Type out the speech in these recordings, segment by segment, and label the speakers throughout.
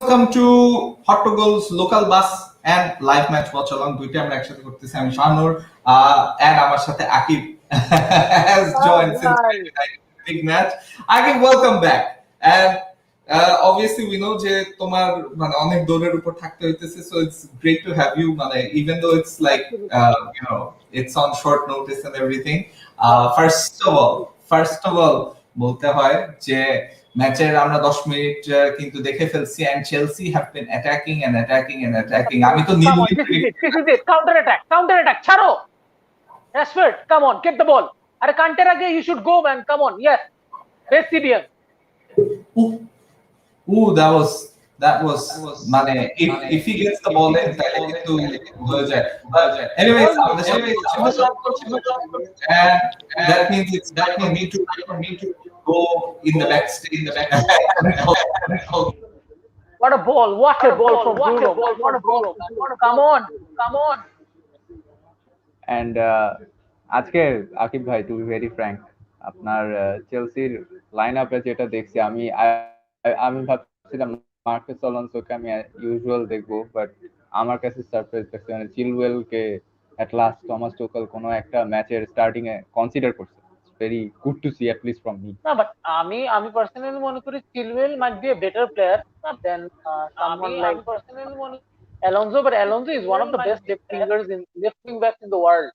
Speaker 1: Welcome to টGOAL's local bus and live match watch along. দুইটা আমরা একসাথে করতেছি। আমি শানুর and আমার সাথে Akib has joined since big match. Akib, welcome back. And obviously we know যে তোমার মানে অনেক দৌড়ের উপর থাকতে হইতেছে, so it's great to have you মানে even though it's like you know it's on short notice and everything. First of all বলতে হয় যে ম্যাচের আমরা 10 মিনিট কিন্তু দেখে ফেলছি and Chelsea have been attacking আমি তো
Speaker 2: counter attack ছাড়ো Rashford come on get the ball আরে কান্টের আগে you should go man come on yes best CDM
Speaker 1: that was মানে if he gets the ball in তাহলে কিন্তু হয়ে যায় anyways and that means it's time for me to go in the back.
Speaker 2: What a ball from Bruno. What a ball. Come on.
Speaker 3: And আজকে আকিব ভাই to be very frank আপনার চেলসির লাইনআপে যেটা দেখছি আমি ভাবছিলাম মার্কাস অ্যালোনসোকে আমি ইউজুয়াল দেখবো বাট আমার কাছে সারপ্রাইজ লাগছে মানে চিলওয়েল কে এট লাস্ট টমাস টুকেল কোনো একটা ম্যাচের স্টার্টিং এ কনসিডার করছে very good to see at least from me.
Speaker 2: No, but আমি personally মনে করি Chilwell might be a better player than someone like Alonso, but Alonso is one of the best left wing backs in the world.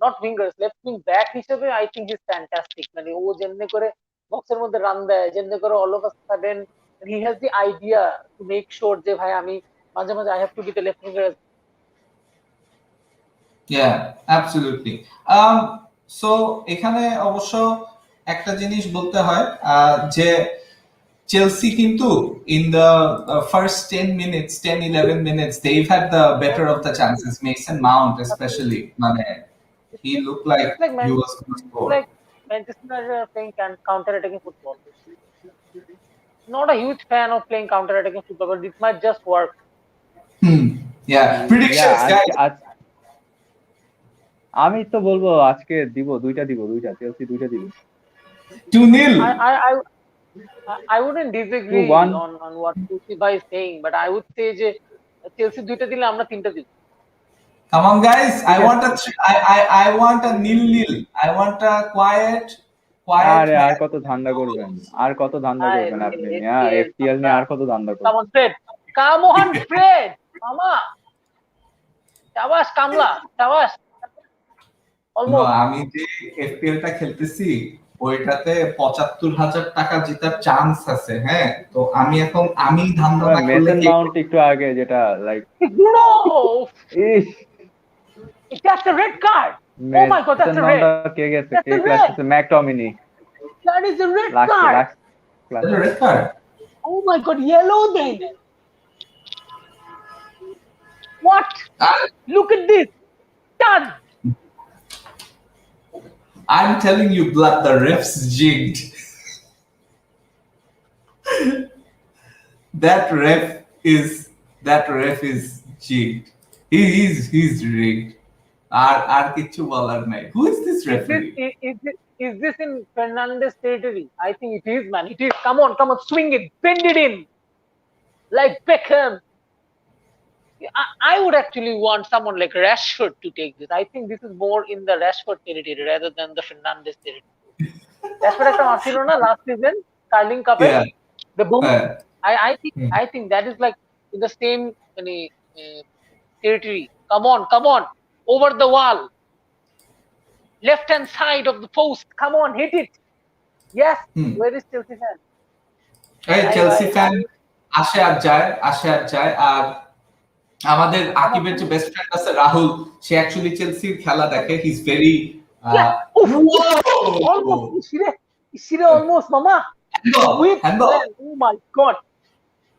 Speaker 2: Not wingers, left wing back হিসেবে I think he's fantastic. মানে ও যেমনে করে বক্সের মধ্যে run দেয়, যেমনে করে all of a sudden he has the idea to make sure যে ভাই আমি মাঝে মাঝে I have to be the left winger.
Speaker 1: Yeah, absolutely. So এখানে অবশ্য একটা জিনিস বলতে হয় যে চেলসি কিন্তু in the first 10-11 minutes they've had the better of the chances. Mason Mount especially মানে he looked like he was going to score.
Speaker 2: Like Manchester playing counter-attacking football. Not a huge fan of playing counter-attacking football, but it might just work.
Speaker 1: Yeah, predictions guys.
Speaker 3: আমি তো বলবো আজকে দিব দুইটা Chelsea দুইটা দিব
Speaker 1: 2-0
Speaker 2: I wouldn't disagree on what Tusi bhai is saying but I would say যে Chelsea দুইটা দিলে আমরা তিনটা দিব
Speaker 1: Come on guys, I want a nil I want a quiet
Speaker 3: আর কত ধান্দা করবেন আপনি FPL নিয়ে আর কত ধান্দা করবেন
Speaker 2: Come on Fred মামা শাবাশ
Speaker 1: আমি যে এফপিএল টা খেলতেছি ওইটাতে ৭৫,০০০ টাকা জেতার চান্স আছে হ্যাঁ তো আমি ধান্দা না করলে
Speaker 3: মেসন মাউন্ট একটু আগে যেটা like
Speaker 2: no that's a red card oh my god that's a red
Speaker 3: কে গেছে কে ক্লাসে McTominay
Speaker 2: that is a red card
Speaker 1: that's a red card
Speaker 2: oh my god yellow then what look at this done
Speaker 1: I'm telling you, blood, the ref's jigged. that ref is jigged. He's rigged. আর কিছু বলার নাই। Who is this referee?
Speaker 2: Is this in Fernandez territory? I think it is, man. It is. Come on, swing it, bend it in, like Beckham. I would actually want someone like Rashford to take this. I think this is more in the Rashford territory rather than the Fernandez territory. Rashford একটা মারছিল না last season Carling Cup A,
Speaker 1: Yeah.
Speaker 2: the boom.
Speaker 1: Hmm.
Speaker 2: I think that is like in the same territory. Come on, over the wall, left hand side of the post. Come on, hit it. Yes. Where is Chelsea fan?
Speaker 1: এই Chelsea fan আসে আর যায় আর আমাদের আকিবের যে best friend আছে রাহুল, সে actually চেলসির খেলা দেখে। He is very
Speaker 2: almost mama. Oh my god.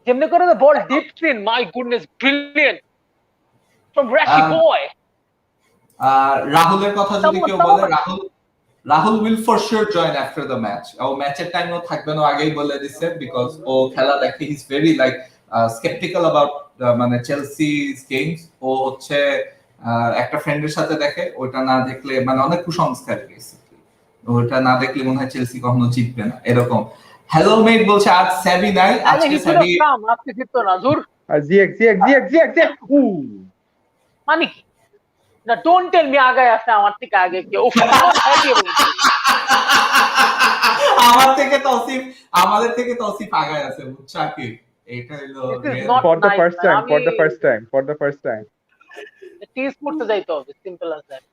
Speaker 2: যেমনে করে the ball dipped in, my goodness, brilliant from Rashi boy.
Speaker 1: রাহুলের কথা যদি কেউ বলে, Rahul will for sure join after the match. ও ম্যাচের টাইমও থাকবে না, আগেই বলে দিছে, বিকজ ও খেলা দেখে। He is very like skeptical about মানে চেলসি's games. ও হচ্ছে একটা ফ্রেন্ডের সাথে দেখে, ওটা না দেখলে মানে অনেক কুসংস্কার বেসিক্যালি, ওটা না দেখলে মনে হয় চেলসি কখনো জিতবে না এরকম। হ্যালো মেট বলছে আজ সেভি নাই, আজকে সেভি
Speaker 2: আজকে জিততো না জোর।
Speaker 3: জিএক্স
Speaker 2: মানে কি না, ডোন্ট টেল মি আগায় আছে আমার থেকে আগে কেউ।
Speaker 1: আমাদের থেকে তৌসিফ আগায় আছে, বুঝছা কি? এটা হলো
Speaker 3: for the first time
Speaker 2: টিস করতে যাইতে হবে, সিম্পল অ্যাজ দ্যাট।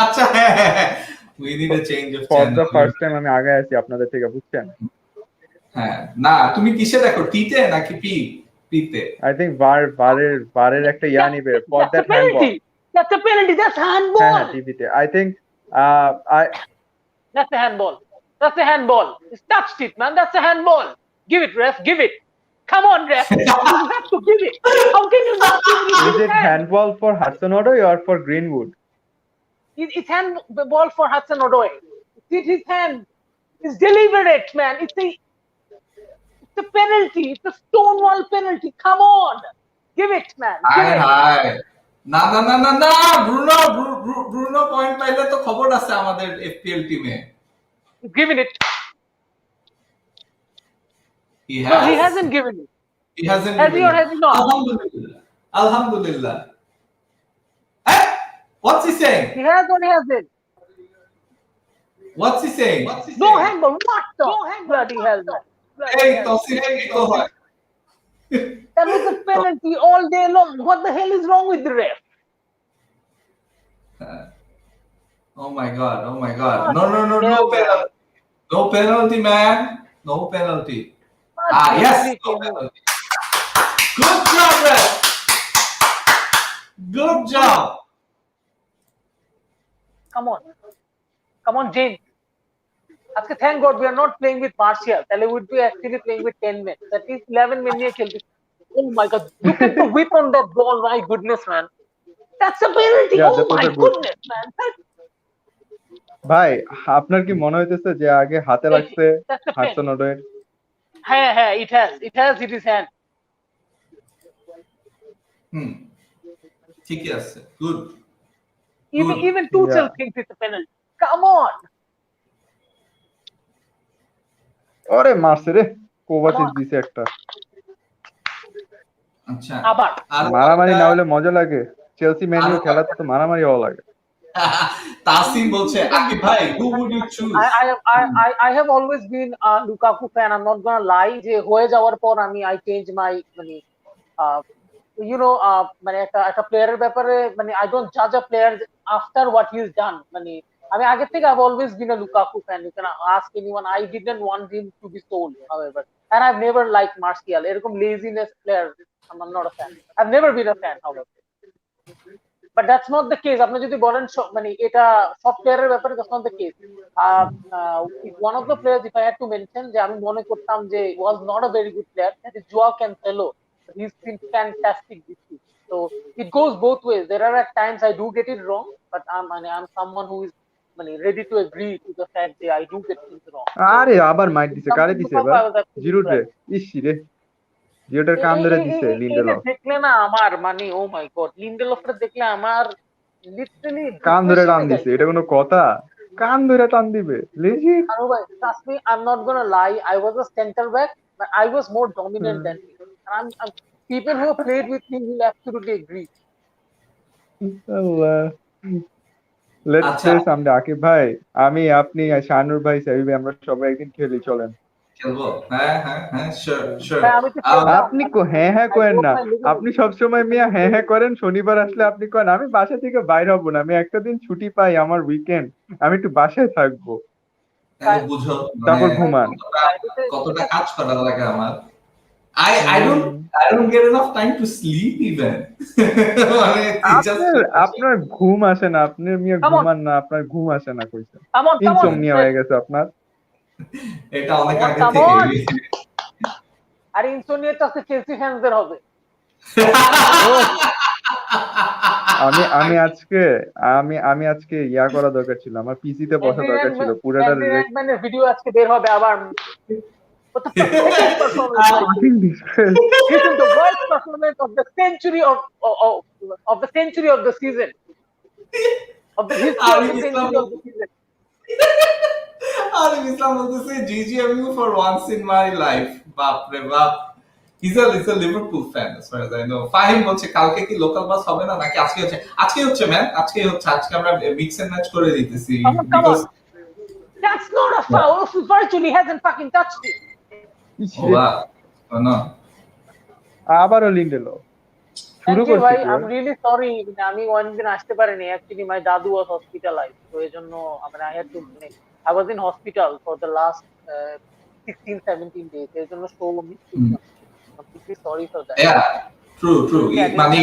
Speaker 1: আচ্ছা, we need a change of
Speaker 3: for
Speaker 1: channel.
Speaker 3: the first time আমি আগে আছি আপনাদের থেকে, বুঝছেন?
Speaker 1: হ্যাঁ, না তুমি কিসে দেখো, টিতে নাকি পিতে?
Speaker 3: I think বারের একটা ইয়া নিবে for that handball.
Speaker 2: That's a penalty. That's handball.
Speaker 3: হ্যাঁ, টিভিতে I think
Speaker 2: that's a handball. That's a handball. It's touched it, man. That's a handball. Give it, ref. Give it. Come on, ref. You have to give it. How can you not give it?
Speaker 3: Is it handball for Hudson-Odoi or for Greenwood?
Speaker 2: It's handball for Hudson-Odoi. It's his hand. It's deliberate, man. It's a penalty. It's a stonewall penalty. Come on. Give it, man. Give it.
Speaker 1: না, Bruno point পাইলে তো খবর আছে আমাদের এফপিএল টিমে।
Speaker 2: Given it. No, he hasn't given it.
Speaker 1: He hasn't.
Speaker 2: Has he or has he not?
Speaker 1: Alhamdulillah. What's he saying?
Speaker 2: He has or he hasn't?
Speaker 1: What's he saying?
Speaker 2: No handball. What the bloody hell?
Speaker 1: Hey, Tawsif, go ahead.
Speaker 2: That was a penalty all day long. What the hell is wrong with the ref?
Speaker 1: Oh my god. No penalty. No penalty, man. No penalty. Yes, no penalty. Good job, ref. Good job.
Speaker 2: Come on, James. Thank God we are not playing with Martial. We would be actually playing with 10 men. That is 11 men niye khelti. Oh my god. Look at the whip on that ball. My goodness, man. That's a penalty.
Speaker 3: Yeah,
Speaker 2: oh my goodness, man.
Speaker 3: ভাই, আপনার কি মনে হইতেছে যে আগে হাতে লাগছে হাডসন-ওডোয়ের?
Speaker 2: হ্যাঁ, it is hand.
Speaker 1: ঠিকই আছে, good.
Speaker 2: Even Tuchel thinks it's a penalty. Come on.
Speaker 3: ওরে মারছে রে, কোভাচিচ দিছে একটা।
Speaker 1: আচ্ছা,
Speaker 2: আবার
Speaker 3: মারামারি না হলে মজা লাগে। চেলসি ম্যান ইউ খেলাতে তো মারামারি হওয়া লাগে।
Speaker 1: তাসিম বলছে আকিব ভাই, who would you choose?
Speaker 2: I have always been a Lukaku fan. I'm not gonna lie. যে হয়ে যাওয়ার পর আমি I change my মানে মানে একটা প্লেয়ারের ব্যাপারে মানে I don't judge a player after what he's done. মানে আমি আগে থেকে I've always been a Lukaku fan. You can ask anyone. I didn't want him to be sold, however, and I've never liked Martial. এরকম laziness player, I'm not a fan. I've never been a fan, however. But that's not the case. আপনি যদি বলেন মানে এটা সব প্লেয়ারের ব্যাপারে that's not the case. One of the players, if I had to mention, যে আমি মনে করতাম যে was not a very good player, that is Joao Cancelo. He's been fantastic this season. So it goes both ways. There are at times I do get it wrong, but I'm someone who is ready to agree to the fact that I do get things wrong.
Speaker 3: আরে আবার মাইট দিছে, কারে দিছে এবার? Giroud রে, EC রে। জিরুডের কাম ধরে দিছে লিন্ডেলফ।
Speaker 2: দেখলে না আমার মানে ও মাই গড, লিন্ডেলফরে দেখলে আমার লিটারালি
Speaker 3: কান ধরে টান দিছে, এটা কোনো কথা? কান ধরে টান দিবে legit?
Speaker 2: Anu bhai, trust me, I'm not gonna lie. I was a center back, but I was more dominant than him. And people who have played with me will absolutely agree.
Speaker 3: Allah, let's
Speaker 1: আচ্ছা
Speaker 3: play someday. Akib ভাই, আমি, আপনি আর শাহানুর ভাই, সাবিব ভাই, আমরা সবাই একদিন খেলি, চলেন।
Speaker 1: খেলবো, হ্যাঁ হ্যাঁ হ্যাঁ, শিওর শিওর।
Speaker 2: Bhai, আমি তো খেলতাম,
Speaker 3: আপনি
Speaker 2: but
Speaker 3: হ্যাঁ হ্যাঁ
Speaker 2: I
Speaker 3: করেন
Speaker 2: broke
Speaker 3: না,
Speaker 2: my ligament.
Speaker 3: আপনি সবসময় মিয়া হ্যাঁ হ্যাঁ করেন। শনিবার আসলে আপনি করেন আমি বাসা থেকে বাইর হবো না, আমি একটা দিন ছুটি পাই, আমার উইকেন্ড, আমি একটু বাসায় থাকবো,
Speaker 1: তাহলে বুঝো মানে
Speaker 3: তারপর ঘুমান।
Speaker 1: কতটা কাজ করা লাগে আমার। I don't get enough time to sleep even. মানে just
Speaker 3: আপনার আপনার ঘুম আসে না, আপনি মিয়া
Speaker 2: Come on,
Speaker 3: ঘুমান না, আপনার ঘুম আসে না কইছে,
Speaker 2: come on, come on.
Speaker 3: Insomnia হয়ে গেছে আপনার।
Speaker 1: এটা অনেক
Speaker 2: Come on,
Speaker 1: আগে
Speaker 2: come
Speaker 1: থেকে।
Speaker 2: on. আর ইনসোনিয়া তো আছে চেলসি ফ্যানদের হবে।
Speaker 3: আমি আজকে আমি আজকে ইয়া করা দরকার ছিল, আমার পিসিতে বসা দরকার ছিল পুরাটা
Speaker 2: ম্যানের ভিডিও আজকে বের হবে আবার। What the pathetic performance by him.
Speaker 3: fucking disgrace.
Speaker 2: This is the worst performance of the century of the century of the season. Of the history of the century of the season.
Speaker 1: আরে ইসলাম বলতেছে GGMU for once in my life, বাপ রে বাপ। He's a Liverpool fan as far as I know. Fahim বলছে কালকে কি local bus হবে না নাকি আজকে হচ্ছে? আজকে হচ্ছে ম্যান, আজকে হচ্ছে। আজকে আমরা মিক্স এন্ড ম্যাচ করে দিতেছি
Speaker 2: Come on.
Speaker 1: because
Speaker 2: That's not a foul. Virtually hasn't fucking touched it.
Speaker 1: না
Speaker 3: আবারও লিন্ডেলো শুরু
Speaker 2: Thank you,
Speaker 3: করছে
Speaker 2: ভাই.
Speaker 3: কি
Speaker 2: I'm really sorry. আমি একদিন আসতে পারিনি। Actually, my dadu was hospitalized. তো এজন্য I had to, I was in hospital for the last 16-17 days. এজন্য show miss করলাম। I'm really sorry for that.
Speaker 1: yeah, true
Speaker 2: Yeah,
Speaker 1: মানে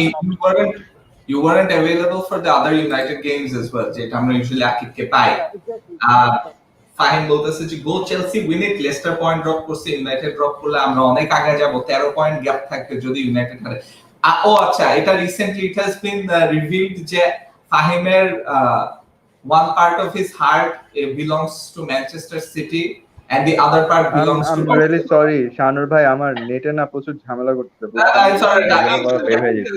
Speaker 1: you weren't available for the other United games as well, যেটা আমরা usually আকিবকে পাই।
Speaker 2: Yeah, exactly.
Speaker 1: Fahim বলতেছে যে go Chelsea win it, Leicester point drop করছে, United drop করলে আমরা অনেক আগে যাব, 13 পয়েন্ট গ্যাপ থাকবে যদি ইউনাইটেড হারে। ও আচ্ছা, এটা recently it has been revealed যে ফাহিমের one part of his heart belongs to Manchester City and the other part belongs to
Speaker 3: I'm really sorry শানুর ভাই, আমার নেটে না প্রচুর ঝামেলা করতেছে,
Speaker 1: I'm sorry,
Speaker 3: বের হয়ে যাচ্ছে,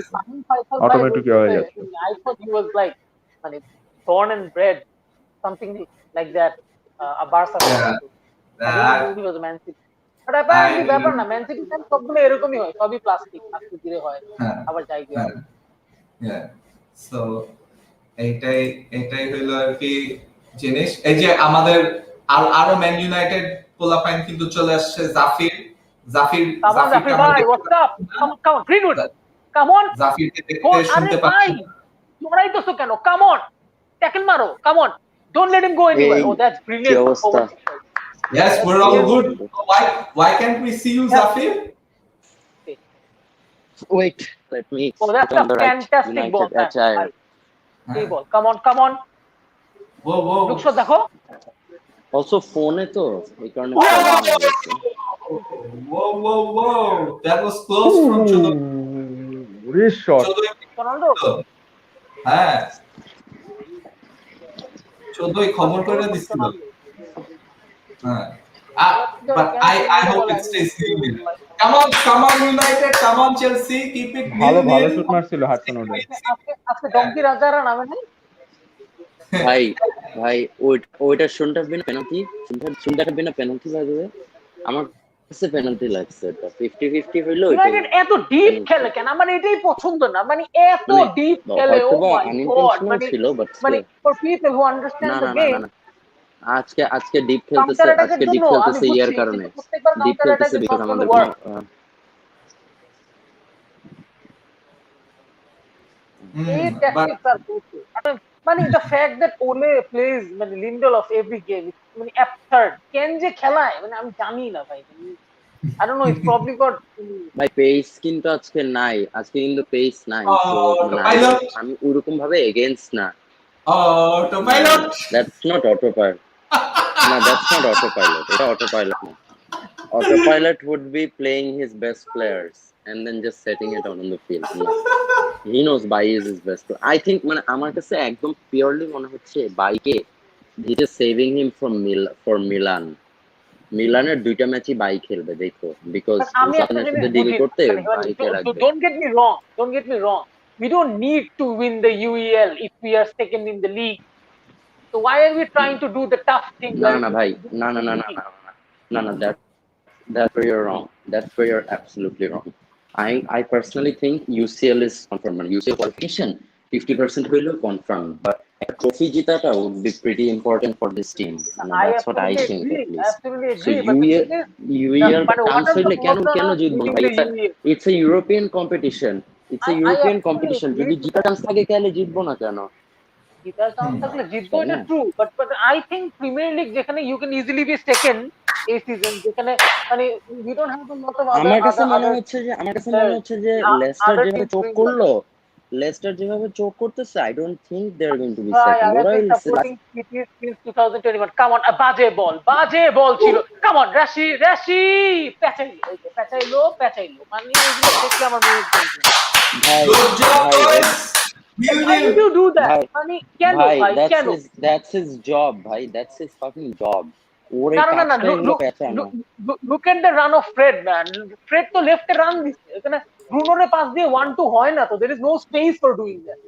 Speaker 3: অটোমেটিক হয়ে যাচ্ছে।
Speaker 2: I thought he was like born and bred, something like that. A Barca fan. I didn't know he was a Man City. But apparently ব্যাপার না, ম্যান সিটি ফ্যান সবগুলো এরকমই হয়, সবই প্লাস্টিক, আস্তে ধীরে হয়, আবার যাই গিয়ে হয়।
Speaker 1: সো এইটাই হইলো আর কি জিনিস। এই যে আমাদের আরো ম্যান ইউনাইটেড পোলাপাইন কিন্তু চলে আসছে। জাফির
Speaker 2: ভাই, what's up? Come on Greenwood, come on.
Speaker 1: জাফিরকে দেখতে শুনতে পাচ্ছি।
Speaker 2: তোমরাই তো কেন? কাম অন, ট্যাকল মারো, come on, don't let him go anywhere. Oh, that's brilliant.
Speaker 1: Yes, we're all good. Why can't we see you, Zafir?
Speaker 4: Wait, let me.
Speaker 2: Oh, that's a fantastic ball. Hey, ball. Come on.
Speaker 1: Whoa.
Speaker 2: Look, দেখো।
Speaker 4: Also, phone to. এই কারণে
Speaker 1: Whoa. That was close from Chodo.
Speaker 3: Great shot.
Speaker 2: Ronaldo.
Speaker 1: হ্যাঁ, চোদ্দই খবর করে দিছিল। হ্যাঁ, but I hope it stays nil. Come on United, come on Chelsea, keep it nil.
Speaker 3: ভালো শুট মারছিল হাডসন ওডে।
Speaker 2: আজকে ডঙ্কি রাজারা নামে নাই?
Speaker 4: ভাই ওইটা শুনতে হবে না পেনাল্টি, শুনতে হবে না পেনাল্টি লাগবে। আমার কাছে পেনাল্টি লাগছে, এটা 50-50 হইলো।
Speaker 2: ইউনাইটেড এত ডিপ খেলে কেন? আমার এটাই পছন্দ না, এত ডিপ খেলে। Oh my God, for people who understand the game,
Speaker 4: আজকে ডিপ খেলতেছে ইয়ার কারণে। ডিপ খেলতেছে বিকজ আমাদের
Speaker 2: the fact that Ole plays Lindelof every game, absurd. কেন যে খেলায় আমি জানি না ভাই। I don't know, it's probably got
Speaker 4: ভাই পেস কিন্তু আজকে নাই, পেস নাই। আমি ওরকম ভাবে এগেইনস্ট না।
Speaker 1: Autopilot.
Speaker 4: That's not autopilot. No, that's not autopilot. It's autopilot. No. Autopilot would be playing his best players and then just setting it out on the field. No. He knows Bai is his best player. I think আমার কাছে একদম purely মনে হচ্ছে বাইকে he is saving him for Milan. মিলানের দুইটা ম্যাচই by খেলবে দেখো, বিকজ
Speaker 2: আমি একটা জিনিস
Speaker 4: ডিল করতে
Speaker 2: don't get me wrong. We don't need to win the UEL if we are second in the league. So why are we trying to do the tough thing?
Speaker 4: No, no, bhai. No, no, no, no, no, no, no. That's where you're wrong. That's where you're absolutely wrong. I personally think UCL is confirmed. UCL qualification 50% will confirmed, but a trophy jitata would be pretty important for this team. And that's what I think at least.
Speaker 2: Absolutely
Speaker 4: So
Speaker 2: agree. But the thing is,
Speaker 4: UEL
Speaker 2: but what
Speaker 4: chance
Speaker 2: are the
Speaker 4: হইলে কেন
Speaker 2: odds
Speaker 4: কেন
Speaker 2: of
Speaker 4: জিতবো
Speaker 2: winning
Speaker 4: ভাই?
Speaker 2: the UEL?
Speaker 4: It's a European competition. It's a
Speaker 2: I
Speaker 4: European
Speaker 2: absolutely
Speaker 4: competition.
Speaker 2: agree.
Speaker 4: যদি জিতার chance থাকে তাহলে জিতবো না কেন?
Speaker 2: জিতার চান্স থাকলে জিতবো,
Speaker 4: তাই
Speaker 2: এটা
Speaker 4: না?
Speaker 2: True, but I think Premier League যেখানে you can easily be second এই সিজন, যেখানে মানে we don't have a lot of
Speaker 4: আমার কাছে মনে
Speaker 2: আদার
Speaker 4: হচ্ছে যে লেস্টার যেভাবে চোখ করলো, লেস্টার যেভাবে চোখ করতেছে, I don't think they are going to be
Speaker 2: ভাই,
Speaker 4: সেকেন্ড।
Speaker 2: আই হ্যাভ
Speaker 4: ওরা
Speaker 2: been supporting City since 2021। Come on, বাজে বল ছিল। কাম অন, রাশি প্যাচাইলো মানে এগুলো দেখলে আমার মনে হচ্ছে
Speaker 4: ভাই
Speaker 1: Good job,
Speaker 4: ভাই
Speaker 1: boys.
Speaker 2: why would you do that?
Speaker 4: ভাই
Speaker 2: মানে কেন
Speaker 4: ভাই
Speaker 2: ভাই, কেন?
Speaker 4: that's his job ভাই, that's his fucking job. ওর এই
Speaker 2: না
Speaker 4: কাজটাই হলো পেঁচানো।
Speaker 2: look at the run of Fred, man. Fred তো লেফটে রান দিচ্ছে, এখানে ব্রুনোরে পাস দিয়ে 1-2 হয় না তো, there is no space for doing that.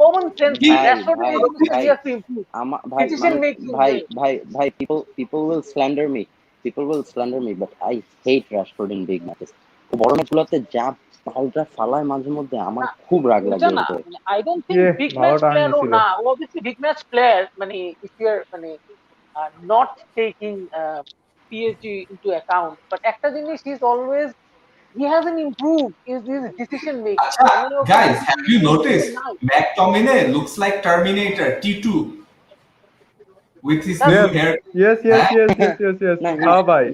Speaker 2: Common sense,
Speaker 4: ভাই
Speaker 2: Rashford
Speaker 4: ভাই
Speaker 2: he
Speaker 4: ভাই
Speaker 2: has to improve.
Speaker 4: ভাই
Speaker 2: Decision making,
Speaker 4: ভাই people will slander me, but I hate Rashford in big matches. বড় ম্যাচগুলোতে যা পাল্টা ফালায় মাঝে মধ্যে আমার খুব রাগ লাগে
Speaker 2: না,
Speaker 4: ওকে।
Speaker 2: I don't think big
Speaker 3: ভালো
Speaker 2: match
Speaker 3: টার্ন
Speaker 2: player ও
Speaker 3: দিছিল।
Speaker 2: না, obviously big match player, মানে if you are মানে not taking PSG into account, but একটা জিনিস he hasn't improved is his decision making.
Speaker 1: Acha, guys, have you noticed McTominay looks like Terminator T2 with his new hair?
Speaker 3: yes.
Speaker 4: না
Speaker 3: হ্যাঁ ভাই,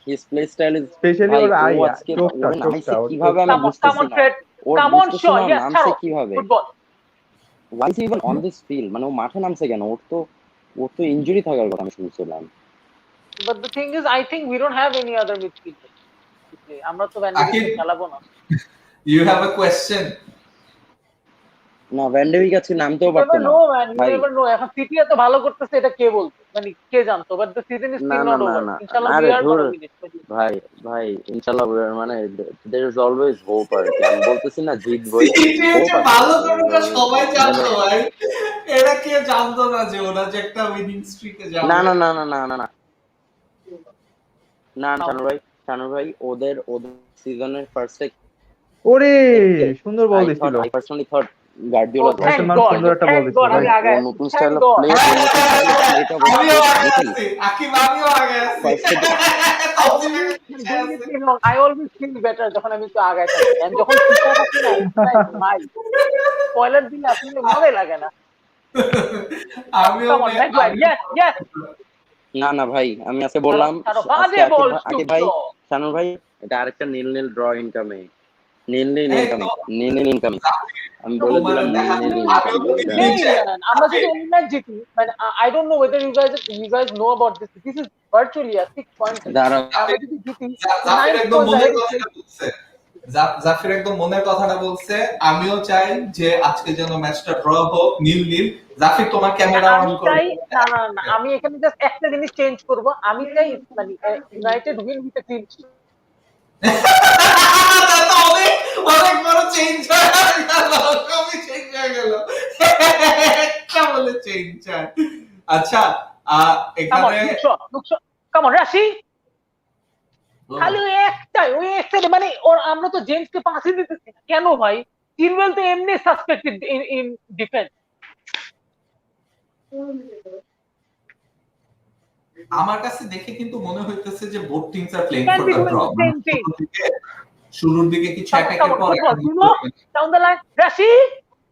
Speaker 4: his play style is
Speaker 3: specially
Speaker 4: ভাই
Speaker 3: ওর
Speaker 4: ও
Speaker 3: I,
Speaker 4: আজকে
Speaker 3: চোখটা
Speaker 4: ওরে নামাইছে
Speaker 3: ওর
Speaker 4: কিভাবে
Speaker 3: চোখটা।
Speaker 4: আমি বুঝতেছি না, ওর
Speaker 2: Come on,
Speaker 4: বুঝতেছি
Speaker 2: sure,
Speaker 4: না
Speaker 2: yes,
Speaker 4: নামছে কিভাবে,
Speaker 2: football.
Speaker 4: why is he even on this field? মানে ও মাঠে নামছে কেন? ওর তো ইনজুরি থাকার কথা আমি শুনছিলাম।
Speaker 2: But the thing is, I think we don't have any other midfielder. আমরা তো ভ্যান
Speaker 1: Akib,
Speaker 2: ডাইককে খেলাবো না।
Speaker 1: you have a question?
Speaker 4: না ভ্যান ডেভিক আজকে নামতেও
Speaker 2: You
Speaker 4: পারতো
Speaker 2: never
Speaker 4: না
Speaker 2: know, man. You
Speaker 4: ভাই।
Speaker 2: never know. এখন সিটি এত ভালো করতেছে, এটা কে বলতো, মানে কে জানতো? But the season is
Speaker 4: না
Speaker 2: still
Speaker 4: না
Speaker 2: not
Speaker 4: না
Speaker 2: over.
Speaker 4: না
Speaker 2: Inshallah, we
Speaker 4: আরে
Speaker 2: are
Speaker 4: ধুর
Speaker 2: gonna win it.
Speaker 4: ভাই ইনশাআল্লাহ মানে there is always hope আর কি, আমি বলতেছি না জিতবই,
Speaker 1: সিটি
Speaker 4: হোপ
Speaker 1: যে
Speaker 4: আছে,
Speaker 1: ভালো
Speaker 4: there is
Speaker 1: করবে
Speaker 4: always
Speaker 1: সবাই
Speaker 4: hope.
Speaker 1: জানতো ভাই, এটা কে জানতো না যে ওরা যে একটা উইনিং স্ট্রিকে যাবে?
Speaker 4: না না না না না না না না শানু ভাই ওদের সিজনের ফার্স্টে
Speaker 3: ওরে সুন্দর বল দিছিল।
Speaker 4: I personally thought Guardiola
Speaker 2: Oh, thank
Speaker 3: বর্তমান
Speaker 2: God.
Speaker 3: সুন্দর একটা বল
Speaker 2: Thank
Speaker 3: দিছিল
Speaker 2: God,
Speaker 3: ভাই।
Speaker 2: আমি আগে
Speaker 4: ও
Speaker 2: আছি।
Speaker 4: নতুন
Speaker 2: Thank
Speaker 4: style of
Speaker 2: God.
Speaker 4: Play, প্লেটা
Speaker 1: আমিও আগে
Speaker 4: দেখি
Speaker 1: আছি, আকিব আমিও আগে আছি।
Speaker 2: I always feel better যখন আমি একটু আগায় থাকি। And যখন পিছায় থাকি না, it's like ভাই, spoiler দিলে আসলে মজাই লাগে না।
Speaker 1: আমিও
Speaker 2: Come on, next line. Yes.
Speaker 4: না ভাই আমি আজকে বললাম
Speaker 2: ছাড়ো,
Speaker 4: আজকে
Speaker 2: বাজে বল,
Speaker 4: আকিব ভাই, শানু ভাই এটা আরেকটা নীল ড্র ইনকামে, নীল ইনকামে আমি বলে দিলাম নীল ইনকামে।
Speaker 2: আমরা যদি এই ম্যাচ জিতি, মানে I don't know whether you guys know about this. This is virtually a 6 point. আমরা যদি জিতি,
Speaker 1: জাফির
Speaker 2: 9
Speaker 1: একদম
Speaker 2: points
Speaker 1: মনের
Speaker 2: ahead of
Speaker 1: কথাটা বলছে, জাফির একদম মনের কথাটা বলছে। আমিও চাই যে আজকে যেন ম্যাচটা ড্র হোক, নীল। জাফির তোমার ক্যামেরা অন করো।
Speaker 2: না, আমি এখানে জাস্ট একটা জিনিস চেঞ্জ করব। আমি চাই মানে United win with a clean sheet.
Speaker 1: অনেক বড় চেঞ্জ হয়ে গেল, কবি চেঞ্জ হয়ে গেল, একটা বলে চেঞ্জ হয়। আচ্ছা এখানে
Speaker 2: কাম অন রাশি, খালি ওই একটা মানে ওর, আমরা তো জেমসকে পাসই দিতেছি না কেন ভাই? চিলওয়েল তো এমনি সাসপেক্টেড ইন ডিফেন্স।
Speaker 1: আমার কাছে দেখে কিন্তু মনে হইতেছে যে both teams are playing for the draw. শুরুর দিকে কিছু অ্যাটাকের পর
Speaker 2: ডাউন দ্য লাইন, রাশি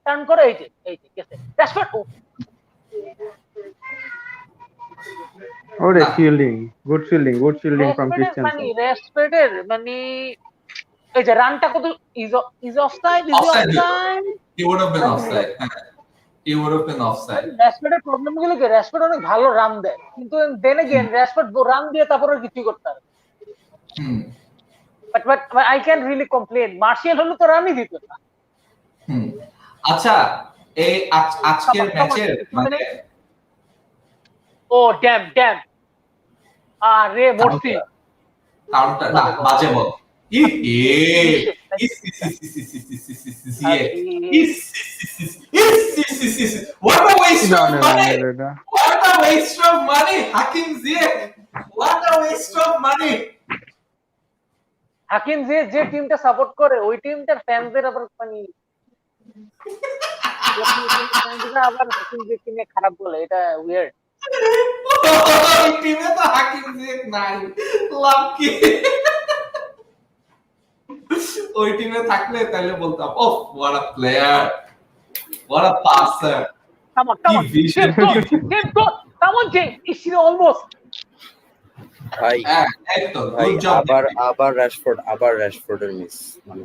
Speaker 2: টার্ন করে, এই যে গেছে রাশফোর্ড।
Speaker 3: ওরে ফিল্ডিং, গুড ফিল্ডিং ফ্রম ক্রিস্টিয়ানসন।
Speaker 2: মানে রেশফোর্ডের মানে এই যে রানটা কত is offside,
Speaker 1: he would have been offside. He would have been offside.
Speaker 2: রেশফোর্ডের প্রবলেম গুলো কি, রেশফোর্ড অনেক ভালো রান দেয়, কিন্তু দেন अगेन রেশফোর্ড রান দিয়ে তারপরে কিছু করতে পারে। But I can really complain, Martial হলো তো রানই দিত না।
Speaker 1: আচ্ছা এই আজকের ম্যাচের মানে
Speaker 2: ও ড্যাম আরে মরসি
Speaker 1: কাউন্টার না, বাজে বল। What a waste of money!
Speaker 5: এটা
Speaker 1: What a waste of money! Hakim Ziyech! What a waste of money!
Speaker 2: হাকিম যে টিমটা সাপোর্ট করে ওই টিমটার ফ্যানদের আবার মানে আবার হাকিম জিকে নিয়ে খারাপ বলে, এটা উইয়ার্ড।
Speaker 1: ওই টিমে তো হাকিম জিয়েক নাই, লাভ কি? ওই টিমে থাকলে তাহলে বলতাম ওহ what a player, what a passer,
Speaker 2: Come on,
Speaker 1: কি vision,
Speaker 2: James, go, come on, James, it's almost.
Speaker 4: ভাই
Speaker 1: একদম
Speaker 4: ভাই
Speaker 1: গুড জব।
Speaker 4: আবার রাশফোর্ডের মিস, মানে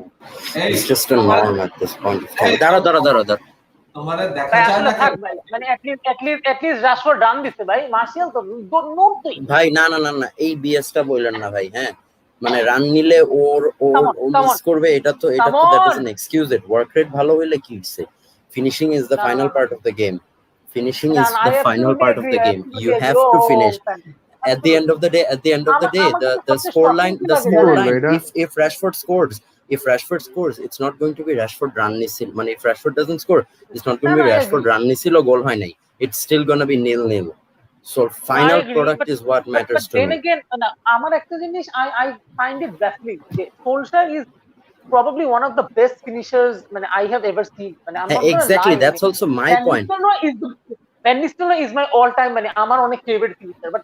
Speaker 1: এই
Speaker 4: it's just a norm at this point of time. দাঁড়া
Speaker 1: তোমার দেখা
Speaker 2: ভাই
Speaker 1: যায়
Speaker 2: আসলে
Speaker 1: না
Speaker 2: থাক ভাই, মানে অ্যাটলিস্ট রাশফোর্ড রান দিতে ভাই, মার্শিয়াল তো নোট তুই।
Speaker 4: ভাই না এই বিএসটা বললেন না ভাই। হ্যাঁ মানে রান নিলে ওর
Speaker 2: Come
Speaker 4: মিস
Speaker 2: on.
Speaker 4: করবে, এটা তো
Speaker 2: Come
Speaker 4: that
Speaker 2: on.
Speaker 4: Doesn't excuse it. Work rate ভালো হইলে কি হইছে, finishing is the
Speaker 2: No,
Speaker 4: final
Speaker 2: no.
Speaker 4: Part of the game. Finishing
Speaker 2: No,
Speaker 4: is
Speaker 2: no,
Speaker 4: the
Speaker 2: I
Speaker 4: final
Speaker 2: absolutely
Speaker 4: part of
Speaker 2: agree.
Speaker 4: the
Speaker 2: I
Speaker 4: game.
Speaker 2: absolutely
Speaker 4: You
Speaker 2: agree.
Speaker 4: have to
Speaker 2: Oh,
Speaker 4: finish.
Speaker 2: man.
Speaker 4: At the end of the day, the
Speaker 2: I'm
Speaker 4: scoreline,
Speaker 5: shocking to that.
Speaker 4: if Rashford scores, it's not going to be Rashford run nisil. Man, if Rashford doesn't score, it's not going to
Speaker 2: No,
Speaker 4: be
Speaker 2: I
Speaker 4: Rashford
Speaker 2: agree.
Speaker 4: run nisil or goal hoy nai. It's still going to be 0-0. So final
Speaker 2: I agree,
Speaker 4: product
Speaker 2: but-
Speaker 4: is what matters
Speaker 2: but
Speaker 4: to
Speaker 2: then
Speaker 4: me.
Speaker 2: again, আমার একটা জিনিস I find it baffling. Solskjaer is probably one of the best finishers I have ever seen. I'm not gonna
Speaker 4: Exactly,
Speaker 2: lie.
Speaker 4: that's also my point.
Speaker 2: Van Nistelrooy is my all-time আমার অনেক favorite finisher, but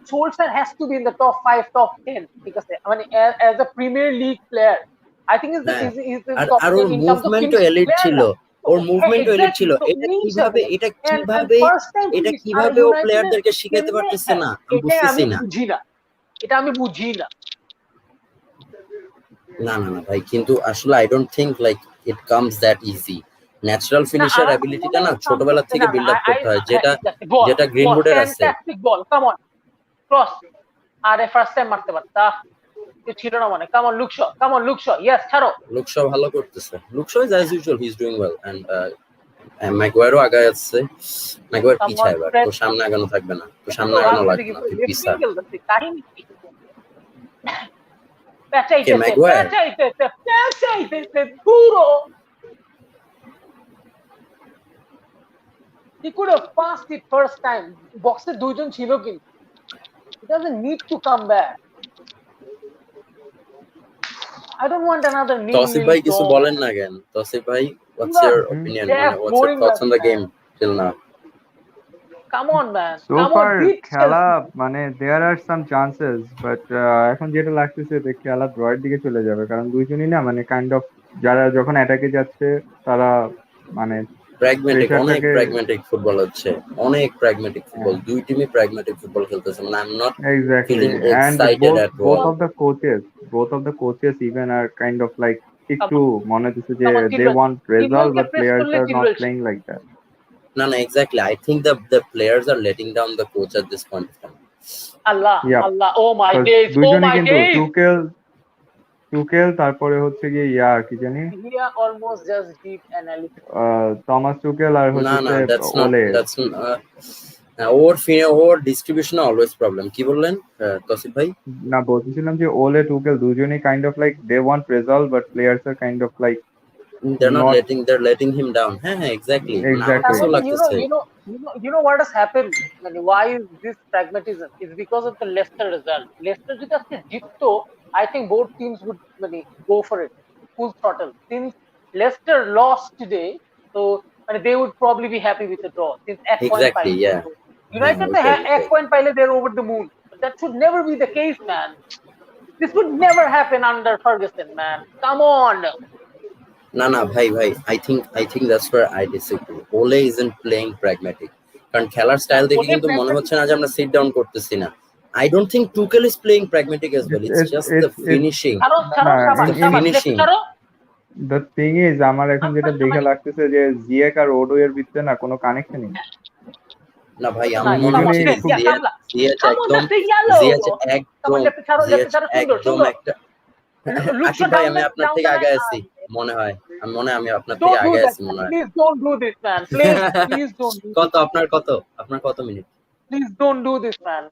Speaker 2: Solskjaer has to be in the top 5, top 10 ঠিক আছে, as a Premier League player, I think is the top
Speaker 4: আর
Speaker 2: 10
Speaker 4: ওর
Speaker 2: in terms of
Speaker 4: মুভমেন্টও
Speaker 2: finishing.
Speaker 4: Elite ছিল, ওর মুভমেন্টও elite ছিল। এটা কিভাবে ও প্লেয়ারদেরকে শিখাইতে পারতেছে না, আমি বুঝতেছি না।
Speaker 2: এটা আমি বুঝি না।
Speaker 4: না ভাই, কিন্তু আসলে I don't think like it comes that easy. Natural finisher অ্যাবিলিটিটা না ছোটবেলা থেকে বিল্ড আপ করতে হয়, যেটা গ্রিনউডের আছে।
Speaker 2: Fantastic ball, come on, cross, আরে ফার্স্ট টাইম মারতে পারতা, তুই ছিল না মানে। কাম অন লুকশো, ইয়েস, ছাড়ো।
Speaker 4: লুকশো ভালো করতেছে, Luke Shaw is as usual, he is doing well. And ম্যাগুয়ারও আগায় আছে। ম্যাগুয়ার পিছায়, এবার তো সামনে আগানো থাকবে না, তো সামনে আগানো লাগবে না, তুই পিছা।
Speaker 2: পেঁচাইতেছে পুরো। He could have passed it first time. বক্সে দুইজন ছিল কিন্তু। He doesn't need to come back. I don't want another nil.
Speaker 4: Tausif ভাই কিছু বলেন না কেন? তৌসিফ ভাই, what's your opinion? What's your thoughts on the game till now?
Speaker 2: Come on, man.
Speaker 5: So far খেলা there are some chances, but এখন যেটা লাগতেছে যে খেলা ড্রয়ের দিকে চলে যাবে, কারণ দুইজনই না কাইন্ড অফ যারা যখন অ্যাটাকে যাচ্ছে তারা
Speaker 4: অনেক প্র্যাগম্যাটিক ফুটবল হচ্ছে, অনেক প্র্যাগম্যাটিক ফুটবল, দুই টিমই প্র্যাগম্যাটিক ফুটবল খেলতেছে। I am not feeling excited at all.
Speaker 5: both of the coaches even are kind of like একটু মনে হচ্ছে যে they want result, but players are not playing like that.
Speaker 4: No, exactly. I think the players are letting down the coach at this point of time.
Speaker 2: Allah, oh my days,
Speaker 5: টুকেল তারপরে হচ্ছে কি কি জানি
Speaker 2: almost just deep analysis.
Speaker 5: Thomas Tuchel আর হচ্ছে Ole.
Speaker 4: ওর distribution always problem. কি বললেন তৌসিফ ভাই?
Speaker 5: না, বলছিলাম যে ওলে টুকেল দুজনেই kind of like they want result, but players are kind of like
Speaker 4: they're letting him down. Exactly.
Speaker 2: You know what has happened? Why is this pragmatism? It's because of the Leicester result. Leicester যদি আজকে জিততো, I think both teams would go for it full throttle. Since Leicester lost today, so they would probably be happy with the draw. Since
Speaker 4: exactly, yeah.
Speaker 2: United এক point পাইলে they're over the moon. But that should never be the case, man. This would never happen under Ferguson, man. Come on.
Speaker 4: না ভাই, I think that's where I disagree. Ole isn't playing pragmatic. কারণ খেলার style দেখে কিন্তু মনে হচ্ছে না যে আমরা সিট ডাউন করতেছি না। I don't think Tuchel is playing pragmatic as well. It's just the finishing.
Speaker 5: The thing is, আমার এখন যেটা দেখে লাগতেছে যে জিয়েক আর ওডো এর ভিতরে না কোনো কানেকশনই নেই।
Speaker 4: না ভাই, আমার মনে হচ্ছে জিয়েক একদম একটা। আকিব ভাই, আমি আপনার থেকে আগে আছি মনে হয়, আমি আপনার থেকে আগে আছি মনে হয়।
Speaker 2: Please don't do this, man. Please don't do this.
Speaker 4: আপনার কত minute?
Speaker 2: Please don't do this, man.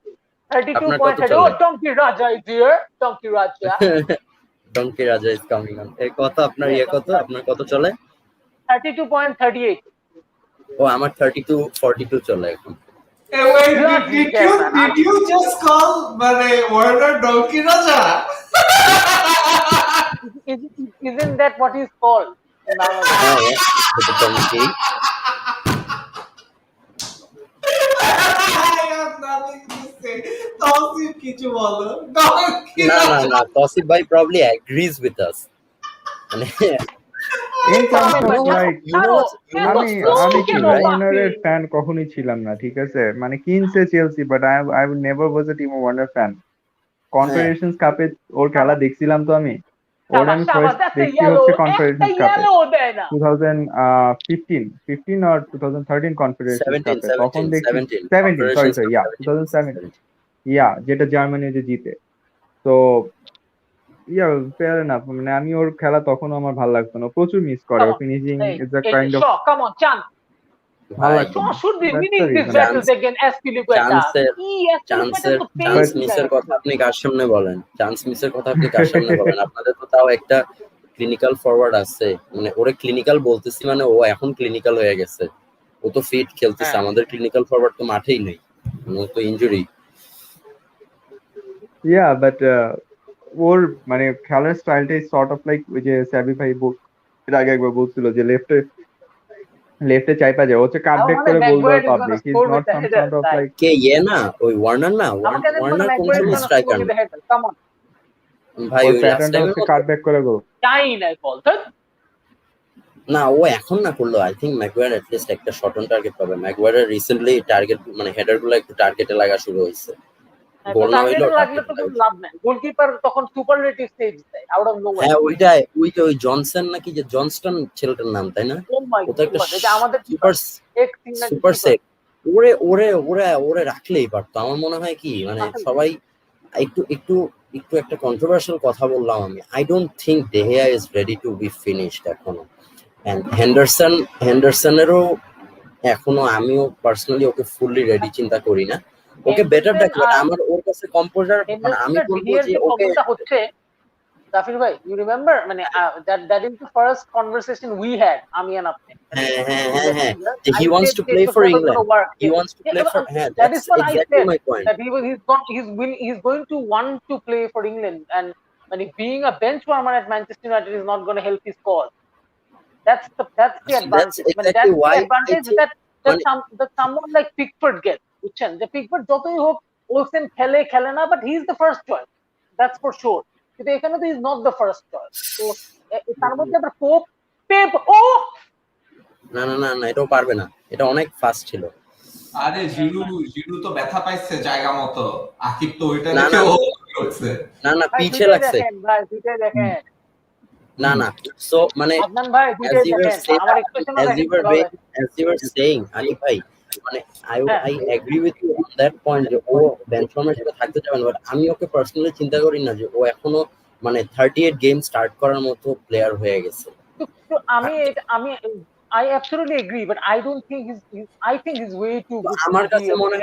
Speaker 2: 32 points. Oh, Donkey Raja is here. Donkey Raja.
Speaker 4: Donkey রাজা ইজ কামিং অন। এই কত আপনার ইয়ে কত? আপনার কত চলে?
Speaker 2: 32.38.
Speaker 4: ও আমার 32-42 চলে এখন।
Speaker 1: Hey, wait,
Speaker 2: You are
Speaker 1: did you just call মানে Warner Donkey Raja?
Speaker 2: Isn't that what he's called in Bangladesh?
Speaker 4: হ্যাঁ, এটা donkey.
Speaker 1: I have nothing to say. Tausif কিছু বলো। Donkey
Speaker 4: না না
Speaker 1: Raja.
Speaker 4: না, তসিফ ভাই probably agrees with us. মানে
Speaker 5: In terms of
Speaker 2: But
Speaker 5: like
Speaker 4: you know what's
Speaker 5: আমি
Speaker 4: frustrating,
Speaker 5: টিমো
Speaker 4: right?
Speaker 5: ওয়ার্নারের ফ্যান কখনোই ছিলাম না, ঠিক আছে, মানে কিনছে Chelsea, but I never was A Timo Warner fan. Confederations কাপে ওর খেলা দেখছিলাম তো আমি, ওর আমি ফার্স্ট
Speaker 2: that's a
Speaker 5: দেখছি
Speaker 2: yellow.
Speaker 5: হচ্ছে
Speaker 2: একটা
Speaker 5: কনফেডারেশনস কাপে
Speaker 2: yellow দেয় না।
Speaker 5: 2015 or 2013 কনফেডারেশনস
Speaker 4: 17,
Speaker 5: কাপে, তখন
Speaker 4: 17,
Speaker 5: দেখছি
Speaker 4: 17.
Speaker 5: 17, সরি
Speaker 4: Operations
Speaker 5: সরি,
Speaker 4: Cup
Speaker 5: ইয়া
Speaker 4: 17,
Speaker 5: 2017,
Speaker 4: 17.
Speaker 5: ইয়া যেটা জার্মানি যে জিতে। তো ইয়া ফেয়ার এনাফ, মানে আমি ওর খেলা তখন আমার ভালো লাগতো না, প্রচুর মিস করে,
Speaker 2: Come
Speaker 5: or
Speaker 2: on.
Speaker 5: Finishing
Speaker 2: Hey,
Speaker 5: is a
Speaker 2: hey,
Speaker 5: kind of
Speaker 2: Shaw, come on, Chan.
Speaker 5: ভালো
Speaker 4: ভাই,
Speaker 5: লাগতো
Speaker 2: Shaw
Speaker 5: না।
Speaker 2: should be
Speaker 5: That's the
Speaker 2: winning these
Speaker 5: reason.
Speaker 2: battles against Aspilicueta.
Speaker 4: চান্সের
Speaker 2: Aspilicueta তো
Speaker 4: চান্স
Speaker 2: pace
Speaker 4: মিসের
Speaker 2: দেয়।
Speaker 4: কথা আপনি কার সামনে বলেন? চান্স মিসের কথা আপনি কার সামনে বলেন? আপনাদের তো তাও একটা ক্লিনিক্যাল ফরওয়ার্ড আছে, মানে ওরে ক্লিনিক্যাল বলতেছি, মানে ও এখন ক্লিনিক্যাল হয়ে গেছে, ও তো ফিট খেলতেছে।
Speaker 2: হ্যাঁ।
Speaker 4: আমাদের ক্লিনিক্যাল ফরওয়ার্ড তো মাঠেই নেই, মানে ও তো ইনজুরি।
Speaker 5: ইয়া বাট ওর মানে খেলার স্টাইলটাই সর্ট অফ লাইক ওই যে সাবি ভাই এর আগে একবার বলছিল যে লেফটে চাইপা যায়, ও হচ্ছে কাট ব্যাক করে গোল দেওয়ার
Speaker 2: Maguire is
Speaker 5: public,
Speaker 2: gonna
Speaker 5: he is
Speaker 2: score
Speaker 5: not
Speaker 2: with the
Speaker 5: some
Speaker 2: header,
Speaker 5: sort of
Speaker 2: guys.
Speaker 5: Like
Speaker 4: কে ইয়ে না, ওই ওয়ার্নার না,
Speaker 2: আমাকে জানেন বলে
Speaker 4: ওয়ার্নার কোন
Speaker 2: Maguire is
Speaker 4: সময়
Speaker 2: gonna score
Speaker 4: স্ট্রাইকার
Speaker 2: with
Speaker 4: না
Speaker 2: the header. Come on.
Speaker 4: ভাই,
Speaker 5: ওর
Speaker 4: ওই লাস্ট
Speaker 5: প্যাটার্নটা
Speaker 4: টাইমের
Speaker 5: হচ্ছে
Speaker 4: মতো
Speaker 5: কাট ব্যাক করে গোল।
Speaker 2: China call.
Speaker 4: না, ও এখন না করলো। আই থিঙ্ক ম্যাগুয়ার লিস্ট একটা শর্ট অন টার্গেট পাবে। ম্যাগুয়ারের রিসেন্টলি টার্গেট মানে হেডার গুলো একটু টার্গেটে লাগা শুরু হয়েছে, গোল না হইলেও
Speaker 2: লাগলে তো কোনো লাভ নাই। গোলকিপার তখন সুপারলেটিভ স্টেজ দেয় আউট অফ নোওয়্যার।
Speaker 4: হ্যাঁ, ওইটাই, ওই যে ওই জনসন নাকি, যে জনস্টন ছেলেটার নাম, তাই না?
Speaker 2: ও মাই
Speaker 4: ও তো একটা
Speaker 2: গড, এটা আমাদের
Speaker 4: super
Speaker 2: x England
Speaker 4: super set. ওরে ওরে ওরে ওরে রাখলেই পারতো। আমার মনে হয় কি, মানে সবাই একটু একটু একটু একটা কন্ট্রোভার্সিয়াল কথা বললাম আমি। I don't think De Gea is ready to be finished এখনো। এন্ড হেন্ডারসনেরও এখনো, আমিও পার্সোনালি ওকে ফুললি রেডি চিন্তা করি না। ওকে বেটার দেখি, বাট আমার ওর কাছে কম্পোজার, মানে আমি বলবো যে ওকে।
Speaker 2: প্রবলেমটা হচ্ছে জাফির ভাই, ইউ রিমেম্বার মানে that is the first conversation we had, আমি এন্ড আপনি।
Speaker 4: হ্যাঁ হ্যাঁ হ্যাঁ হ্যাঁ, যে he wants to play for England, he wants to play for, হ্যাঁ,
Speaker 2: That is
Speaker 4: that's
Speaker 2: what I
Speaker 4: exactly
Speaker 2: said,
Speaker 4: my point.
Speaker 2: that he's going to want to play for England, and when being a bench warmer at Manchester United is not going to help his cause. That's the advantage.
Speaker 4: That's
Speaker 2: When
Speaker 4: exactly
Speaker 2: that's the
Speaker 4: why I
Speaker 2: advantage
Speaker 4: think,
Speaker 2: that someone like Pickford gets. বুঝছেন যে Pickford যতই হোক, Olsen খেলে না, but he is the first choice. That's for sure. কিন্তু এখানে তো is not the first choice. তো তার মধ্যে আবার পেপ
Speaker 4: না না না না, এটাও পারবে না, এটা অনেক ফাস্ট ছিল।
Speaker 1: আরে জিরু তো ব্যথা পাইছে জায়গা মতো, আকিব তো ওইটা
Speaker 4: না,
Speaker 1: দেখে
Speaker 4: না।
Speaker 1: ও করছে।
Speaker 4: না না, পিছে লাগছে।
Speaker 2: ভাই দুইটাই দেখেন।
Speaker 4: না না, সো মানে
Speaker 2: আদনান ভাই দুইটাই দেখেন, আমার এক্সপ্রেশনও দেখেন।
Speaker 4: as you were saying, Ali ভাই, মানে I agree with you on that point যে ও বেঞ্চ ফর্মে সেটা থাকতে চাবে না, বাট আমি ওকে পার্সোনালি চিন্তা করি না যে ও এখনো মানে 38 গেম স্টার্ট করার মতো প্লেয়ার হয়ে গেছে।
Speaker 2: তো আমি I absolutely agree, but I don't think I think he's way too good.
Speaker 4: আমার কাছে মনে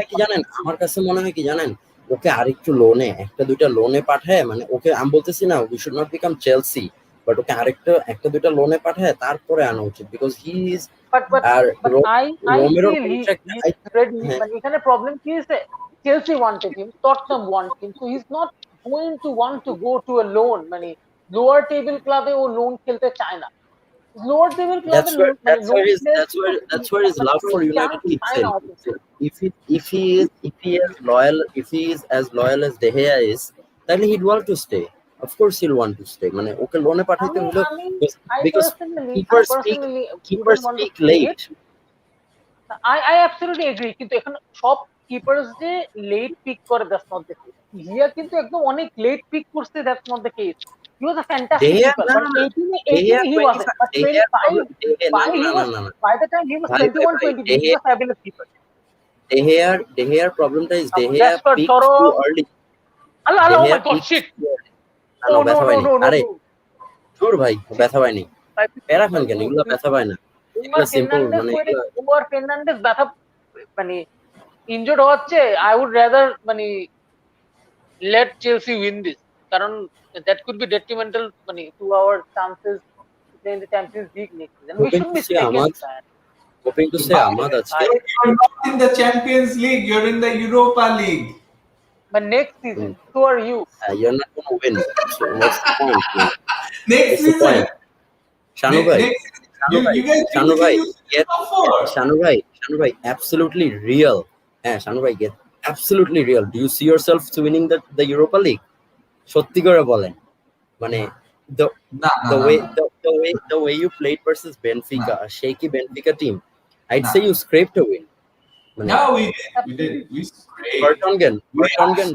Speaker 4: হয় কি জানেন, ওকে আরেকটু লোনে, একটা দুইটা লোনে পাঠায়, মানে ওকে আমি বলতেছি না we should not become Chelsea, but okay একটা দুইটা লোনে পাঠায় তারপরে আনা উচিত, বিকজ হি ইজ
Speaker 2: but
Speaker 4: আর
Speaker 2: I
Speaker 4: রোমেরোর
Speaker 2: feel he's
Speaker 4: contract.
Speaker 2: ready. But এখানে প্রবলেম কি হয়েছে, Chelsea wanted him, Tottenham want him, so he's not going to want to go to a loan, মানে লোয়ার টেবিল ক্লাবে ও লোন খেলতে চায় না। Lower table club
Speaker 4: That's where his love for United kicks in. If he is as loyal as De Gea is, then he'd want to stay. Of course he'll want to stay. মানে ওকে লোনে পাঠাইতে হলো, because keepers speak late.
Speaker 2: I absolutely agree, কিন্তু এখন সব keepers যে late pick করে, that's not the case. হিয়া কিন্তু একদম অনেক লেট পিক করছে, that's not the case. He was a fantastic keeper, but 18 he wasn't. But 25, by the time he was 21, 22, he was a fabulous keeper.
Speaker 4: De Gea problemটা is De Gea peaked too early.
Speaker 2: Allah, oh my god, shit.
Speaker 4: No, ব্যথা পাইনি। আরে ধুর ভাই, ব্যথা পাইনি। প্যারা খান কেন, এগুলো ব্যথা পায় না। এগুলো সিম্পল, মানে
Speaker 2: ওভার ফের্নান্ডেজ ব্যথা মানে ইনজুর্ড হচ্ছে। I would rather মানে let Chelsea win this. কারণ that could be detrimental to our chances to play in the Champions League next season. We
Speaker 4: Hoping
Speaker 2: should
Speaker 4: to
Speaker 2: be
Speaker 4: see
Speaker 2: second.
Speaker 4: Ahmad. Hoping to say Ahmad ache.
Speaker 1: You're not in the Champions League, you're in the Europa League.
Speaker 2: But next season, so are you.
Speaker 4: You're not going to win. So what's the point? Man?
Speaker 1: Next
Speaker 4: What's the
Speaker 1: season.
Speaker 4: point? Shanu bhai,
Speaker 1: You guys
Speaker 4: Shanu
Speaker 1: think
Speaker 4: bhai,
Speaker 1: you
Speaker 4: get
Speaker 1: top four.
Speaker 4: Shanu bhai, absolutely real. Shanu bhai, get absolutely real. Do you see yourself winning the Europa League? সত্যি করে বলেন, মানে the
Speaker 1: Nah,
Speaker 4: the
Speaker 1: nah,
Speaker 4: way
Speaker 1: nah, nah.
Speaker 4: the way you played versus Benfica, a shaky Benfica team, I'd
Speaker 1: Nah.
Speaker 4: say you scraped a win. মানে
Speaker 1: No, we did. We sprayed.
Speaker 4: Vertonghen
Speaker 2: মানে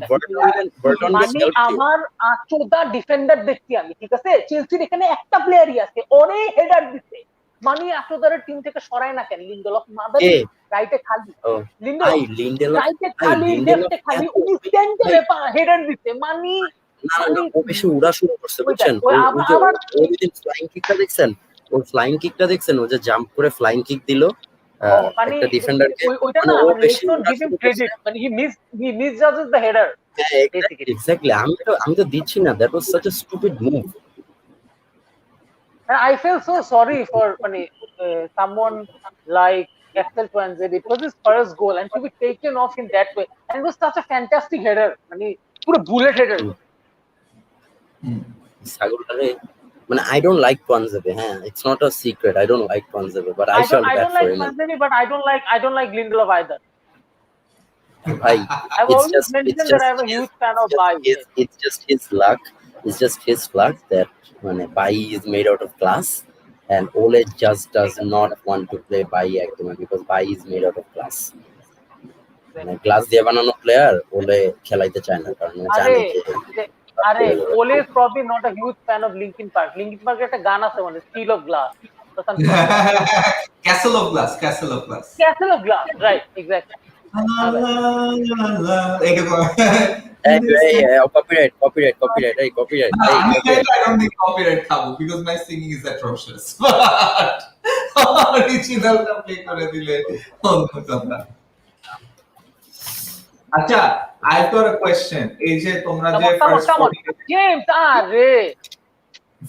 Speaker 4: helped you.
Speaker 2: আমার 14টা defender দেখছি আমি, ঠিক আছে? চেলসির এখানে একটা প্লেয়ারই আছে, অনেক হেডার দিচ্ছে। মানে 18 টিম থেকে সরায় না কেন? লিন্ডলফ মাদার
Speaker 4: কে?
Speaker 2: রাইটে খালি,
Speaker 4: Lindelof,
Speaker 2: রাইটে খালি,
Speaker 4: Lindelof
Speaker 2: লেফটে খালি,
Speaker 4: এত
Speaker 2: সেন্টারে হেডার দিচ্ছে। মানে
Speaker 4: না, ও বেশি উড়া শুরু করছে, বুঝছেন?
Speaker 2: ওই
Speaker 4: ও যে
Speaker 2: আবার
Speaker 4: ওর যে ফ্লাইং কিকটা দেখছেন, ও যে জাম্প করে ফ্লাইং কিক দিল
Speaker 2: মানে
Speaker 4: একটা ডিফেন্ডারকে,
Speaker 2: ওইটা
Speaker 4: মানে
Speaker 2: না,
Speaker 4: ও
Speaker 2: let's
Speaker 4: বেশি
Speaker 2: not
Speaker 4: উড়া
Speaker 2: give him
Speaker 4: শুরু করছে।
Speaker 2: credit, মানে he misjudges the header basically.
Speaker 4: Exactly, আমি তো দিচ্ছি না, that was such a stupid move.
Speaker 2: And I feel so sorry for someone like Axel Tuanzebe. It was his first goal and to be taken off in that way. And it was such a fantastic header. Put a bullet header.
Speaker 4: ছাগলটারে, মানে I don't like Tuanzebe, হ্যাঁ, it's not a secret, I don't like Tuanzebe, but I felt
Speaker 2: I
Speaker 4: bad
Speaker 2: don't
Speaker 4: for
Speaker 2: like
Speaker 4: him.
Speaker 2: Tuanzebe, but I don't like Lindelof either.
Speaker 4: ভাই,
Speaker 2: I've
Speaker 4: it's
Speaker 2: always
Speaker 4: just
Speaker 2: mentioned that I'm a huge fan of Bai.
Speaker 4: it's just his luck. It's just his luck that Bai is made out of glass, and Ole just does not want to play Bai একদমই, because Bai is made out of glass. মানে glass দিয়ে বানানো player ওলে খেলাইতে চায় না, কারণ ও জানে যে
Speaker 2: আরে Ole is probably not a huge fan of Linkin Park. Linkin Park একটা গান আছে মানে Steel of Glass.
Speaker 1: Castle of Glass.
Speaker 2: Castle of Glass, right? Exactly.
Speaker 4: Hey, copyright. Hey, copyright.
Speaker 1: I don't think copyright খাবো because my singing is atrocious. But originalটা play করে দিলে অন্য কথা। আচ্ছা, I've got a question. এই যে তোমরা যে first
Speaker 2: come on. James, আরে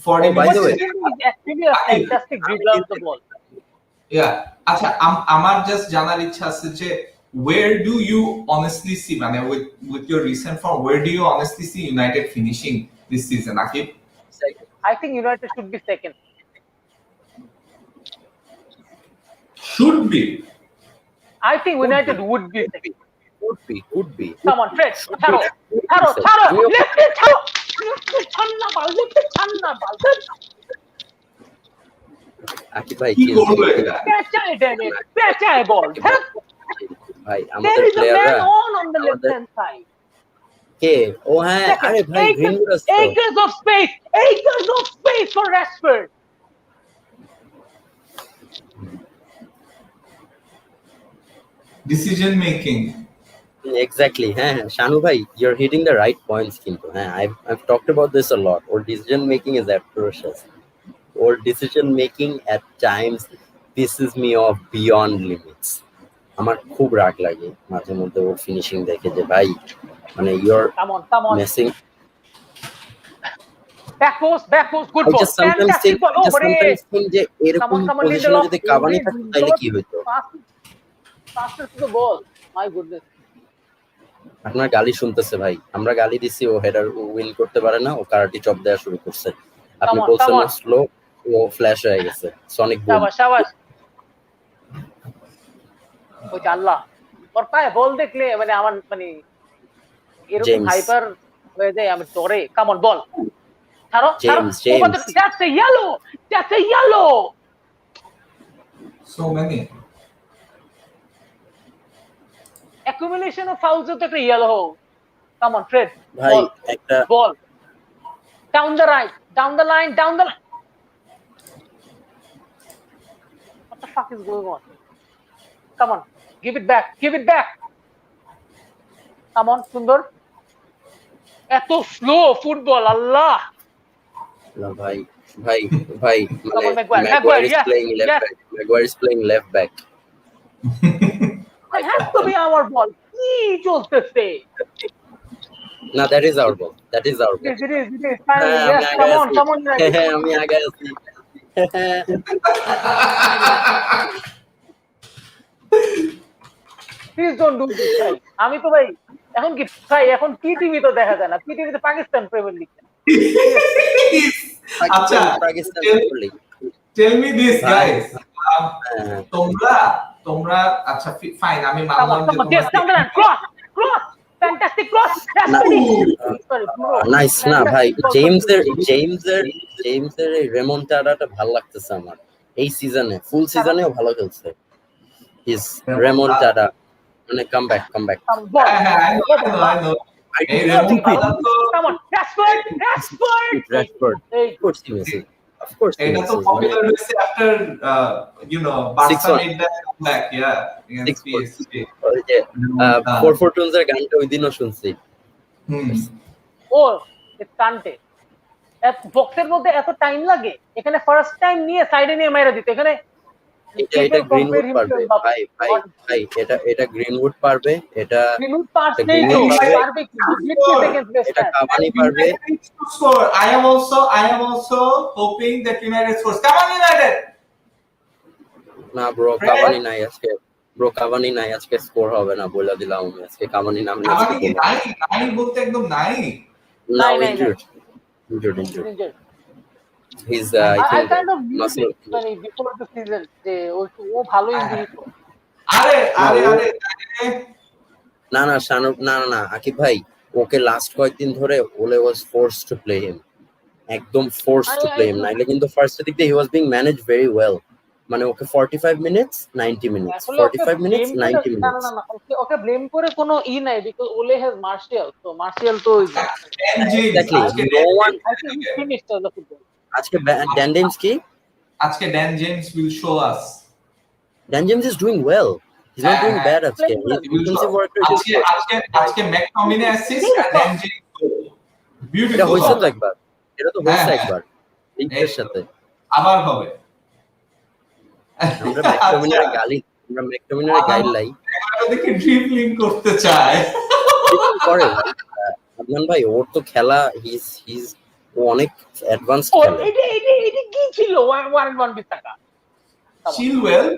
Speaker 1: 40
Speaker 4: by the way,
Speaker 2: he's actually a fantastic dribbler of the ball.
Speaker 1: Yeah. আচ্ছা, আমার জাস্ট জানার ইচ্ছা আছে যে where do you honestly see, মানে with your recent form, where do you honestly see United finishing this season, Akib?
Speaker 2: I think United should be second.
Speaker 1: Should be.
Speaker 2: I think United would be second.
Speaker 4: Could be.
Speaker 2: Come on, Fred. Tharo. Left it, Tharo. Left it, Channa ball.
Speaker 4: Akib ভাই,
Speaker 1: কি করবে এটা?
Speaker 2: Pechaye ball.
Speaker 4: ভাই,
Speaker 2: There
Speaker 4: আমাদের
Speaker 2: is a man
Speaker 4: প্লেয়াররা
Speaker 2: on the left hand side.
Speaker 4: কে? ও হ্যাঁ, আরে ভাই, গ্রিনউড আছে তো।
Speaker 2: Acres of space for Rashford.
Speaker 1: Decision making.
Speaker 4: Exactly, হ্যাঁ, শানু ভাই, you're hitting the right points কিন্তু, হ্যাঁ, I've talked about this a lot. Or decision making is atrocious. Or decision making at times pisses me off beyond limits. আমার খুব রাগ লাগে মাঝে মধ্যে ওর ফিনিশিং দেখে, যে ভাই মানে you're
Speaker 2: Come on.
Speaker 4: messing.
Speaker 2: Back post, good
Speaker 4: I
Speaker 2: ball.
Speaker 4: just sometimes
Speaker 2: Fantastic ball.
Speaker 4: think যে এরকম
Speaker 2: Someone
Speaker 4: পজিশনে
Speaker 2: Lindelof,
Speaker 4: যদি কাভানি থাকতো তাহলে কি হতো?
Speaker 2: Faster to the ball. My goodness.
Speaker 4: আপনার গালি শুনতেছে ভাই, আমরা গালি দিছি, ও হেডার উইন করতে পারে না, ও কারাটি চপ দেওয়া শুরু করছে। আপনি বলছেন ও স্লো, ও ফ্ল্যাশ হয়ে গেছে, সনিক বুম।
Speaker 2: শাবাশ। ওই আল্লাহ, ওর পায়ে বল দেখলে মানে আমার মানে এরকম হাইপার হয়ে যায়, আমি ডরে। কাম অন, বল। ছাড়ো। That's a yellow.
Speaker 1: So many.
Speaker 2: Accumulation of fouls to the yellow. Come on, Fred.
Speaker 4: ভাই একটা
Speaker 2: ball. Down the right, down the line. What the fuck is going on? Come on, give it back. Come on, Sundar. এত slow football, আল্লাহ।
Speaker 4: ভাই মানে Maguire is playing left back.
Speaker 2: It has to be our ball. কি চলতেছে?
Speaker 4: No, that is our ball. That is our ball.
Speaker 2: It is. Finally,
Speaker 4: হ্যাঁ,
Speaker 2: yes,
Speaker 4: আমি আগে
Speaker 2: come on,
Speaker 4: আছি।
Speaker 2: United.
Speaker 4: হ্যাঁ, আমি আগে আছি।
Speaker 2: Please don't do this, ভাই। আমি তো ভাই এখন কি ভাই এখন টিভি তো দেখা যায় না। টিভিতে পাকিস্তান প্রিমিয়ার লিগ।
Speaker 1: আচ্ছা,
Speaker 4: Pakistan league.
Speaker 1: tell me this
Speaker 4: ভাই,
Speaker 1: guys,
Speaker 4: হ্যাঁ।
Speaker 1: তোমরা আচ্ছা ফাইন, আমি মানলাম যে
Speaker 2: Yes,
Speaker 1: তোমরা
Speaker 2: cross, fantastic cross. That's sorry, bro.
Speaker 4: Nice না ভাই, জেমসের এই রেমন্টাডাটা ভালো লাগতেছে আমার এই সিজনে, ফুল সিজনেও ভালো খেলছে। হিজ রেমন্টাডা মানে come back
Speaker 2: Ball.
Speaker 1: I know. এই
Speaker 4: Stupid.
Speaker 1: রেমন্টাডা তো
Speaker 2: Come on, Rashford.
Speaker 4: Rashford.
Speaker 2: Hey,
Speaker 4: Of course he misses. Of course he
Speaker 1: এটা তো
Speaker 4: misses.
Speaker 1: পপুলার হয়েছে after Barca
Speaker 4: 6-1.
Speaker 1: made that comeback, yeah, against
Speaker 4: 6-4.
Speaker 1: PSG.
Speaker 4: ওই যে 4-4 টুনসের গানটা ওই দিনও শুনছি।
Speaker 2: oh, it's Kante. বক্সের মধ্যে এত টাইম লাগে, এখানে ফার্স্ট টাইম নিয়ে সাইডে নিয়ে মাইরা দিতে, এখানে
Speaker 4: এটা গ্রিনউড পারবে ভাই, এটা গ্রিনউড পারবে, এটা
Speaker 2: গ্রিনউড পারছেই তো, পারবে কি
Speaker 4: এটা কাভানি পারবে।
Speaker 1: I am also hoping that United scores. Come on United.
Speaker 4: না ব্রো, কাভানি নাই আজকে স্কোর হবে না, বলে দিলাম আমি আজকে কাভানি নাম নেই।
Speaker 1: কাভানি কি নাই বলতে একদম নাই।
Speaker 4: না,
Speaker 2: নাই।
Speaker 4: injured. He's I
Speaker 2: I
Speaker 4: think
Speaker 2: kind of knew
Speaker 4: muscle.
Speaker 2: this মানে before the season যে ও ভালো ইনজুরি তো।
Speaker 1: আরে
Speaker 4: না শানুক, না আকিব ভাই, ওকে লাস্ট কয়েকদিন ধরে Ole was forced to play him, একদম ফোর্সড টু প্লে হিম, নাইলে কিন্তু ফার্স্ট দিকে he was being manage very well, মানে ওকে 45 মিনিটস 90 মিনিটস 45 মিনিটস 90 মিনিটস।
Speaker 2: না ওকে ব্লেম করে কোনো নাই, বিকজ ওলে হ্যাজ মার্শিয়াল, তো মার্শিয়াল তো
Speaker 4: exactly no one
Speaker 2: I think he finished the football.
Speaker 4: আজকে ড্যান জেমস কি
Speaker 1: আজকে Dan James will show us.
Speaker 4: Dan James is doing well, he's not doing bad আজকে, defensive work rate is good.
Speaker 1: আজকে McTominay assist আর Dan James beautiful.
Speaker 4: এটা হইছে তো একবার, এটা তো হইছে একবার লিগের সাথে,
Speaker 1: আবার হবে।
Speaker 4: আমরা ম্যাকটমিনের গাইড লাই
Speaker 1: দেখে ড্রিবলিং করতে চায়
Speaker 4: করে আদনান ভাই, ওর তো খেলা হিজ ও অনেক অ্যাডভান্স খেলে।
Speaker 2: এটা কি ছিল Wan Bissaka?
Speaker 1: Chilwell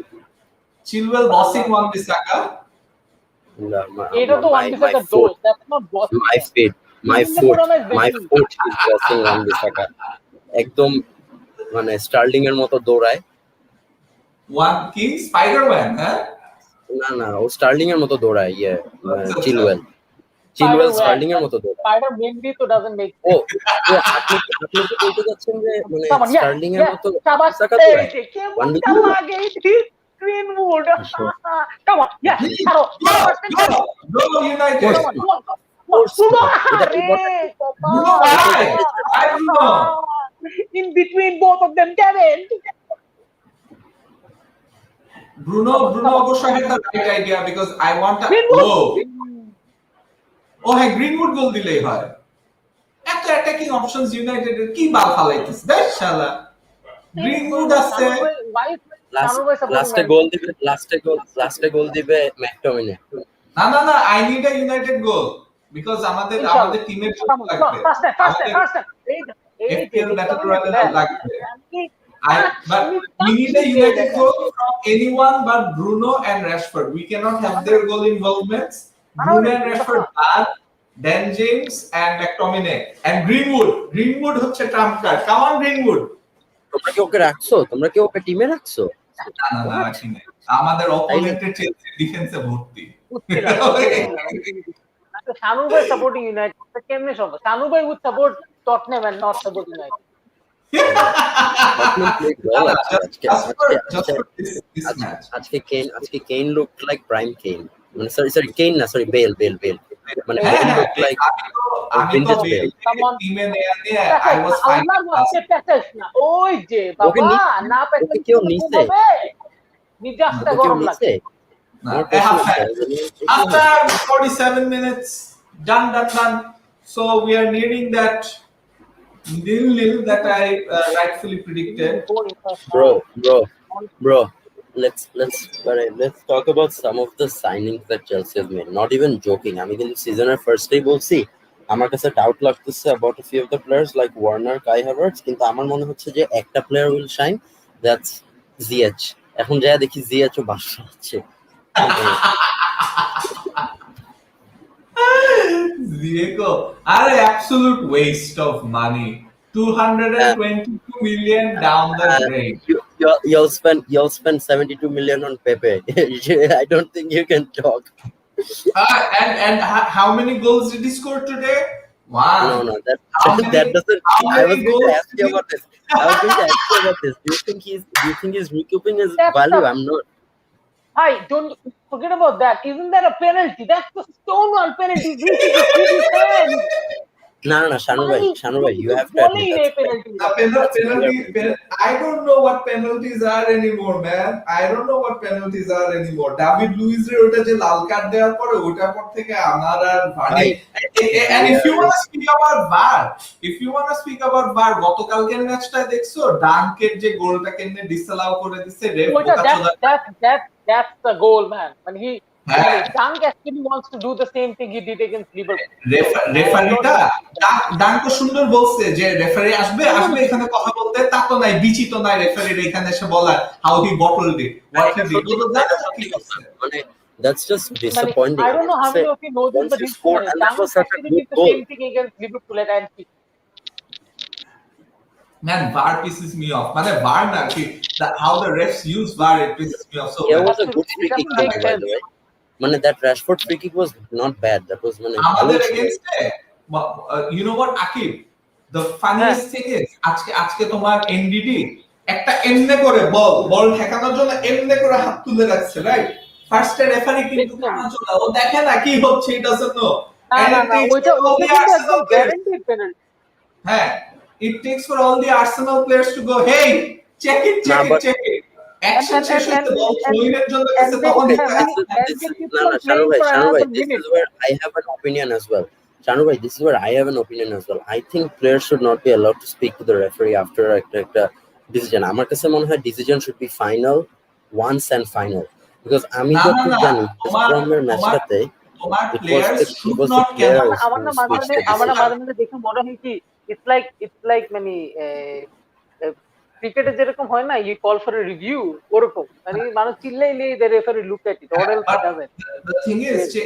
Speaker 1: bossing one Bissaka.
Speaker 2: এটা তো ওয়ান বিসাকা দোষ, that's not boss.
Speaker 4: my foot is bossing one Bissaka, একদম মানে স্টার্লিং এর মতো দৌড়ায়।
Speaker 1: One King Spider-Man, হ্যাঁ?
Speaker 4: না ও স্টার্লিং এর মতো দৌড়ায়, চিলওয়েল স্টার্লিং এর মতো দৌড়ায়।
Speaker 2: স্পাইডার মেনলি তো ডাজন্ট মেক
Speaker 4: ও আপনি কি বলতে যাচ্ছেন যে মানে স্টার্লিং এর মতো Bissaka দৌড়ায়?
Speaker 2: কেমন লাগে গ্রিনউড? কাম অন, ইয়া ছাড়ো
Speaker 1: Go United.
Speaker 2: In between both of them, Devin.
Speaker 1: Bruno অবশ্য had the right idea because I want to হ্যাঁ, গ্রিনউড গোল দিলেই হয়। এত অ্যাটাকিং অপশনস ইউনাইটেড এর কি বাল ফালাইতেছে দেখ শালা। গ্রিনউড আছে,
Speaker 4: লাস্টে গোল দিবে ম্যাকটমিনে।
Speaker 1: না I need a United goal because আমাদের টিমের জন্য লাগবে,
Speaker 2: ফাস্ট
Speaker 1: FPL ব্যাটল রয়্যাল লাগবে। But we need a united goal from anyone but Bruno and Rashford. We cannot have their goal involvements. Bruno and Rashford are Dan James and McTominay and Greenwood হচ্ছে Trump card. Come on Greenwood.
Speaker 4: তোমরা কি ওকে রাখছো? তোমরা কি ওকে টিমে রাখছো?
Speaker 1: না রাখি নাই। আমাদের অপোনেন্টের চেলসি ডিফেন্সে ভর্তি।
Speaker 2: শানু ভাই সাপোর্টিং ইউনাইটেড কেমনে সম্ভব? শানু ভাই would support Tottenham and not support United.
Speaker 4: আজকে Kane looked like prime Kane, মানে sorry Kane না, sorry Bale মানে looked like vintage Bale.
Speaker 1: টিমে নিয়ে I was fine.
Speaker 2: ওই যে বাবা না পেছে
Speaker 4: কেউ নিছে,
Speaker 2: নিজাসটা গরম লাগে।
Speaker 1: After 47 minutes, done. So we are nearing that nil that I rightfully predicted.
Speaker 4: Bro. Let's talk about some of the signings that Chelsea has made. Not even joking. আমি কিন্তু সিজনের ফার্স্টেই বলছি আমার কাছে ডাউট লাগতেছে about a few of the players like Warner, Kai Havertz, কিন্তু আমার মনে হচ্ছে যে একটা player will shine, that's GH. এখন যা দেখি জিএচ ও বাসা আছে।
Speaker 1: Zieko are an absolute waste of money. 222 million down the drain.
Speaker 4: You'll spend 72 million on Pepe. I don't think you can talk.
Speaker 1: And how many goals did he score today? One.
Speaker 4: No,
Speaker 1: How many-
Speaker 4: that doesn't.
Speaker 1: how
Speaker 4: I
Speaker 1: many
Speaker 4: was going to
Speaker 1: goals
Speaker 4: ask you
Speaker 1: did he-
Speaker 4: about this. I was going to ask you about this. Do you think he's recouping his
Speaker 2: That's
Speaker 4: value?
Speaker 2: the-
Speaker 4: I'm not.
Speaker 2: Hi, don't forget about that. Isn't that a penalty? That's the Stonewall penalty. This is a serious hand.
Speaker 4: No, Shanu bhai, you have to admit
Speaker 2: a
Speaker 4: that's
Speaker 2: penalty.
Speaker 1: I don't know what penalties are anymore, man. I don't know what penalties are anymore. David Luiz এর ওটা যে লাল card দেওয়ার পরে ওটার পর থেকে আমার আর মানে and if you want to speak about VAR গতকালকের ম্যাচটা দেখছো ডাঙ্কের যে গোলটা কেমনে ডিসঅ্যালাউ করে দিছে রেফ
Speaker 2: That's the goal, man. When Dunk actually wants to do the same thing he did against Liverpool.
Speaker 1: রেফারিটা ডাঙ্কো সুন্দর বলছে যে রেফারি আসবে এখানে কথা বলতে, তা তো নাই, বিচিত নাই রেফারির এখানে এসে বলা how he bottled it what he did. তো জানো কি করছে?
Speaker 4: মানে that's just disappointing.
Speaker 2: I don't know how many of you know this,
Speaker 4: Once
Speaker 2: but
Speaker 4: you score, and that was such a
Speaker 2: actually
Speaker 4: good
Speaker 2: did the
Speaker 4: goal.
Speaker 2: same thing against Liverpool at Anfield.
Speaker 1: Man, VAR pisses me off. মানে VAR না কি, how the refs use VAR, it pisses me off so
Speaker 4: There
Speaker 1: bad.
Speaker 4: was a good free kick, by the way. মানে that Rashford free kick was not bad. That was মানে
Speaker 1: আমাদের against you know what Akib, the funniest thing is আজকে তোমার NDD একটা এমনে করে বল ঠেকানোর জন্য এমনে করে হাত তুলে রাখছে, রাইট? ফার্স্ট রেফারি কিন্তু কানা চলে, ও দেখে না কি হচ্ছে, it doesn't know.
Speaker 2: না ওইটা একদম গ্যারান্টেড পেনাল্টি।
Speaker 1: হ্যাঁ, it takes for all the Arsenal players to go, hey, check it. Action শেষ হইতে বল থ্রোইনের জন্য কাছে তখন
Speaker 4: Shanu bhai, this is where I have an opinion as well. Shanu bhai, this is where I have an opinion as well. I think players should not be allowed to speak to the referee after একটা decision. আমার কাছে মনে হয় decision should be final, once and final. Because আমি যতটুকু জানি ফ্রমের ম্যাচটাতে
Speaker 1: তোমার players should not can.
Speaker 2: আমার না মাঝে দেখে মনে হয় কি it's like মানে ক্রিকেটে যেরকম হয় না you call for a review, ওরকম মানে মানুষ চিল্লাইলে the referee look at it or else he doesn't.
Speaker 1: The thing is যে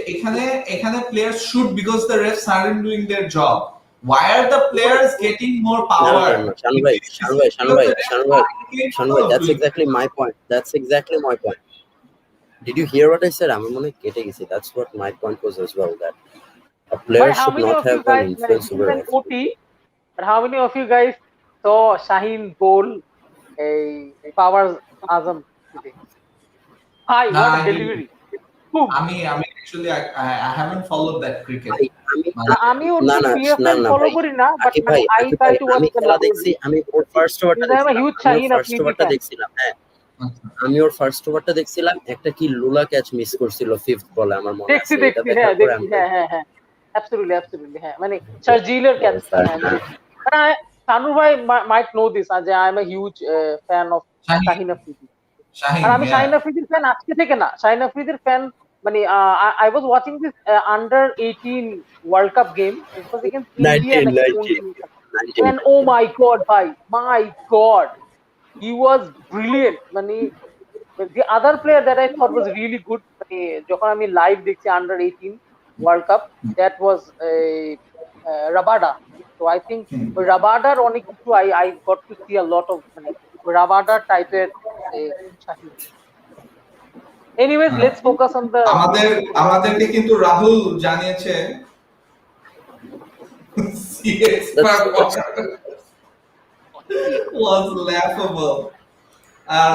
Speaker 1: এখানে players should, because the refs aren't doing their job. Why are the players getting more power?
Speaker 4: No, Shanu bhai, that's exactly my point. Did you hear what I said? I'm gonna get it. That's what my point was as well, that a player should not have an influence over referee.
Speaker 2: But how many of you guys saw Shaheen bowl a Powers Azam today? Hi, what a delivery!
Speaker 1: আমি actually I haven't followed that cricket.
Speaker 2: আমি ওর PFL follow করি না, but I try to watch the
Speaker 4: live. আমি ওর first ওভারটা দেখছিলাম। হ্যাঁ, আমি ওর first ওভারটা দেখছিলাম, একটা কি লুলা ক্যাচ মিস করছিল 5th বলে আমার মনে আছে।
Speaker 2: দেখছি হ্যাঁ absolutely হ্যাঁ, মানে সার্জিলের catch. Shanu bhai might know this, as I am a huge fan of Shaheen Afridi. আর আমি শাহিন আফ্রিদির ফ্যান আজকে থেকে না, শাহিন আফ্রিদির ফ্যান মানে I was watching this under 18 World Cup game. It was against India and oh my god he was brilliant. মানে the other player that I thought was really good মানে যখন আমি live দেখছি under 18 World Cup, that was Rabada. So I think Rabada অনেক কিছু I got to see a lot of মানে Rabada type-এর Anyways, let's focus on the
Speaker 1: আমাদেরকে কিন্তু রাহুল জানিয়েছে was laughable.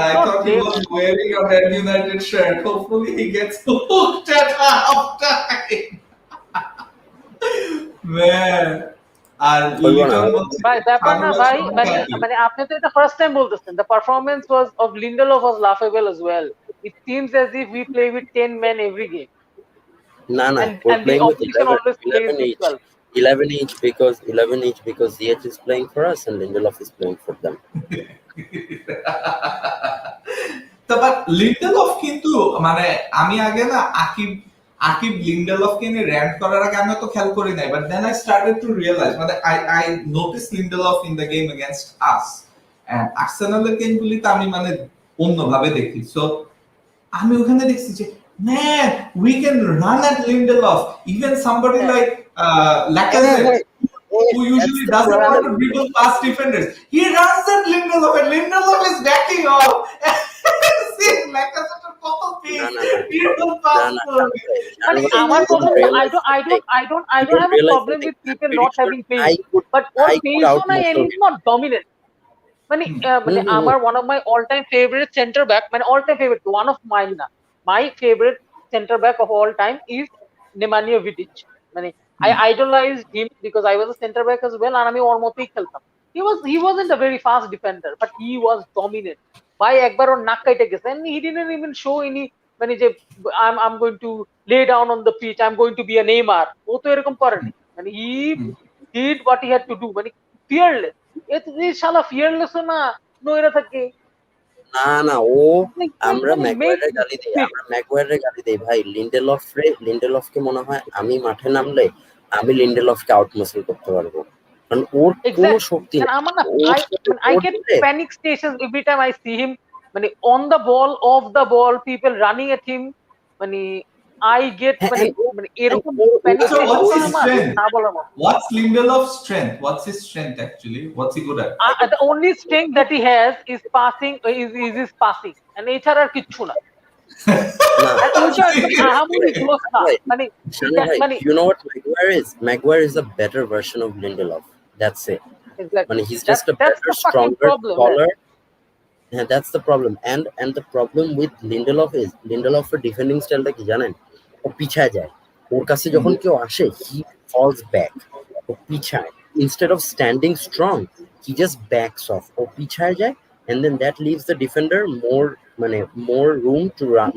Speaker 1: I thought he was wearing a Man United shirt. Hopefully he gets hooked at half time. Man. আর
Speaker 2: ব্যাপার না ভাই, মানে আপনি তো এটা ফার্স্ট টাইম বলতেছেন। The performance of Lindelof was laughable as well. It seems as if we play with 10 men every game.
Speaker 4: No, we're playing with 11 each because Ziyech is playing for us and Lindelof is playing for them.
Speaker 1: তো but Lindelof কিন্তু মানে আমি আগে না আকিব লিন্ডেলফকে নিয়ে rent করার আগে আমি তো খেয়াল করি নাই, but then I started to realize, মানে I notice Lindelof in the game against us, and আর্সেনালের গেমগুলিতে আমি মানে অন্যভাবে দেখি। সো আমি ওখানে দেখছি যে man we can run at Lindelof, even somebody like Lacazette who usually doesn't want to dribble past defenders, he runs at Lindelof and Lindelof is backing off. See, Lacazette কত speed, dribble past.
Speaker 2: But আমার problem, I don't have a problem with people not having pace, but or pace ও নাই and he's not dominant. মানে আমার one of my all time favorite center back, মানে all time favorite, one of mine না, my favorite center back of all time is Nemanja Vidic. মানে I idolized him because I was a center back as well, and আমি ওর মতই খেলতাম। He wasn't a very fast defender, but he was dominant. ভাই একবার ওর নাক কাইটে গেছে and he didn't even show any, মানে যে I'm going to lay down on the pitch, I'm going to be a Neymar, ও তো এরকম করেনি। মানে he did what he had to do, মানে fearless। এই শালা fearless ও না, নইরা থাকে।
Speaker 4: না ও আমরা ম্যাগুয়ারের গালি দেই ভাই। লিন্ডেলফকে মনে হয় আমি মাঠে নামলে আমি লিন্ডেলফকে আউটমাসল করতে পারবো, কারণ ওর কোনো শক্তি নেই।
Speaker 2: I get panic stations every time I see him, মানে on the ball, off the ball, people running at him, মানে I get মানে এরকম panic stations না বলার মতো।
Speaker 1: What's Lindelof's strength? What's his strength actually? What's he good at?
Speaker 2: The only strength that he has is passing, is his passing, and এছাড়া আর কিচ্ছু না।
Speaker 4: You know what Maguire is? Maguire is a better version of Lindelof. That's it.
Speaker 2: Exactly.
Speaker 4: He's just a better, stronger, taller. Yeah, that's the problem. And the problem with Lindelof is Lindelof for defending style কি জানেন? ও পিছায় যায়। ওর কাছে যখন কেউ আসে, he falls back. O পিছায়। Instead of standing strong, he just backs off. ও পিছায় যায়, and then that leaves the defender more room to run.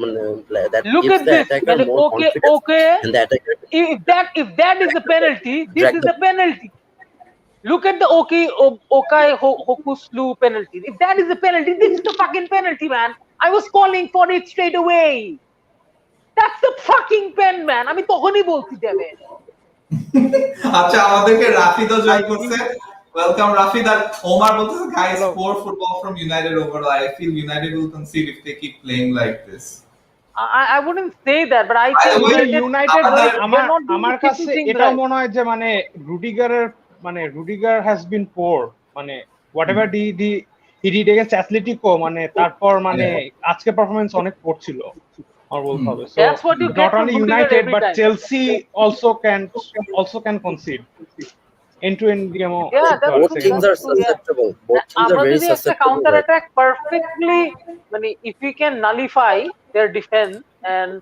Speaker 4: That
Speaker 2: look
Speaker 4: gives
Speaker 2: at
Speaker 4: the
Speaker 2: this,
Speaker 4: attacker more confidence.
Speaker 2: Okay.
Speaker 4: And the attacker,
Speaker 2: if that is a penalty, this is a penalty. Look at the Okay Hokuslu penalty. If that is a penalty, this is the fucking penalty, man. I was calling for it straight away. That's the fucking pen, man. আমি তখনই বলছি দেবে।
Speaker 1: আচ্ছা, আমাদেরকে রাফিদও join করছে। Welcome Rafid. আর ওমর বলতেছে guys, poor football from United overall. I feel United will concede if they keep playing like this.
Speaker 2: I wouldn't say that, but I think
Speaker 6: United আমার কাছে এটাও মনে হয় যে মানে রুডিগার has been poor, মানে whatever he did against Atletico, মানে তারপর মানে আজকে পারফরম্যান্স অনেক পোর ছিল আমার বলতে হবে। So
Speaker 2: that's what you get
Speaker 6: not
Speaker 2: from
Speaker 6: only
Speaker 2: Rudiger
Speaker 6: United
Speaker 2: every
Speaker 6: but
Speaker 2: time.
Speaker 6: Chelsea also can concede end-to-end game.
Speaker 4: both teams are susceptible. Both teams are very susceptible.
Speaker 2: Counter attack perfectly, মানে if we can nullify their defense and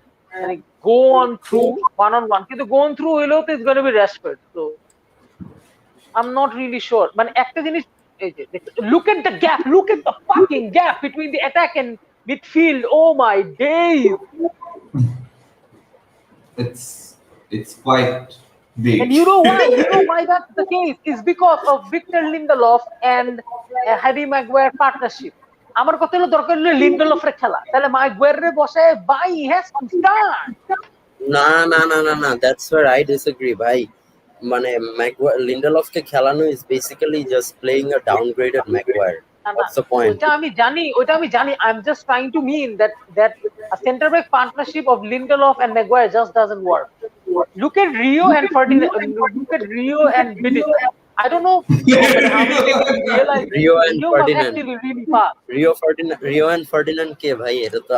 Speaker 2: go on through one-on-one, কিন্তু go on through হইলেও তো it's going to be Rashford. So I'm not really sure. মানে একটা জিনিস, look at the gap, look at the fucking gap between the attack and midfield. Oh my days.
Speaker 1: It's quite big.
Speaker 2: And you know why that's the case? It's because of Victor Lindelof and Harry Maguire partnership. আমার কথা হলো দরকার হলো লিন্ডেলফের খেলা, তাহলে মাগুয়ারে বসায় ভাই he has to start.
Speaker 4: না, that's where I disagree ভাই। মানে লিন্ডেলফকে খেলানো is basically just playing a downgraded Maguire. What's the point?
Speaker 2: ওটা আমি জানি I'm just trying to mean that a center back partnership of Lindelof and Maguire just doesn't work. Look at Rio and Ferdinand, look at Rio and Vidic. I don't know how many people realize
Speaker 4: Rio and Ferdinand
Speaker 2: actually really fast.
Speaker 4: Rio and Ferdinand কে ভাই, এটা তো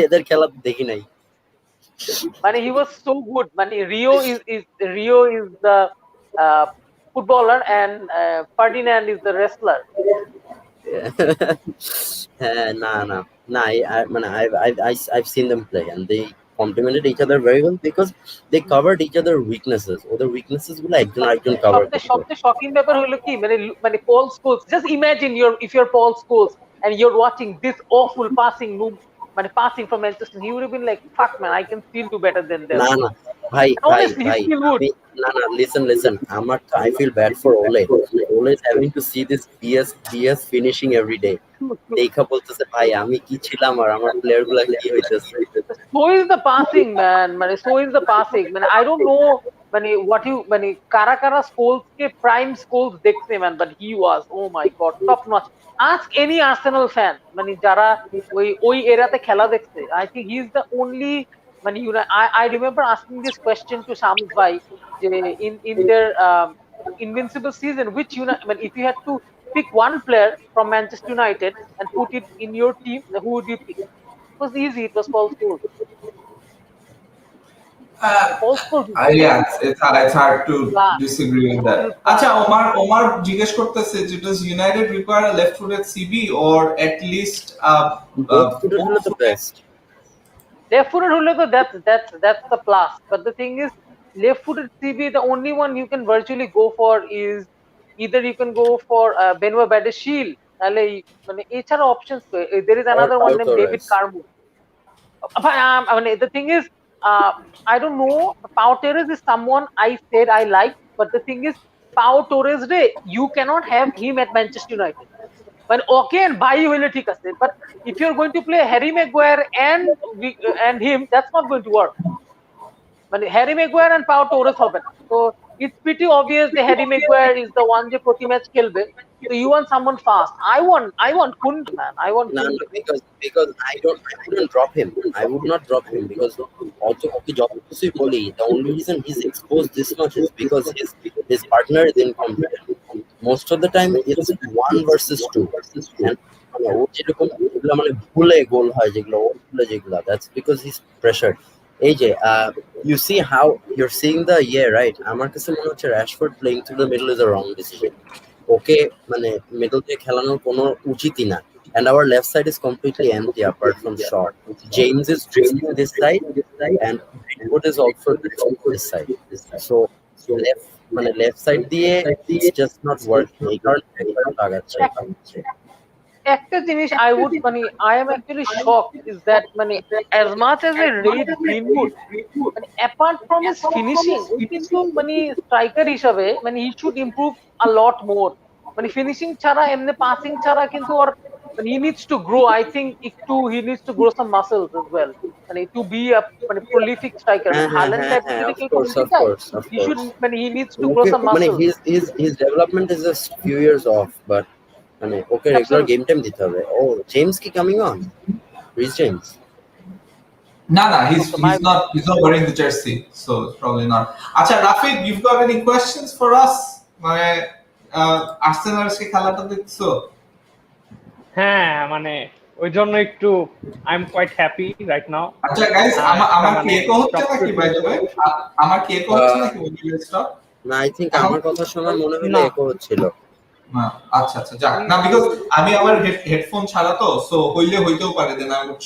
Speaker 4: এদের খেলা দেখি নাই।
Speaker 2: মানে he was so good. মানে Rio is the footballer and Ferdinand is the wrestler.
Speaker 4: I've seen them play and they complemented each other very well because they covered each other's weaknesses. Other weaknesses গুলো একজন cover করতে।
Speaker 2: সবচেয়ে shocking ব্যাপার হলো কি, মানে Paul Scholes, just imagine if you're Paul Scholes and you're watching this awful passing move, মানে passing from Manchester, he would have been like, fuck man, I can still do better than them.
Speaker 4: না ভাই Listen. I feel bad for Ole. Ole is having to see this BS finishing every day. দেখা বলতেছে ভাই আমি কি ছিলাম আর আমার player গুলা কি হইতেছে।
Speaker 2: So is the passing, man. So is the passing. I don't know what you Karakara Scholes ke prime Scholes dekhte man, but he was, oh my god, top notch. Ask any Arsenal fan jara oi era te khela dekhte. I think he's the only I remember asking this question to Shams bhai in their invincible season, which if you had to pick one player from Manchester United and put it in your team, who would you pick? It was easy. It was Paul Scholes. Paul Scholes.
Speaker 1: Yeah, it's hard to
Speaker 2: Class.
Speaker 1: disagree with that.
Speaker 2: Absolute class.
Speaker 1: আচ্ছা, Omar জিজ্ঞেস করতেছে যে does United require a left-footed CB or at least
Speaker 4: Both footed হলে the best.
Speaker 2: Left-footed hole to that's the plus. But the thing is, left-footed CB, the only one you can virtually go for is either you can go for Benoit Badiashile. এছাড়া options there is another one named David Carmo. The thing is, I don't know. Pau Torres is someone I said I like, but the thing is, Pau Torres, you cannot have him at Manchester United. But okay, and buy hole ঠিক আছে, but if you're going to play Harry Maguire and him, that's not going to work. Harry Maguire and Pau Torres হবে না. So it's pretty obvious that Harry Maguire is the one যে প্রতি match খেলবে. So you want someone fast. I want Kunde, man. I want Kunde.
Speaker 4: Because I wouldn't drop him. I would not drop him because also the only reason he's exposed this much is because his partner is incompetent. Most of the time it's 1 versus 2. And ও যেরকম ভুলে গোল হয় যেগুলো that's because he's pressured. এই যে you see how you're seeing the right? আমার কাছে মনে হচ্ছে Rashford playing through the middle is a wrong decision. Okay, middle দিয়ে খেলানোর কোনো উচিতই না. And our left side is completely empty apart from Shaw. James is drifting this side and Greenwood is also drifting this side. So left side দিয়ে it's just not working. এই কারণে লাগাচ্ছে।
Speaker 2: একটা জিনিস I am actually shocked is that as much as I rate Greenwood, apart from his finishing, কিন্তু striker হিসাবে he should improve a lot more. Finishing ছাড়া এমনি passing ছাড়া কিন্তু ওর he needs to grow. I think he needs to grow some muscles as well. To be a prolific striker. Haaland type
Speaker 4: of course.
Speaker 2: He needs to grow some muscles.
Speaker 4: His development is just few years off, but okay, regular game time দিতে হবে. Oh, James কি coming on? Reece James.
Speaker 1: No, he's not wearing the jersey, so it's probably not. Acha, Rafiq, you've got any questions for us? Arsenal কে খেলাটা দেখছো?
Speaker 6: হ্যাঁ ওই জন্য একটু I am quite happy right now.
Speaker 1: আচ্ছা guys, আমার কি ইকো হচ্ছে নাকি বাই দ্য ওয়ে? আমার কি ইকো হচ্ছে নাকি মোবাইলের স্টপ?
Speaker 4: না, আই থিংক আমার কথা শোনা মনে হলো ইকো হচ্ছিল।
Speaker 1: না, আচ্ছা যাক না, বিকজ আমি আমার হেডফোন ছাড়া তো, সো হইতেও পারে, then I would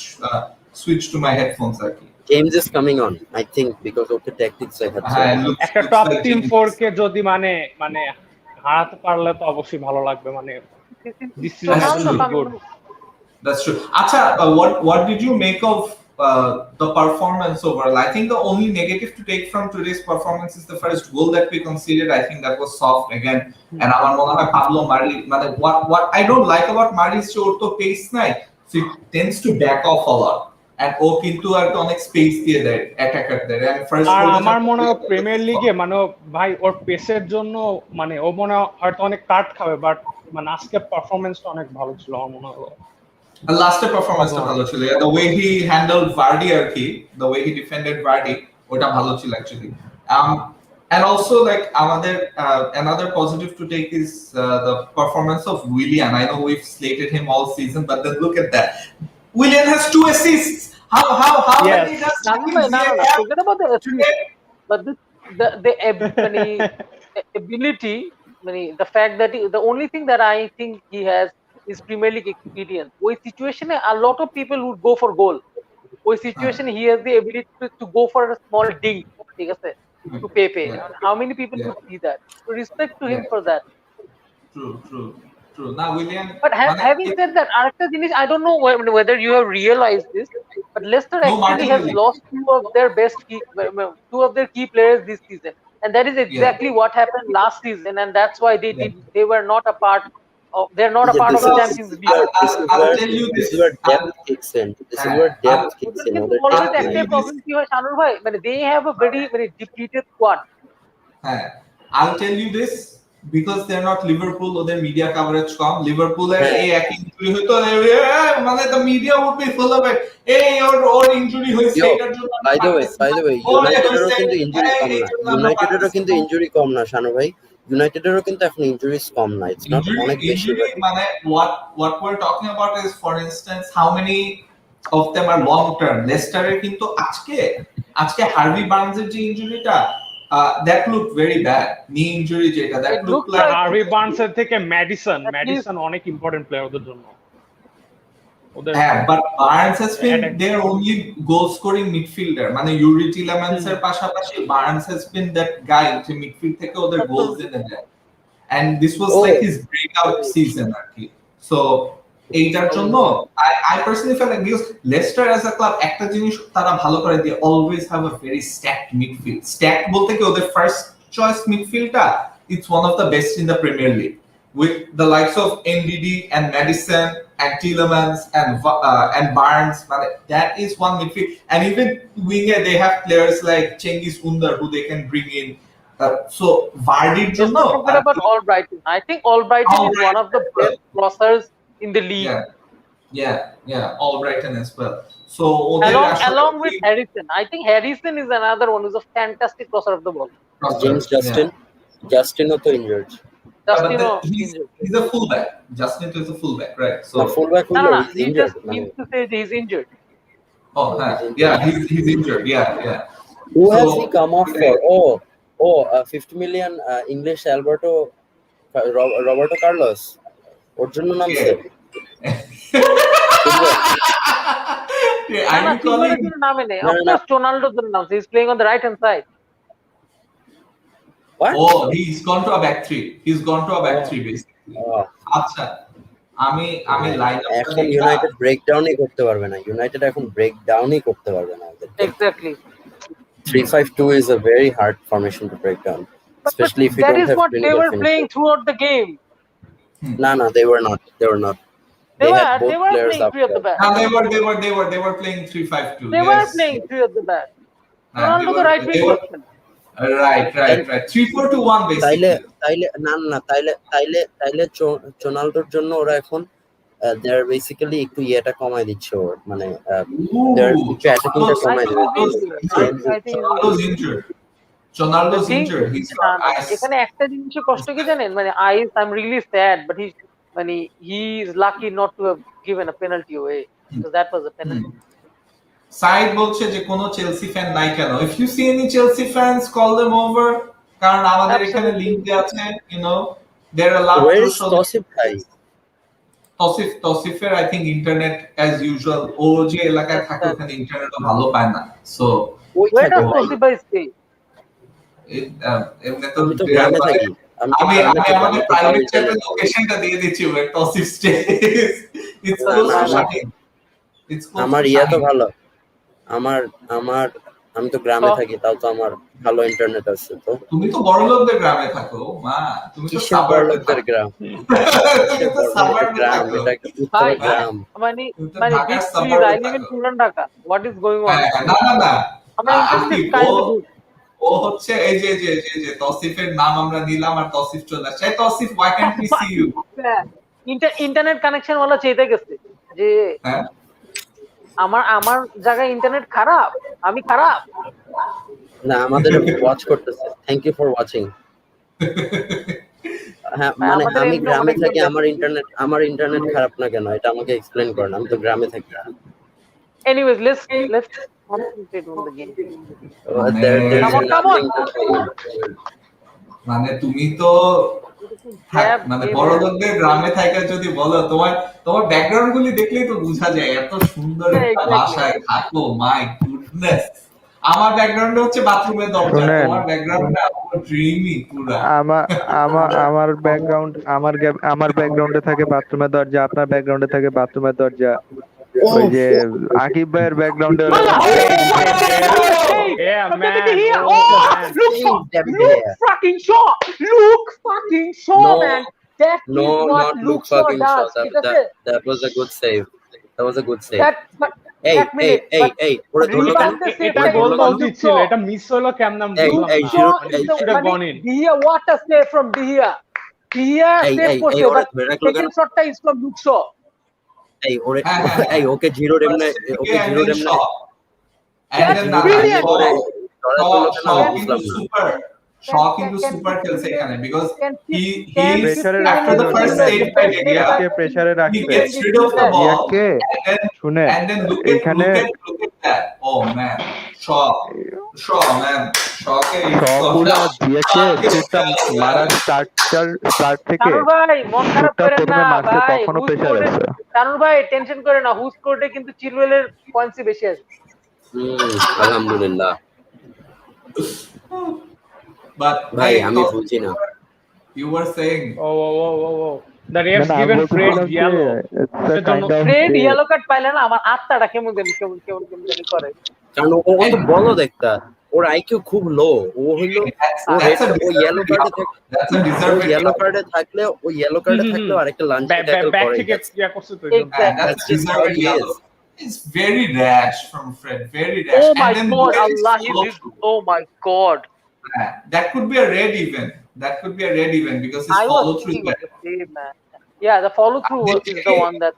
Speaker 1: switch to my headphones আর কি।
Speaker 4: James is coming on, I think, because of the tactics I had.
Speaker 6: একটা টপ টিম 4 কে যদি হারাতে পারলে তো অবশ্যই ভালো লাগবে। this is good.
Speaker 1: That's true. Acha, what did you make of the performance overall? I think the only negative to take from today's performance is the first goal that we conceded. I think that was soft again. And আমার মনে হয় Pablo Mari, what I don't like about Mari is ওর তো pace নাই, so he tends to back off a lot. And ও কিন্তু আর অনেক space দিয়ে দেয় অ্যাটাকারদের। And first
Speaker 6: আর আমার মনে হয় প্রিমিয়ার লিগে ভাই ওর পেসের জন্য ও মনে হয়তো অনেক কাট খাবে, বাট আজকে পারফরম্যান্সটা অনেক ভালো ছিল আমার মনে হয়।
Speaker 1: লাস্টের পারফরম্যান্সটা ভালো ছিল, the way he handled Vardy আর কি, the way he defended Vardy, ওটা ভালো ছিল actually. And also আমাদের another positive to take is the performance of Willian. I know we've slated him all season, but then look at that, Willian has 2 assists. How
Speaker 6: yes.
Speaker 2: Forget about the assists, but the ability, the fact that the only thing that I think he has is Premier League experience. ওই সিচুয়েশনে a lot of people would go for goal. ওই সিচুয়েশনে he has the ability to go for a small ding, ঠিক আছে, to Pepe. How many people could see that? So respect to him for that.
Speaker 1: True. Now Willian,
Speaker 2: but having said that, arekta jinish, I don't know whether you have realized this, but Leicester actually has lost two of their key players this season. and that is exactly what happened last season, and that's why they were not a part of. They're not a part of the Champions League.
Speaker 1: I'll tell you
Speaker 4: this
Speaker 1: this.
Speaker 4: is where depth kicks in. This is where depth kicks in.
Speaker 2: কিন্তু always একটাই problem কি হয় শানুর ভাই, মানে they have a very depleted squad.
Speaker 1: I'll tell you this, because they're not Liverpool, ওদের media coverage কম, লিভারপুলের এই এক ইনজুরি হইতো, মানে the media would be full of it, এই ওর ইনজুরি হইছে এটার জন্য।
Speaker 4: By the way, ইউনাইটেডেরও কিন্তু ইনজুরি কম না। ইউনাইটেডেরও কিন্তু ইনজুরি কম না শানু ভাই। ইউনাইটেডেরও কিন্তু এখন ইনজুরিজ কম না। It's not অনেক বেশি।
Speaker 1: মানে what we're talking about is, for instance, how many of them are long term. লেস্টারের কিন্তু আজকে হার্ভি বার্নসের যে ইনজুরিটা, that looked very bad. Knee injury যেটা, that looked like
Speaker 6: হার্ভি বার্নসের থেকে ম্যাডিসন অনেক ইম্পর্টেন্ট প্লেয়ার ওদের জন্য।
Speaker 1: but Barnes has been their only goal scoring midfielder. মানে Yuri টিলেম্যান্সের পাশাপাশি Barnes has been that guy যে মিডফিল্ড থেকে ওদের গোলস এনে দেয়, and this was like his breakout season আর কি। So এইটার জন্য I personally feel like, because Leicester as a club একটা জিনিস তারা ভালো করে, they always have a very stacked midfield. Stacked বলতে কি, ওদের first choice midfieldটা, it's one of the best in the Premier League, with the likes of NDD and Maddison and Tielemans and Barnes. That is one midfield, and even winger they have players like Cengiz Ünder who they can bring in. So Vardy's
Speaker 2: Let's not forget about Albrighton. I think Albrighton is one of the best crossers in the league.
Speaker 1: Yeah, Albrighton as well. So
Speaker 2: along with Harrison, I think Harrison is another one who's a fantastic crosser of the ball.
Speaker 4: James Justin also injured.
Speaker 1: He's a fullback. Justin is a fullback, right? So
Speaker 4: fullback.
Speaker 2: No, he just means to say he's injured.
Speaker 1: He's injured. Yeah.
Speaker 4: Who has he come off for? 50 million English Roberto Carlos. ওর জন্য নামছে।
Speaker 2: He's playing on the right hand side.
Speaker 4: What?
Speaker 1: He's gone to a back three. Basically. আচ্ছা, আমি line up
Speaker 4: এখন United ব্রেকডাউনই করতে পারবে না।
Speaker 2: Exactly.
Speaker 4: 3-5-2 is a very hard formation to break down, especially if you
Speaker 2: that
Speaker 4: don't
Speaker 2: is
Speaker 4: have
Speaker 2: what
Speaker 4: plenty
Speaker 2: they
Speaker 4: of
Speaker 2: were
Speaker 4: finisher.
Speaker 2: playing throughout the game.
Speaker 4: No, they were not.
Speaker 2: They
Speaker 4: had
Speaker 2: were
Speaker 4: players
Speaker 2: playing
Speaker 4: up
Speaker 2: three at the
Speaker 4: there.
Speaker 2: back.
Speaker 1: They were playing 3-5-2.
Speaker 2: They were playing three at the back. Ronaldo the right wing person.
Speaker 1: Right. 3-4-2-1 basically.
Speaker 4: তাইলে রোনাল্ডোর জন্য ওরা এখন they're basically একটু ইয়েটা কমায় দিচ্ছে ওর, মানে they're একটু অ্যাটাকিংটা কমায় দিবে।
Speaker 1: Ronaldo's injured. He's got eyes.
Speaker 2: এখানে একটা জিনিসের কষ্ট কি জানেন, মানে I'm really sad, but he's lucky not to have given a penalty away, because that was a penalty.
Speaker 1: Side বলছে যে কোনো চেলসি ফ্যান নাই কেন? If you see any Chelsea fans, call them over, কারণ আমাদের এখানে লিংক আছে, they're allowed
Speaker 4: Where
Speaker 1: to
Speaker 4: is
Speaker 1: show
Speaker 4: Tosif ভাই?
Speaker 1: তসিফের I think internet as usual, ও যে এলাকায় থাকে ওখানে ইন্টারনেট ভালো পায় না, so
Speaker 2: where does Tosif ভাই stay?
Speaker 1: এমনি তো
Speaker 4: আমি তো গ্রামে থাকি।
Speaker 1: আমি আমাদের প্রাইভেট চ্যাটের লোকেশনটা দিয়ে দিচ্ছি where Tasif stays. It's close to Shahin.
Speaker 4: আমার ইয়া তো ভালো। আমি তো গ্রামে থাকি, তাও তো আমার ভালো ইন্টারনেট আছে। তো
Speaker 1: তুমি তো বড় লোকদের গ্রামে থাকো মা, তুমি তো
Speaker 4: বড় লোকদের গ্রাম। গ্রাম, এটা একটা উত্তরের গ্রাম।
Speaker 2: মানে big please, I live in Puran Dhaka. What is going on?
Speaker 1: না
Speaker 2: আমার internet is kind of good.
Speaker 1: ও হচ্ছে এই যে তসিফের নাম আমরা নিলাম আর তসিফ চলে আসছে। Tasif, why can't we see you?
Speaker 2: Internet connection ওয়ালা চেয়ে গেছে যে আমার জায়গায় ইন্টারনেট খারাপ, আমি খারাপ
Speaker 4: না, আমাদের ওয়াচ করতেছে। Thank you for watching. হ্যাঁ, মানে আমি গ্রামে থাকি, আমার ইন্টারনেট খারাপ না কেন, এটা আমাকে এক্সপ্লেইন করেন। আমি তো গ্রামে থাকি।
Speaker 2: Anyways, let's concentrate on the game.
Speaker 4: Come on.
Speaker 1: মানে তুমি তো মানে বড় লোকদের গ্রামে থাকা যদি বলো, তোমার ব্যাকগ্রাউন্ড গুলি দেখলেই তো বোঝা যায় এত সুন্দর একটা ভাষায় থাকো। মাই গুডনেস, আমার ব্যাকগ্রাউন্ড হচ্ছে বাথরুমের দরজা, তোমার ব্যাকগ্রাউন্ড ড্রিমি পুরো।
Speaker 5: আমার ব্যাকগ্রাউন্ডে থাকে বাথরুমের দরজা, আপনার ব্যাকগ্রাউন্ডে থাকে বাথরুমের দরজা। ওই যে আকিব ভাইয়ের ব্যাকগ্রাউন্ডে
Speaker 6: Yeah,
Speaker 2: from
Speaker 6: man.
Speaker 2: David De Gea.
Speaker 6: Oh,
Speaker 2: Oh,
Speaker 6: man.
Speaker 2: Luke Shaw.
Speaker 4: David De
Speaker 2: Luke
Speaker 4: Gea.
Speaker 2: fucking Shaw. Luke fucking Shaw,
Speaker 4: No,
Speaker 2: man. That is
Speaker 4: No,
Speaker 2: what
Speaker 4: not
Speaker 2: Luke
Speaker 4: Luke
Speaker 2: Shaw
Speaker 4: fucking
Speaker 2: does.
Speaker 4: Shaw.
Speaker 2: ঠিক আছে?
Speaker 4: That was a good save. That was a good save.
Speaker 2: That, but
Speaker 4: Hey,
Speaker 2: এক minute, but
Speaker 4: ওরে ধরলো কেন?
Speaker 2: rebound the save
Speaker 6: এটা
Speaker 2: টা
Speaker 6: গোল
Speaker 2: কিন্তু
Speaker 6: দেওয়া
Speaker 2: Luke
Speaker 6: উচিত ছিল,
Speaker 2: Shaw.
Speaker 6: এটা মিস হলো কেমন আমি
Speaker 4: এই,
Speaker 6: বুঝলাম
Speaker 4: এই,
Speaker 6: না।
Speaker 2: Shaw
Speaker 6: মানে
Speaker 2: is
Speaker 6: it
Speaker 2: the
Speaker 6: should have
Speaker 2: মানে
Speaker 6: gone in.
Speaker 2: De Gea, what a save from De Gea. De Gea
Speaker 4: এই,
Speaker 2: save
Speaker 4: এই,
Speaker 2: করছে,
Speaker 4: ওরে
Speaker 2: but
Speaker 4: ধরে রাখলো কেন?
Speaker 2: second shot টা is from Luke Shaw.
Speaker 4: এই ওরে
Speaker 1: হ্যাঁ।
Speaker 4: এই ওকে জিরো রেমনে ওকে
Speaker 1: And
Speaker 4: জিরো
Speaker 1: then
Speaker 4: রেমনে
Speaker 1: Shaw. And
Speaker 2: That's
Speaker 1: then
Speaker 2: brilliant.
Speaker 4: ওরে ধরা করলো কেন আমি
Speaker 1: কিন্তু
Speaker 4: বুঝলাম না।
Speaker 1: সুপার Shaw কিন্তু
Speaker 2: Can
Speaker 1: সুপার খেলছে এখানে because
Speaker 2: can
Speaker 1: he
Speaker 2: can
Speaker 1: is
Speaker 5: প্রেসারে
Speaker 1: after the
Speaker 5: রাখছিল
Speaker 1: first
Speaker 2: the
Speaker 1: save
Speaker 2: best
Speaker 1: by
Speaker 2: left
Speaker 1: De Gea,
Speaker 5: জিয়াককে
Speaker 2: back
Speaker 5: প্রেসারে
Speaker 1: he
Speaker 5: রাখছে
Speaker 1: gets rid of the ball
Speaker 5: জিয়াককে শুনে
Speaker 1: and then look
Speaker 5: এখানে
Speaker 1: at that. Oh man, Shaw man, Shaw কে
Speaker 5: পুরা জিয়াকে শুটটা মারার start থেকে
Speaker 2: তানুর ভাই মন খারাপ
Speaker 5: শুটটা
Speaker 2: করেন না
Speaker 5: প্রথমে মারছে
Speaker 2: ভাই,
Speaker 5: তখনও
Speaker 2: হুজ
Speaker 5: প্রেসার
Speaker 2: কোর্টে
Speaker 5: আছে
Speaker 2: তানুর ভাই টেনশন করে না, হুজ কোর্টে কিন্তু চিলওয়েলের পয়েন্টসই বেশি আছে।
Speaker 4: আলহামদুলিল্লাহ
Speaker 1: but
Speaker 4: ভাই
Speaker 1: hey,
Speaker 4: আমি বুঝি না।
Speaker 1: you were saying
Speaker 6: Oh. The
Speaker 5: না
Speaker 6: refs
Speaker 5: না আমি
Speaker 6: given Fred
Speaker 5: বলতেছিলাম যে
Speaker 6: yellow.
Speaker 5: ইটস আ
Speaker 6: এটার জন্য
Speaker 5: kind of
Speaker 2: Fred yellow card পাইলে না আমার আত্মাটা কেমন জানি করে।
Speaker 4: কারণ ও তো বলো দেখতা ওর আইকিউ খুব লো। ও হইলো ও
Speaker 1: that's a
Speaker 4: ও ইয়েলো কার্ডে
Speaker 1: that's a
Speaker 4: O
Speaker 1: deserved
Speaker 4: yellow কার্ডে থাকলে আরেকটা লাঞ্চ ট্যাকল
Speaker 6: ব্যাক
Speaker 4: করে।
Speaker 6: থেকে ইয়া করছে তো এই জন্য।
Speaker 2: Exactly.
Speaker 1: that's
Speaker 4: just how
Speaker 1: deserved
Speaker 4: he
Speaker 1: yellow.
Speaker 4: is.
Speaker 1: It's very rash from Fred, very rash.
Speaker 2: Oh
Speaker 1: And
Speaker 2: my
Speaker 1: then
Speaker 2: god,
Speaker 1: look at his
Speaker 2: Allah,
Speaker 1: follow-through.
Speaker 2: oh my god.
Speaker 1: That could be a red even. That could be a red even because his
Speaker 2: I was
Speaker 1: follow through is
Speaker 2: thinking of
Speaker 1: bad.
Speaker 2: the same, man. Yeah, the follow through
Speaker 1: Are they
Speaker 2: is the
Speaker 1: checking?
Speaker 2: one that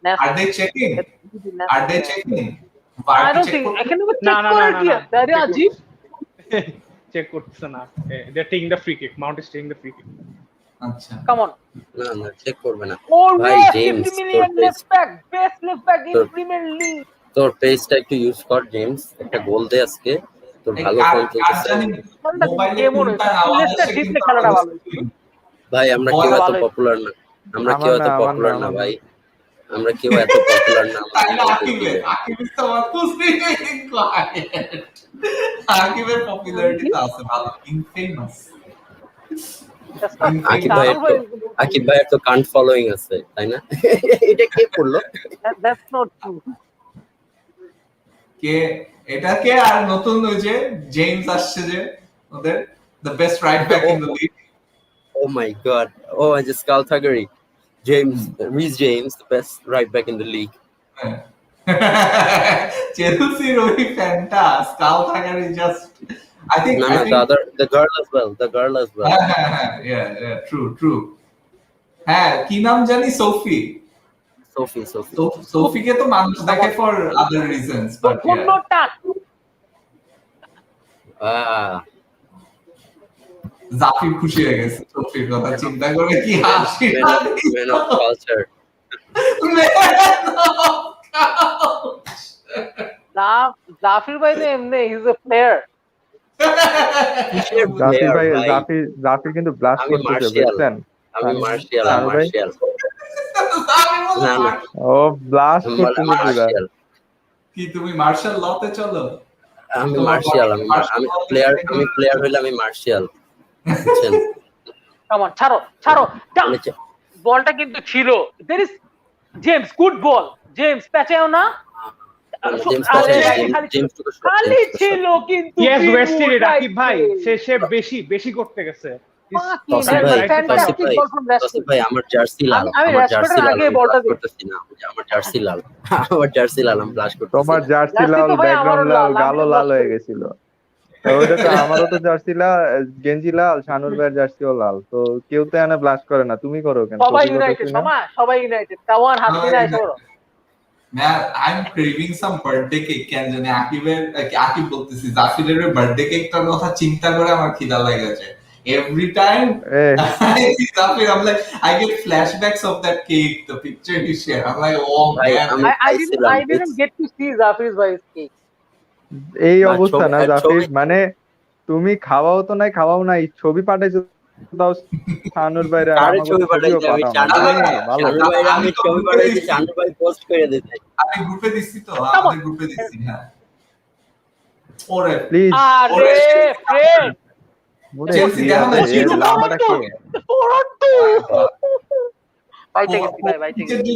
Speaker 2: nasty.
Speaker 1: Are they checking?
Speaker 2: That's really nasty,
Speaker 1: Are they
Speaker 2: man.
Speaker 1: checking?
Speaker 2: I don't think I can never check for it here. That is Ajib.
Speaker 6: Check করতেছে না। They are taking the free kick. Mount is taking the free kick.
Speaker 1: আচ্ছা
Speaker 2: Come on.
Speaker 4: না check করবে না
Speaker 2: Oh,
Speaker 4: ভাই।
Speaker 2: yes,
Speaker 4: James
Speaker 2: 50 million left back, best left back in Premier League.
Speaker 4: তোর পেজটা একটু ইউজ কর জেমস, একটা গোল দে আজকে, তোর ভালো ফর্ম চলতেছে।
Speaker 1: মোবাইলে
Speaker 2: কেমন
Speaker 1: কোনটা আওয়াজ
Speaker 2: লেস্টার
Speaker 1: আসে
Speaker 2: জিতলে
Speaker 1: কিন্তু
Speaker 2: খেলাটা
Speaker 1: আমাদের
Speaker 2: ভালো
Speaker 1: screen।
Speaker 4: ভাই আমরা কেউ এত
Speaker 2: ভালোই।
Speaker 4: পপুলার না, আমরা কেউ এত
Speaker 5: আমার
Speaker 4: পপুলার
Speaker 5: না,
Speaker 4: না
Speaker 5: আমার
Speaker 4: ভাই, আমরা কেউ এত পপুলার না
Speaker 1: তাই না
Speaker 4: আমাদের
Speaker 1: আকিবের তো আমার খুশি আকিবের পপুলারিটি তো আছে ভালো, ইনফেমাস।
Speaker 4: আকিব ভাইয়ের তো কান্ট ফলোইং আছে তাই না? এটা কে করলো?
Speaker 2: That's not true.
Speaker 1: কে এটা কে? আর নতুন ওই যে জেমস আসছে যে ওদের the best right back in the league.
Speaker 4: Oh my god. Oh, I just Calthagary. Reece James, the best right back in the league.
Speaker 1: Chelsea ওই ফ্যানটা স্কাল থাকার just I think
Speaker 4: the girl as well.
Speaker 1: yeah, true. হ্যাঁ কি নাম জানি? সোফিকে তো মানুষ দেখে for other reasons but জাফি খুশি হয়ে গেছে সোফির কথা চিন্তা করে, কি হাসি
Speaker 4: man of culture.
Speaker 2: জাফির ভাই তো এমনি he is a player.
Speaker 5: জাফি কিন্তু ব্লাস্ট করতেছে বুঝছেন?
Speaker 4: আমি মার্শিয়াল
Speaker 5: ও ব্লাস্ট করতেছে পুরা।
Speaker 1: কি তুমি মার্শাল লতে চলো?
Speaker 4: আমি মার্শিয়াল, আমি প্লেয়ার হইলে আমি মার্শিয়াল। বুঝছেন?
Speaker 2: Come on, ছাড়ো বলটা কিন্তু ছিল, there is James, good ball, James প্যাচাও না, খালি ছিল কিন্তু
Speaker 6: yes ওয়েস্টের রাকিব ভাই সে বেশি করতে গেছে।
Speaker 4: ভাই আমার জার্সি লাল,
Speaker 2: আমি রেসপেক্টের আগে বলটা
Speaker 4: করতেছি না, আমার জার্সি লাল আমি ফ্লাশ করতেছি।
Speaker 5: তোমার জার্সি লাল, ব্যাকগ্রাউন্ড লাল, গালও লাল হয়ে গেছিল। তো ওইটা তো আমারও তো জার্সি লাল, গেঞ্জি লাল, শানুর ভাইয়ের জার্সিও লাল। তো কেউ তো এনে ব্লাস্ট করে না, তুমি করো কেন?
Speaker 2: সবাই ইউনাইটেড কাওয়ান হাসিনা এসব।
Speaker 1: Man, I'm craving some birthday cake. কেন জানি আকিব বলতেছি জাফিরের বার্থডে কেকটার কথা চিন্তা করে আমার খিদা লেগেছে। Every time I see Zafir, I'm like, I get flashbacks of that cake, the picture he shared. I'm like, oh man.
Speaker 2: I didn't get to see Zafir's wife's cake.
Speaker 5: এই অবস্থা না জাফির, মানে তুমি খাওয়াও তো নাই, ছবি পাঠাইছো দাও শানুর বাইরে,
Speaker 4: আমি ছবি পাঠাইছি, আমি ছবি পাঠাইছি, শানুর ভাই পোস্ট করে দিতে,
Speaker 1: আমি গ্রুপে দিছি তো, আমাদের গ্রুপে দিছি। হ্যাঁ ওরে
Speaker 5: প্লিজ,
Speaker 2: আরে ফ্রেন্ড
Speaker 1: চেলসি দেখো না,
Speaker 5: লাম্বাটা কে?
Speaker 2: বাইচে গেছি ভাই, বাইচে
Speaker 1: ওকে
Speaker 2: গেছি।
Speaker 1: যদি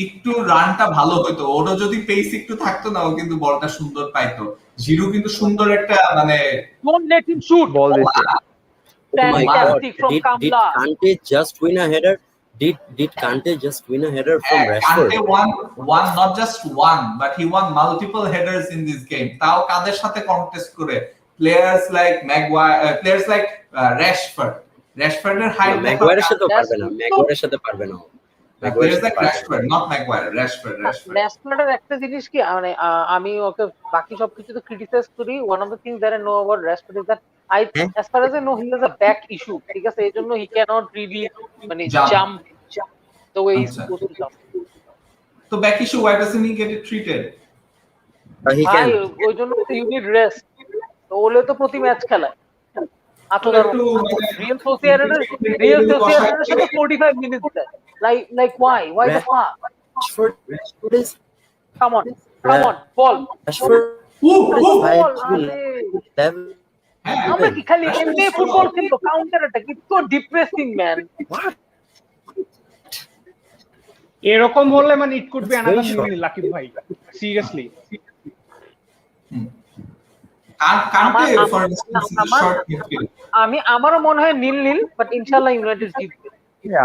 Speaker 1: একটু রানটা ভালো হতো, ওরও যদি পেস একটু থাকতো না, ও কিন্তু বলটা সুন্দর পাইতো। জিরু কিন্তু সুন্দর একটা মানে
Speaker 2: Don't let him shoot.
Speaker 5: বল দিচ্ছে।
Speaker 4: Oh my God!
Speaker 2: Fantastic from
Speaker 4: Did
Speaker 2: Kamla.
Speaker 4: Kante just win a header? Did Kante just win a header from Rashford?
Speaker 1: Kante won not just one, but he won multiple headers in this game. তাও কাদের সাথে contest করে? Players like Maguire, players like Rashford. Rashfordের height দেখো।
Speaker 4: Maguireর সাথে পারবে না। Maguireর সাথে পারবে না।
Speaker 1: Players like Rashford, not Maguire. Rashford.
Speaker 2: ন্যাশনালের একটা জিনিস কি মানে আমি ওকে বাকি সবকিছু তো ক্রিটিসাইজ করি, one of the things that I know about Rashford is that I as far as I know he has a back issue, ঠিক আছে, এই জন্য হি ক্যানট রিলি মানে jump the way he is suppose to jump.
Speaker 1: তো back issue, why doesn't he get it treated?
Speaker 4: He
Speaker 2: ভাই
Speaker 4: can.
Speaker 2: ওই জন্য you need rest, তো ওলে তো প্রতি ম্যাচ খেলায় রিয়েল সোসিয়েডাদের সাথে 45 মিনিটস দেয়, like why the fuck,
Speaker 4: Rashford is
Speaker 2: come on ball
Speaker 4: Rashford.
Speaker 2: আমরা কি খালি এমনি ফুটবল খেলবো, counter attack, it's so depressing man.
Speaker 6: এরকম হলে মানে ইট কুড বি অ্যানাদার নীল লাকিব ভাই, সিরিয়াসলি।
Speaker 2: আমারও মনে হয় নীল, বাট ইনশাআল্লাহ ইউনাইটেড জিতবে।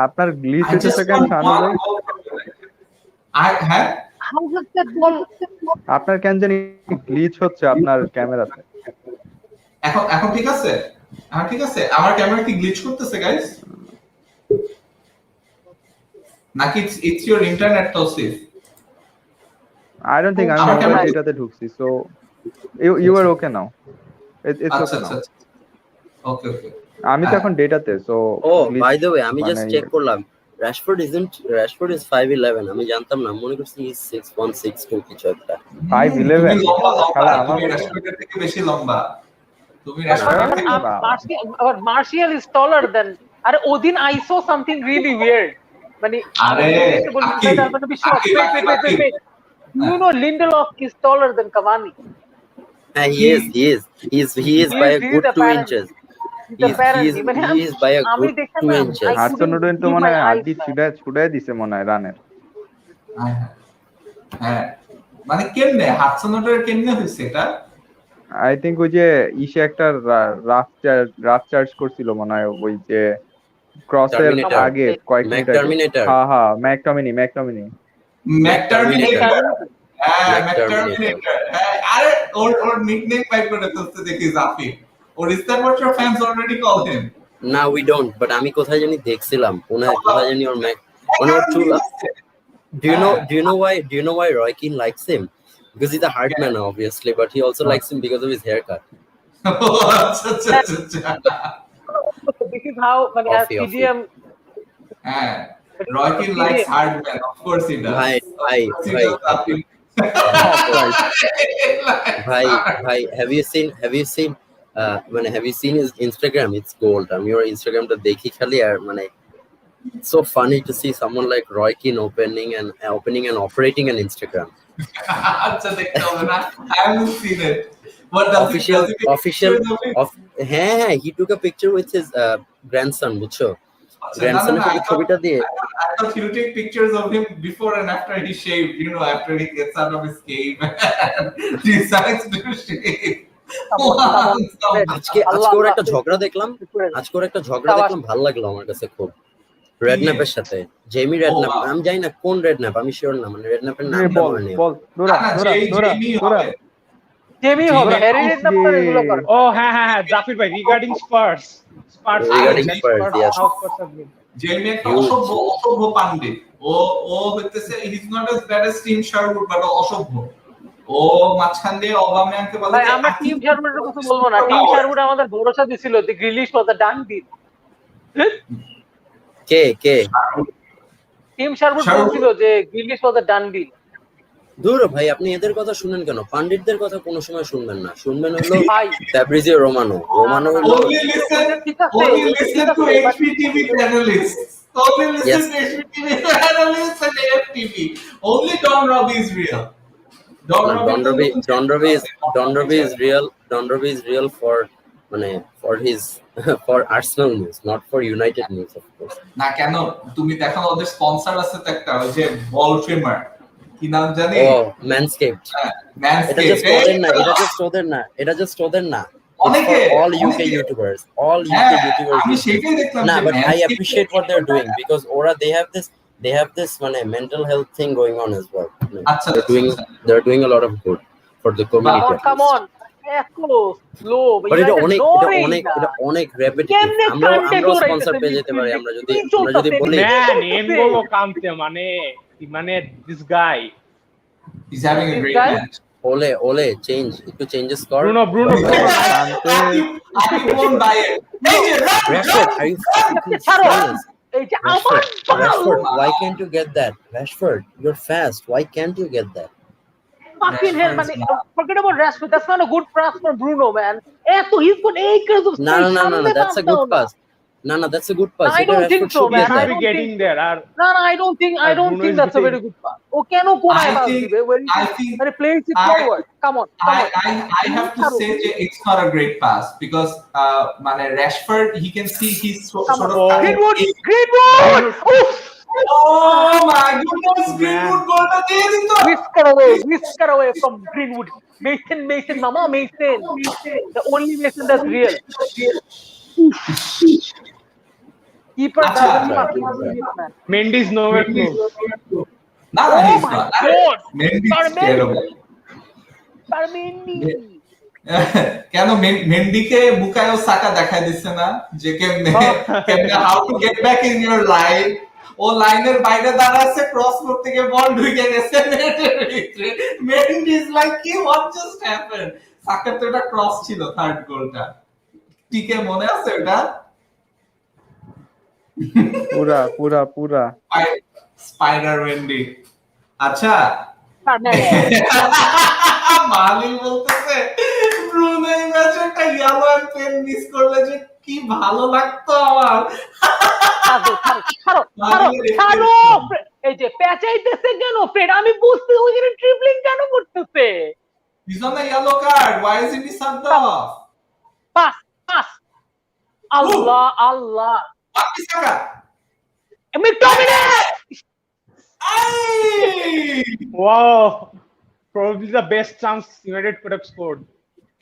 Speaker 5: আপনার গ্লিচ হচ্ছে কেন শানু ভাই?
Speaker 1: হ্যাঁ,
Speaker 2: হাউ ডাজ দ্যাট বল,
Speaker 5: আপনার কেন জানি গ্লিচ হচ্ছে আপনার ক্যামেরাতে।
Speaker 1: এখন ঠিক আছে? ঠিক আছে, আমার ক্যামেরা কি গ্লিচ করতেছে গাইস? নাকি it's your internet Tausif?
Speaker 5: I don't think আমি মোবাইল ডেটাতে ঢুকছি, so you are okay now. It's okay now.
Speaker 1: ওকে।
Speaker 5: আমি তো এখন ডেটাতে, so
Speaker 4: Oh, by the way, আমি just চেক করলাম। Rashford is 5'11. আমি জানতাম না, মনে করছি he's 6'1 6'2 কিছু একটা।
Speaker 5: 5'11 শালা আমার
Speaker 1: রাশফোর্ডের থেকে বেশি লম্বা। তুমি
Speaker 2: মার্শিয়াল ইজ টলার দেন, আরে ওদিন I so something really weird, মানে
Speaker 1: আরে
Speaker 2: you know Lindelof is taller than Cavani.
Speaker 4: He is by a good 2 inches. He is by a good 2 inches.
Speaker 5: Hudson wooden তো মনে হয় আড্ডি ছুড়ায় দিছে মনে হয় রানের।
Speaker 1: হ্যাঁ, মানে কেমনে হাডসন ওডেন কেমনে হইছে এটা?
Speaker 5: আই থিংক ওই যে ইসে একটা রাফ চার্জ করছিল মনে হয়, ওই যে ক্রসের আগে কয়েক মিনিট আগে। হ্যাঁ ম্যাকটমিনি
Speaker 1: আরে ওর নিকনেম পাই করে ফেলতে দেখি জাফি। Or is that what your fans already call him?
Speaker 4: No, we don't. But আমি কোথায় জানি দেখছিলাম, কোথায় জানি ওর Do you know why Roy Keane likes him? Because he's a hard man, obviously, but he also likes him because of his haircut.
Speaker 2: This is how as PDM.
Speaker 1: Roy Keane likes hard men, of course he does.
Speaker 4: Bhai, have you seen have you seen his Instagram? It's gold. Your Instagram to dekhi khali ar it's so funny to see someone like Roy Keane opening and operating an Instagram.
Speaker 1: I haven't seen it. What does
Speaker 4: he took a picture with his grandson, buchho. Grandson ছবিটা দিয়ে
Speaker 1: I thought he would take pictures of him before and after he shaved, after he gets out of his cave and decides to shave.
Speaker 4: আজকে ওর একটা ঝগড়া দেখলাম ভালো লাগলো আমার কাছে খুব। রেডন্যাপের সাথে জেমি রেডন্যাপ, আমি জানি না কোন রেডন্যাপ, আমি শিওর না, মানে রেডন্যাপের নাম
Speaker 5: বল নোরা
Speaker 2: জেমি হবে, হ্যারি রেডন্যাপ করে এগুলো করে।
Speaker 6: ও হ্যাঁ জাফির ভাই, রিগার্ডিং স্পার্স
Speaker 1: জেমি একটা অসভ্য পান্ডিত। ও হইতেছে he is not as bad as Tim Sherwood, but অসভ্য। ও মাঝখান দিয়ে অবামেয়ানকে বলে,
Speaker 2: ভাই আমরা টিম শারউডের কথা বলবো না, টিম শারউড আমাদের ভরসা দিছিল যে গ্রিলিশ ওয়াজ আ ডান ডিল।
Speaker 4: কে
Speaker 2: টিম শারউড বলছিল যে গ্রিলিশ ওয়াজ আ ডান ডিল।
Speaker 4: দূর ভাই, আপনি এদের কথা শুনেন কেন? পান্ডিতদের কথা কোনো সময় শুনবেন না, শুনবেন হলো ফ্যাব্রিজিও রোমানো হলো
Speaker 1: only listen to HPTV analysts. Only listen to HPTV analysts and AFTV. Only Don Robbie is real. Don Robbie is real for his
Speaker 4: for Arsenal news, not for United news, of course.
Speaker 1: না কেন তুমি দেখো না ওদের sponsor আছে তো একটা ওই যে বল ট্রিমার কি নাম জানি
Speaker 4: Oh, Manscaped. এটা just ওদের না, এটা just ওদের না. It's
Speaker 1: অনেকে
Speaker 4: for all UK
Speaker 1: অনেকে
Speaker 4: YouTubers. All UK
Speaker 1: হ্যাঁ
Speaker 4: YouTubers.
Speaker 1: আমি
Speaker 4: use it.
Speaker 1: সেটাই দেখলাম
Speaker 4: Nah,
Speaker 1: যে
Speaker 4: but I
Speaker 1: Manscaped
Speaker 4: appreciate what they're doing because they have this mental health thing going on as well.
Speaker 1: আচ্ছা
Speaker 4: They're doing a lot of good for the community.
Speaker 2: Come on. এত slow
Speaker 4: But এটা অনেক repetitive. আমরা sponsor পেয়ে যেতে পারি আমরা যদি বলি
Speaker 6: ম্যান এনগোলো কান্তে মানে this guy
Speaker 1: he's having a great
Speaker 2: guy?
Speaker 1: match
Speaker 4: ওলে চেঞ্জ একটু চেঞ্জেস কর
Speaker 6: Bruno
Speaker 1: I won't buy it এই যে
Speaker 4: Rashford, are you fucking serious?
Speaker 2: এই যে আমার
Speaker 4: Rashford, why can't you get that? Rashford, you're fast. Why can't you get that?
Speaker 2: fucking hell, man. Forget about Rashford. That's not a good pass for Bruno, man. He's got acres of space.
Speaker 4: No. That's a good pass. No, that's a good pass.
Speaker 2: I don't think so, man.
Speaker 6: should be getting there.
Speaker 2: No, I don't think
Speaker 6: Bruno is
Speaker 2: that's a very good pass. Oh, can
Speaker 1: I think
Speaker 2: when he plays it forward. Come on.
Speaker 1: I have to say that it's not a great pass because মানে Rashford he can see he's sort of
Speaker 2: Greenwood! Oof!
Speaker 1: Oh my goodness, Greenwood goalটা দিয়ে দিত
Speaker 2: Whisker away from Greenwood. Mason, mama, Mason. The only Mason that's real. Keeper doesn't fucking do it, man.
Speaker 6: Mendy's nowhere close.
Speaker 1: No, he's
Speaker 2: my
Speaker 1: not.
Speaker 2: God!
Speaker 1: Mendy's terrible.
Speaker 2: Parmendi.
Speaker 1: কেন মেন্ডিকে Bukayo Saka দেখাই দিচ্ছে না যে কেমনে how to get back in your line ও লাইনের বাইরে দাঁড়াচ্ছে ক্রস করতে গিয়ে বল ঢুকে গেছে মেন্ডি ইজ লাইক কি হোয়াট জাস্ট হ্যাপেন্ড সাকার তো এটা ক্রস ছিল থার্ড গোলটা টিকে মনে আছে এটা
Speaker 5: পুরা
Speaker 1: স্পাইডার মেন্ডি আচ্ছা মালি বলতেছে ব্রুনো এই ম্যাচে একটা ইয়েলো এন্ড পেন মিস করলে যে কি ভালো লাগতো আমার
Speaker 2: ছাড়ো এই যে পেঁচাইতেছে কেন ফ্রেড আমি বুঝতে ওইখানে ট্রিপলিং কেন করতেছে
Speaker 1: He's on the yellow card. Why is he subbed off?
Speaker 2: Pass. Allah.
Speaker 1: Pakisaka.
Speaker 2: McTominay!
Speaker 6: Wow. Probably the best chance United could have scored.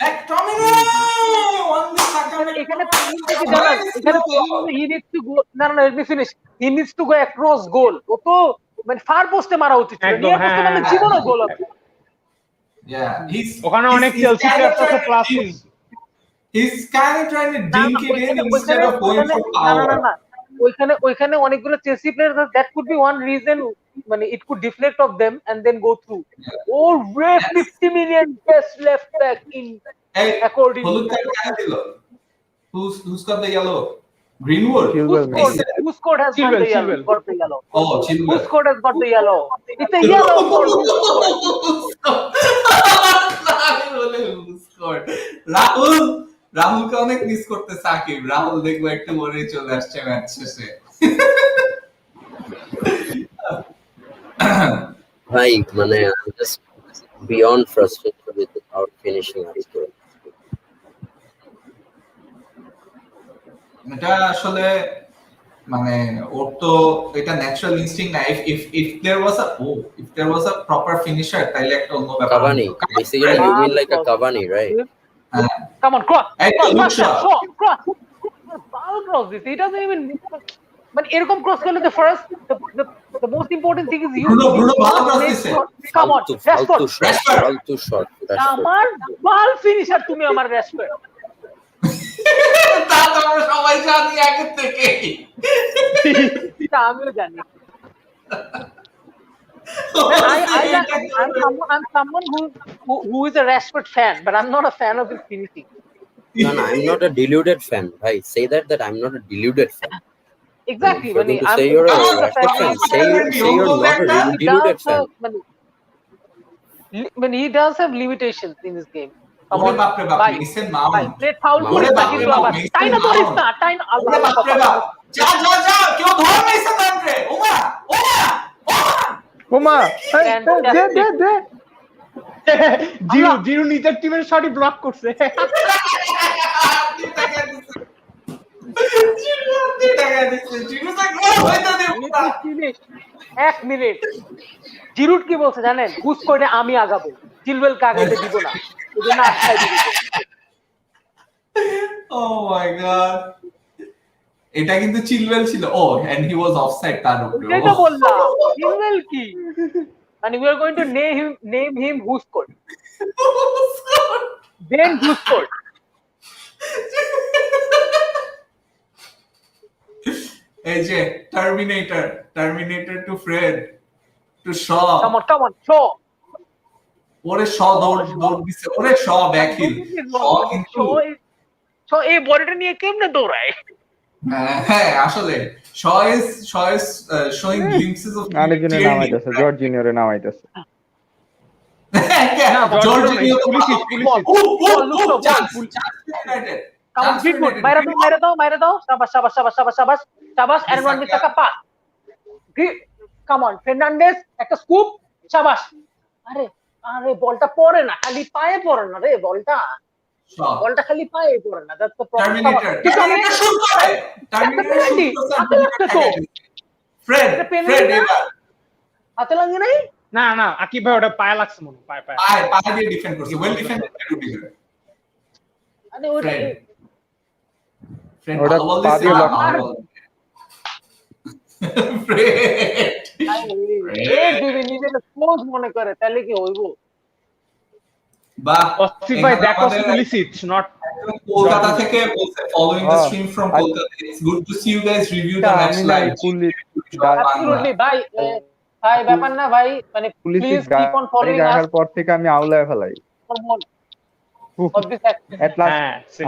Speaker 1: McTominay!
Speaker 2: He needs to go. No, let me finish. He needs to go across goal. ও তো মানে fur পোস্টে মারা উচিত ছিল নিয়ে পোস্টে মানে জীবনে গোল হবে
Speaker 1: Yeah,
Speaker 6: ওখানে অনেক চেলসি প্লেয়ার আছে ক্লাসিস
Speaker 1: He's kind of trying to dink it in instead of going for power.
Speaker 2: না ওইখানে অনেকগুলো Chelsea player that could be one reason মানে it could deflect of them and then go through. Oh, 50 million best left back in according
Speaker 1: Who's got the yellow? Greenwood.
Speaker 2: Who scored has got the yellow?
Speaker 1: Oh, Chilwell.
Speaker 2: Who scored has got the yellow? It's a yellow for who scored.
Speaker 1: রাহুলকে অনেক miss করতে সাকিব রাহুল দেখবো একটু মরে চলে আসছে match শেষে
Speaker 4: ভাই মানে I'm just beyond frustrated with our finishing আজকে
Speaker 1: এটা আসলে মানে ওর তো এটা ন্যাচারাল ইনস্টিংক্ট না if there was a proper finisher তাইলে একটা অন্য ব্যাপার
Speaker 4: Cavani basically you mean like a Cavani right
Speaker 2: Come on, cross. Ball cross this. He doesn't even. But এরকম cross করলে the most important thing is you.
Speaker 1: Bruno ball cross দিছে.
Speaker 2: Come on,
Speaker 4: Rashford too short
Speaker 2: আমার ball finisher তুমি আমার Rashford.
Speaker 1: তা তো আমরা সবাই জানি আগে থেকে
Speaker 2: তা আমিও জানি I'm someone who is a Rashford fan, but I'm not a fan of his finishing.
Speaker 4: No, I'm not a deluded fan. Bhai, say that I'm not a deluded fan.
Speaker 2: Exactly.
Speaker 4: For them to say you're a Rashford fan, say you're not a deluded fan.
Speaker 2: When he does have limitations in this game. Come on,
Speaker 1: Mason Mount.
Speaker 2: Play foul করে বাকি তো আবার তাই না ধরিস না তাই না আল্লাহ
Speaker 1: যা কেউ ধর Mason Mount রে
Speaker 5: ওমা দে
Speaker 6: জিরো নিজের টিমের শটই ব্লক করছে
Speaker 2: এক মিনিট, জিরুট কি বলছে জানেন? হুস করে আমি আগাবো, চিলওয়েলকে আগাইতে দিব না, এই জন্য আটকাই দিব।
Speaker 1: Oh my god, এটা কিন্তু চিলওয়েল ছিল। ও এন্ড হি ওয়াজ অফসাইড তার উপরে।
Speaker 2: ওইটাই তো বললাম, চিলওয়েল কি মানে we are going to name him who scored, then who scored.
Speaker 1: এই যে terminator to Fred to Shaw.
Speaker 2: Come on, show.
Speaker 1: ওরে শ দৌড় দিছে, ওরে শ ব্যাকহিল।
Speaker 2: So এই বডিটা নিয়ে কেমনে দৌড়ায়?
Speaker 1: হ্যাঁ আসলে শ ইজ শোয়িং গ্লিম্পসেস অফ
Speaker 5: আরেকজনের নাম আইতাছে, জর্জিনিওরে নাম আইতাছে।
Speaker 1: জর্জিনিও তো
Speaker 6: পুলিশ
Speaker 2: মাইরা দাও, শাবাশ, and one Bissaka pass. Come on, Fernandez, একটা স্কুপ, শাবাশ। আরে বলটা পড়ে না, খালি পায়ে পড়ে না রে বলটা খালি পায়ে পড়ে না। That's the problem.
Speaker 1: Terminator shoot করে, ফ্রেড
Speaker 2: হাতে লাগে নাই?
Speaker 6: না আকিব ভাই ওটা পায়ে লাগছে মনে হয়,
Speaker 1: পায়ে দিয়ে ডিফেন্ড করছে, ওয়েল ডিফেন্ডেড রুডিগার।
Speaker 2: আরে ওটা
Speaker 1: ফ্রেড
Speaker 5: ওটা
Speaker 1: ভালো বল
Speaker 5: পা
Speaker 1: দিছে
Speaker 5: দিয়ে
Speaker 1: না,
Speaker 5: block
Speaker 1: ভালো বল। ফ্রেড
Speaker 2: যদি নিজের ক্লোজ মনে করে তাহলে কি হইব?
Speaker 1: বাহ
Speaker 6: অসিফ ভাই দ্যাট ওয়াজ পুলিশিট নট
Speaker 1: কলকাতা থেকে বলছে, following the stream from Kolkata, it's good to see you guys review the match live.
Speaker 2: Absolutely ভাই, ব্যাপার না ভাই, মানে প্লিজ কিপ অন ফলোইং আস।
Speaker 5: পর থেকে আমি আউলায় ফেলাই।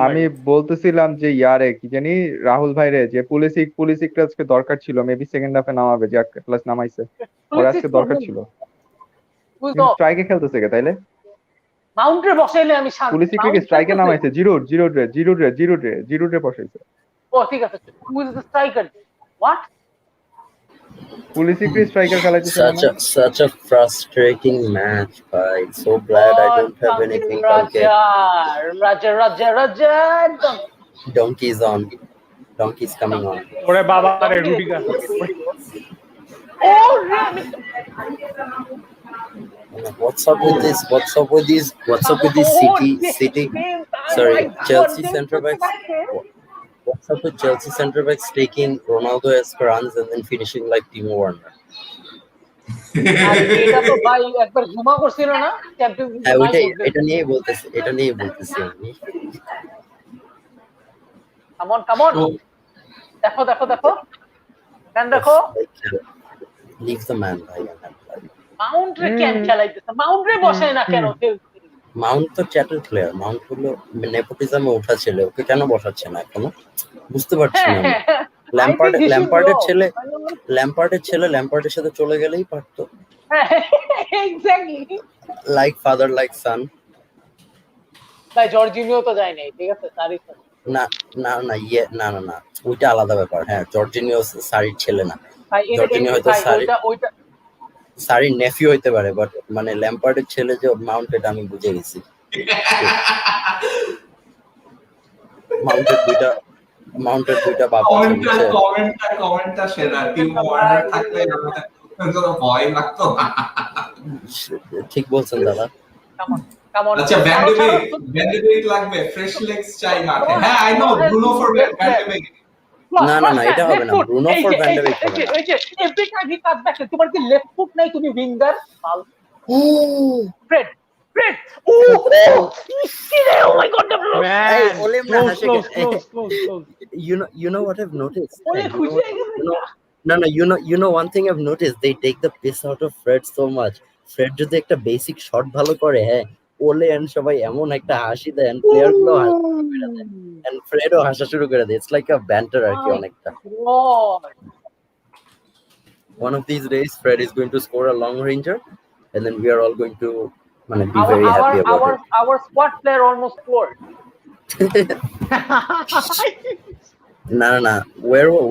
Speaker 5: আমি বলতেছিলাম যে ইয়ারে কি জানি রাহুল ভাই রে, যে পুলিশ আজকে দরকার ছিল, মেবি সেকেন্ড হাফে নামাবে, যে প্লাস নামাইছে, ওর আজকে দরকার ছিল। স্ট্রাইকে খেলতেছে কে তাইলে?
Speaker 2: মাউন্টে বসাইলে আমি শান্ত।
Speaker 5: পুলিশ কি স্ট্রাইকে নামাইছে? জিরো রে বসাইছে।
Speaker 2: ও ঠিক আছে, who is the striker? What?
Speaker 5: Police কি স্ট্রাইকার খেলাইতেছে না?
Speaker 4: Such a frustrating match, bhai. So glad I don't have anything to get.
Speaker 2: Raja.
Speaker 4: Donkey's on. Donkey's coming on.
Speaker 6: ওরে বাবা রে Rudiger.
Speaker 2: Oh, really?
Speaker 4: What's up with this? What's up with these City? Sorry, Chelsea centre backs. What's up with Chelsea centre backs taking Ronaldo-esque runs and then finishing like Timo Werner?
Speaker 2: এটা তো ভাই একবার জুমা করছিল না champions league?
Speaker 4: হ্যাঁ এটা নিয়ে বলতেছি আমি।
Speaker 2: কাম অন দেখো দেন দেখো।
Speaker 4: Leave the man, bhai.
Speaker 2: Mount রে কেন খেলাইতেছে? মাউন্ট রে বসায় না কেন?
Speaker 4: মাউন্ট তো চ্যাটেল প্লেয়ার, মাউন্ট হলো নেপোটিজমে ওঠা ছেলে, ওকে কেন বসাচ্ছে না এখনো বুঝতে পারছি না। ল্যাম্পার্ডের ছেলে ল্যাম্পার্ডের সাথে চলে গেলেই পারতো।
Speaker 2: এক্স্যাক্টলি,
Speaker 4: লাইক ফাদার লাইক সান।
Speaker 2: ভাই জর্জিনিও তো যায় নাই, ঠিক আছে? সারি
Speaker 4: না ওইটা আলাদা ব্যাপার। হ্যাঁ জর্জিনিও সারির ছেলে না,
Speaker 2: ভাই
Speaker 4: জর্জিনিও হয়তো
Speaker 2: ওইটা
Speaker 4: সারির নেফিউ হইতে পারে, বাট মানে ল্যাম্পার্ডের ছেলে যে মাউন্টেড আমি বুঝে গেছি। মাউন্টেড দুইটা বাবা।
Speaker 1: কমেন্টটা সেরা। টিমো ওয়ার্নার থাকলে আমাদের ভয় লাগতো না।
Speaker 4: ঠিক বলছেন দাদা।
Speaker 2: Come on.
Speaker 1: আচ্ছা ভ্যান্ডেবেক লাগবে, ফ্রেশ লেগস চাই মাঠে। হ্যাঁ I know, Bruno for Van de Beek.
Speaker 4: না এটা হবে না, ব্রুনো ফর ভ্যান্ডেবেক হবে না।
Speaker 2: এই যে এপিক আগে কাজ দেখে, তোমার কি লেফট ফুট নাই? তুমি winger. Fred oh my god,
Speaker 6: Man, close.
Speaker 4: You know what I've noticed?
Speaker 2: ওলে খুশি হয়ে গেছে।
Speaker 4: No, you know one thing I've noticed, they take the piss out of Fred so much. Fred যদি একটা basic shot ভালো করে, হ্যাঁ ওলে এন্ড সবাই এমন একটা হাসি দেয়, এন্ড প্লেয়ার গুলো এন্ড ফ্রেডও হাসা শুরু করে দেয়। ইটস লাইক আ ব্যান্টার আর কি অনেকটা। One of these days Fred is going to score a long ranger and then we are all going to be very happy about it.
Speaker 2: Our squad player almost scored.
Speaker 4: No.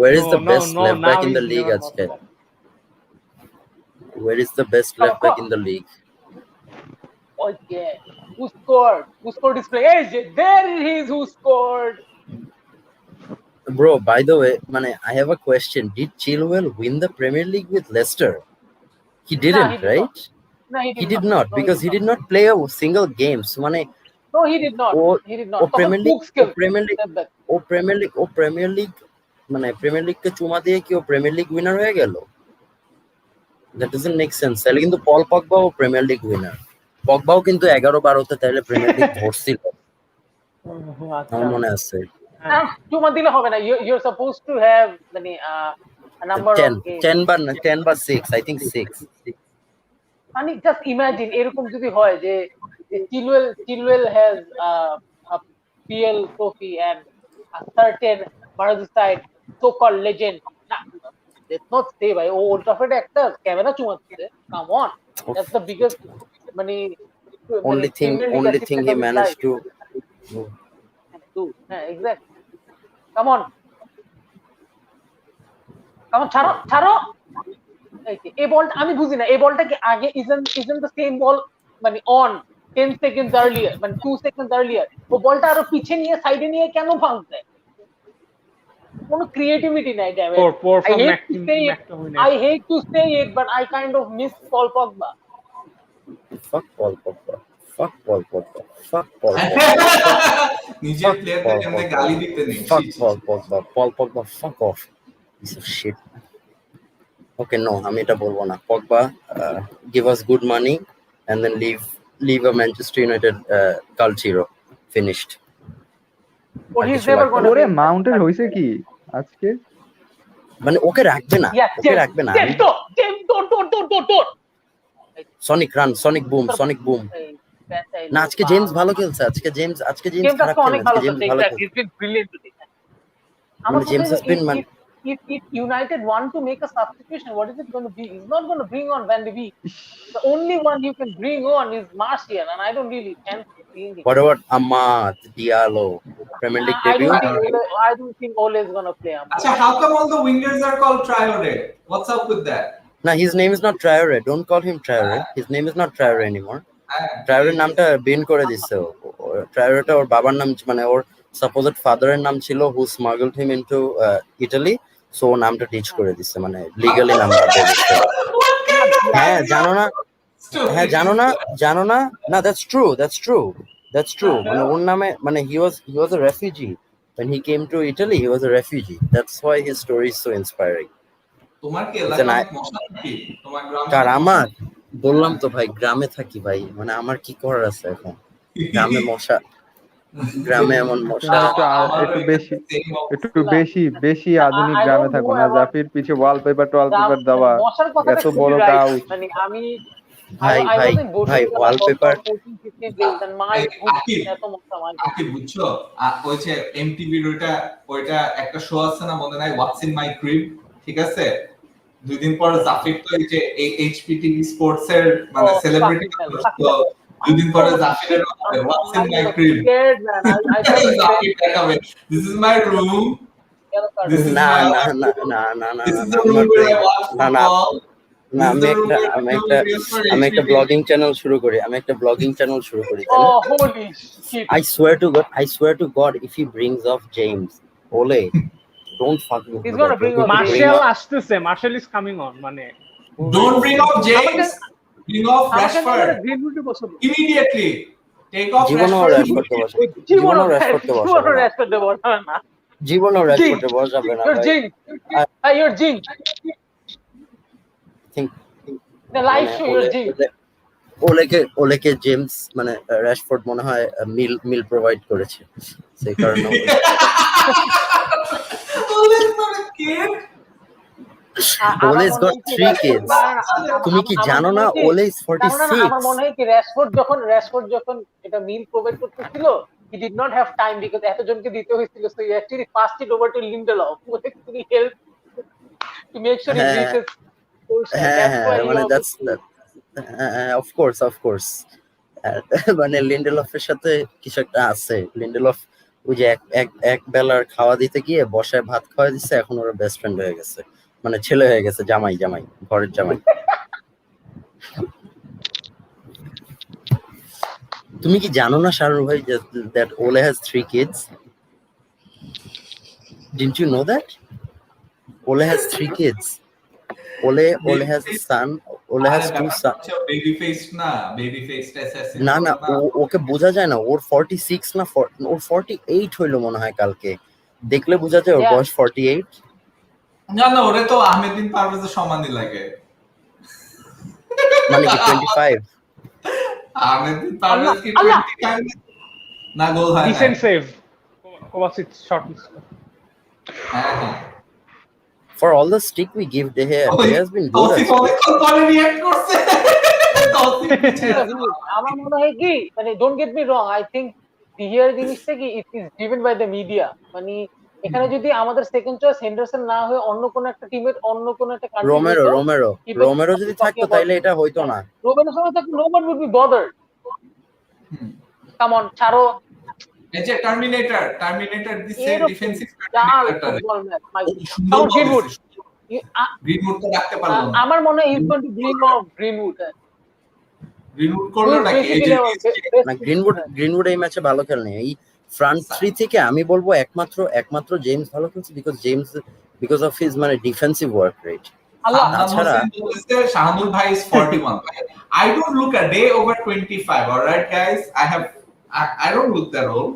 Speaker 4: Where is the best left back in the league আজকে? Where is the best left back in the league?
Speaker 2: Okay. Who scored this play? Hey, there he is who scored.
Speaker 4: Bro, by the way, I have a question. Did Chilwell win the Premier League with Leicester? He didn't,
Speaker 2: he did not.
Speaker 4: right?
Speaker 2: No, he
Speaker 4: He
Speaker 2: did
Speaker 4: did
Speaker 2: not.
Speaker 4: not
Speaker 2: No,
Speaker 4: because he did not play a single game. So
Speaker 2: No, he did not.
Speaker 4: ও
Speaker 2: He did
Speaker 4: ও
Speaker 2: not.
Speaker 4: Premier League
Speaker 2: Cook
Speaker 4: ও
Speaker 2: skills.
Speaker 4: Premier League
Speaker 2: Step back.
Speaker 4: ও Premier League Premier লিগকে চুমা দিয়ে কি ও Premier League winner হয়ে গেল? That doesn't make sense. তাহলে কিন্তু পল পগবাও প্রিমিয়ার লিগ উইনার। পগবাও কিন্তু 11-12-তে তাহলে প্রিমিয়ার লিগ ধরছিল, আমার মনে আছে।
Speaker 2: চুমা দিলে হবে না। You're supposed to have a number of games.
Speaker 4: 10 বা 6, I think 6.
Speaker 2: Just imagine এরকম যদি হয় যে Chilwell has a PL trophy and a certain Merseyside so-called legend. Nah, let's not say ভাই ও ওল্ড ট্রাফোর্ড একটা camera চুমাচ্ছে। Come on, that's the biggest
Speaker 4: Only thing he managed to
Speaker 2: do. Exactly. Come on, ছাড়ো। এই বলটা আমি বুঝি না, এই বলটা কি আগে isn't the same ball on 10 seconds earlier 2 seconds earlier, ও বলটা আরো পিছে নিয়ে সাইডে নিয়ে কেন ফাউল দেয়? কোনো ক্রিয়েটিভিটি নাই।
Speaker 6: Poor
Speaker 2: I
Speaker 6: from
Speaker 2: hate to say it but I kind of miss Paul Pogba.
Speaker 4: fuck Paul Pogba. Fuck Paul Pogba.
Speaker 1: নিজের প্লেয়ারদের কেমনে গালি দিতে নেই।
Speaker 4: Fuck Paul Pogba. Paul Pogba, fuck off. Piece of shit. Okay, no, আমি এটা বলবো না। Pogba, give us good money and then leave a Manchester United culture. Finished.
Speaker 2: But he's never going to
Speaker 5: ওরে মাউন্টের হইছে কি আজকে?
Speaker 4: ওকে রাখবে না, সনিক রান, সনিক বুম। না, আজকে জেমস ভালো খেলছে। আজকে জেমস খারাপ খেলেছে। জেমস ভালো খেলছে। James has been
Speaker 2: if United want to make a substitution, what is it going to be? He's not going to bring on Van de Beek. The only one you can bring on is Martial, and I don't really fancy seeing him.
Speaker 4: What about Amad Diallo? Premier League debut?
Speaker 2: I don't think Ole is going to play Amad.
Speaker 1: Acha, how come all the wingers are called Traore? What's up with that?
Speaker 4: Nah, his name is not Traore. Don't call him Traore. His name is not Traore anymore. Traore নামটা Ben করে দিছে। Traoreটা ওর বাবার নাম, ওর supposed father-এর নাম ছিল, who smuggled him into Italy. So নামটা teach করে দিছে, লিগালি নাম বাদ দিয়ে দিছে। হ্যাঁ, জানো না। না, that's true. ওর নামে he was a refugee. When he came to Italy, he was a refugee. That's why his story is so inspiring.
Speaker 1: তোমার কি এলাকায় মশা নাকি? তোমার গ্রামে?
Speaker 4: কার আমার? বললাম তো ভাই, গ্রামে থাকি ভাই। আমার কি করার আছে এখন? গ্রামে মশা, গ্রামে এমন মশা।
Speaker 5: একটু বেশি আধুনিক গ্রামে থাকো না। জাফির পিছে ওয়ালপেপার দেওয়া, এত বড় কাউচ।
Speaker 4: ভাই ওয়ালপেপার
Speaker 1: বুঝছো? ওই যে এমটিভির ওইটা একটা শো আছে না, মনে নাই, হোয়াটস ইন মাই ক্রিব? ঠিক আছে, 2 দিন পর জাফির তো এই যে এইচপিটিভি স্পোর্টস এর সেলিব্রিটি, 2 দিন পরে জাফিরের হোয়াটস ইন মাই ক্রিব, জাফির দেখাবে, this is my room, this is my this is the room where I watch football.
Speaker 4: আমি একটা ব্লগিং চ্যানেল শুরু করি। I swear to God, if he brings off James, Ole, don't fucking.
Speaker 2: He's gonna bring off
Speaker 6: Martial আসতেছে। Martial is coming on.
Speaker 1: Don't bring off James. Bring off Rashford immediately. Take off
Speaker 4: Rashford. জীবনও Rashford বসাবে না।
Speaker 2: You're Jing. The live show, you're Jing.
Speaker 4: ওলেকে James Rashford মনে হয় মিল provide করেছে, সেই কারণে। Ole's got 3 kids. তুমি কি জানো না Ole is 46?
Speaker 2: আমার মনে হয় কি রাশফোর্ড যখন এটা মিল প্রোভাইড করতেছিল, he did not have time because এতজনকে দিতে হয়েছিল, so he actually passed it over to Lindelof who actually helped to make sure he reaches.
Speaker 4: That's of course. লিন্ডেলফের সাথে কিছু একটা আছে। লিন্ডেলফ ওই যে এক বেলার খাওয়া দিতে গিয়ে বসায় ভাত খাওয়া দিচ্ছে, এখন ওরা বেস্ট ফ্রেন্ড হয়ে গেছে, ছেলে হয়ে গেছে, জামাই ঘরের জামাই। তুমি কি জানো না শাহরুখ ভাই, that Ole has 3 kids? Didn't you know that? Ole has 3 kids. Ole has a son. Ole has 2 sons.
Speaker 1: Baby face না, বেবি ফেস অ্যাসাসিন
Speaker 4: না না ওকে বোঝা যায় না, ওর 46 না ওর 48 হইলো মনে হয় কালকে, দেখলে বোঝা যায় ওর বয়স 48।
Speaker 1: না না, ওরে তো আহমেদিন পারভেজের সমানই লাগে।
Speaker 4: মানে কি 25?
Speaker 1: আহমেদিন পারভেজ কি 25 না? গোল হয় না।
Speaker 6: Decent save Kovacic shot miss.
Speaker 1: হ্যাঁ হ্যাঁ,
Speaker 4: For all the stick we give, they has been good.
Speaker 1: Tausif অনেকক্ষণ পরে রিঅ্যাক্ট করছে। তৌসিফ
Speaker 2: আমার মনে হয় কি, মানে don't get me wrong, I think here জিনিসটা কি it is driven by the media. মানে এখানে যদি আমাদের সেকেন্ড চয়েস হেন্ডারসন না হয়ে অন্য কোন একটা টিমের অন্য কোন একটা
Speaker 4: রোমেরো যদি থাকতো তাইলে এটা হইতো না।
Speaker 2: রোমেরোর সঙ্গে থাকলে nobody would be bothered. Come on, ছাড়ো।
Speaker 1: এই যে টার্মিনেটর দিছে defensive
Speaker 2: football match Greenwood.
Speaker 1: Greenwood তো রাখতে পারলো না।
Speaker 2: আমার মনে হয় is going to bring off Greenwood.
Speaker 1: Greenwood করলো নাকি?
Speaker 4: না, গ্রিনউড এই ম্যাচে ভালো খেলেনি। এই ফ্রন্ট থ্রি থেকে আমি বলবো একমাত্র জেমস ভালো খেলছে, বিকজ অফ হিজ মানে ডিফেন্সিভ ওয়ার্ক রেট।
Speaker 1: শাহানুর ভাই is 41. I don't look a day over 25. All right, guys. I don't look that old.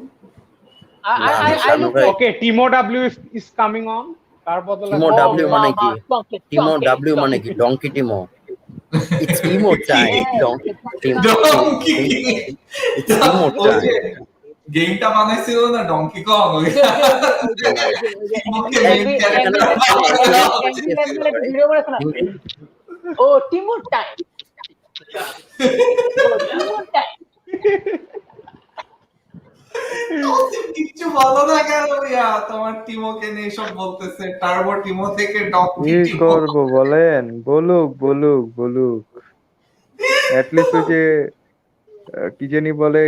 Speaker 2: I look
Speaker 6: Okay, Timo W is coming on. তার বদলে
Speaker 4: Timo W মানে কি? Timo W মানে কি? Donkey Timo. It's Timo time.
Speaker 1: Donkey.
Speaker 4: It's Timo time.
Speaker 1: গেমটা বানাইছিল না donkey কং।
Speaker 2: ও Timo time.
Speaker 1: কিছু বলো না কেন ভাইয়া? তোমার টিমোকে নিয়ে সব বলতেছে, টার্বো টিমো থেকে ডঙ্কি
Speaker 5: কি করব বলেন? বলুক অ্যাটলিস্ট ওই যে কি জানি বলে,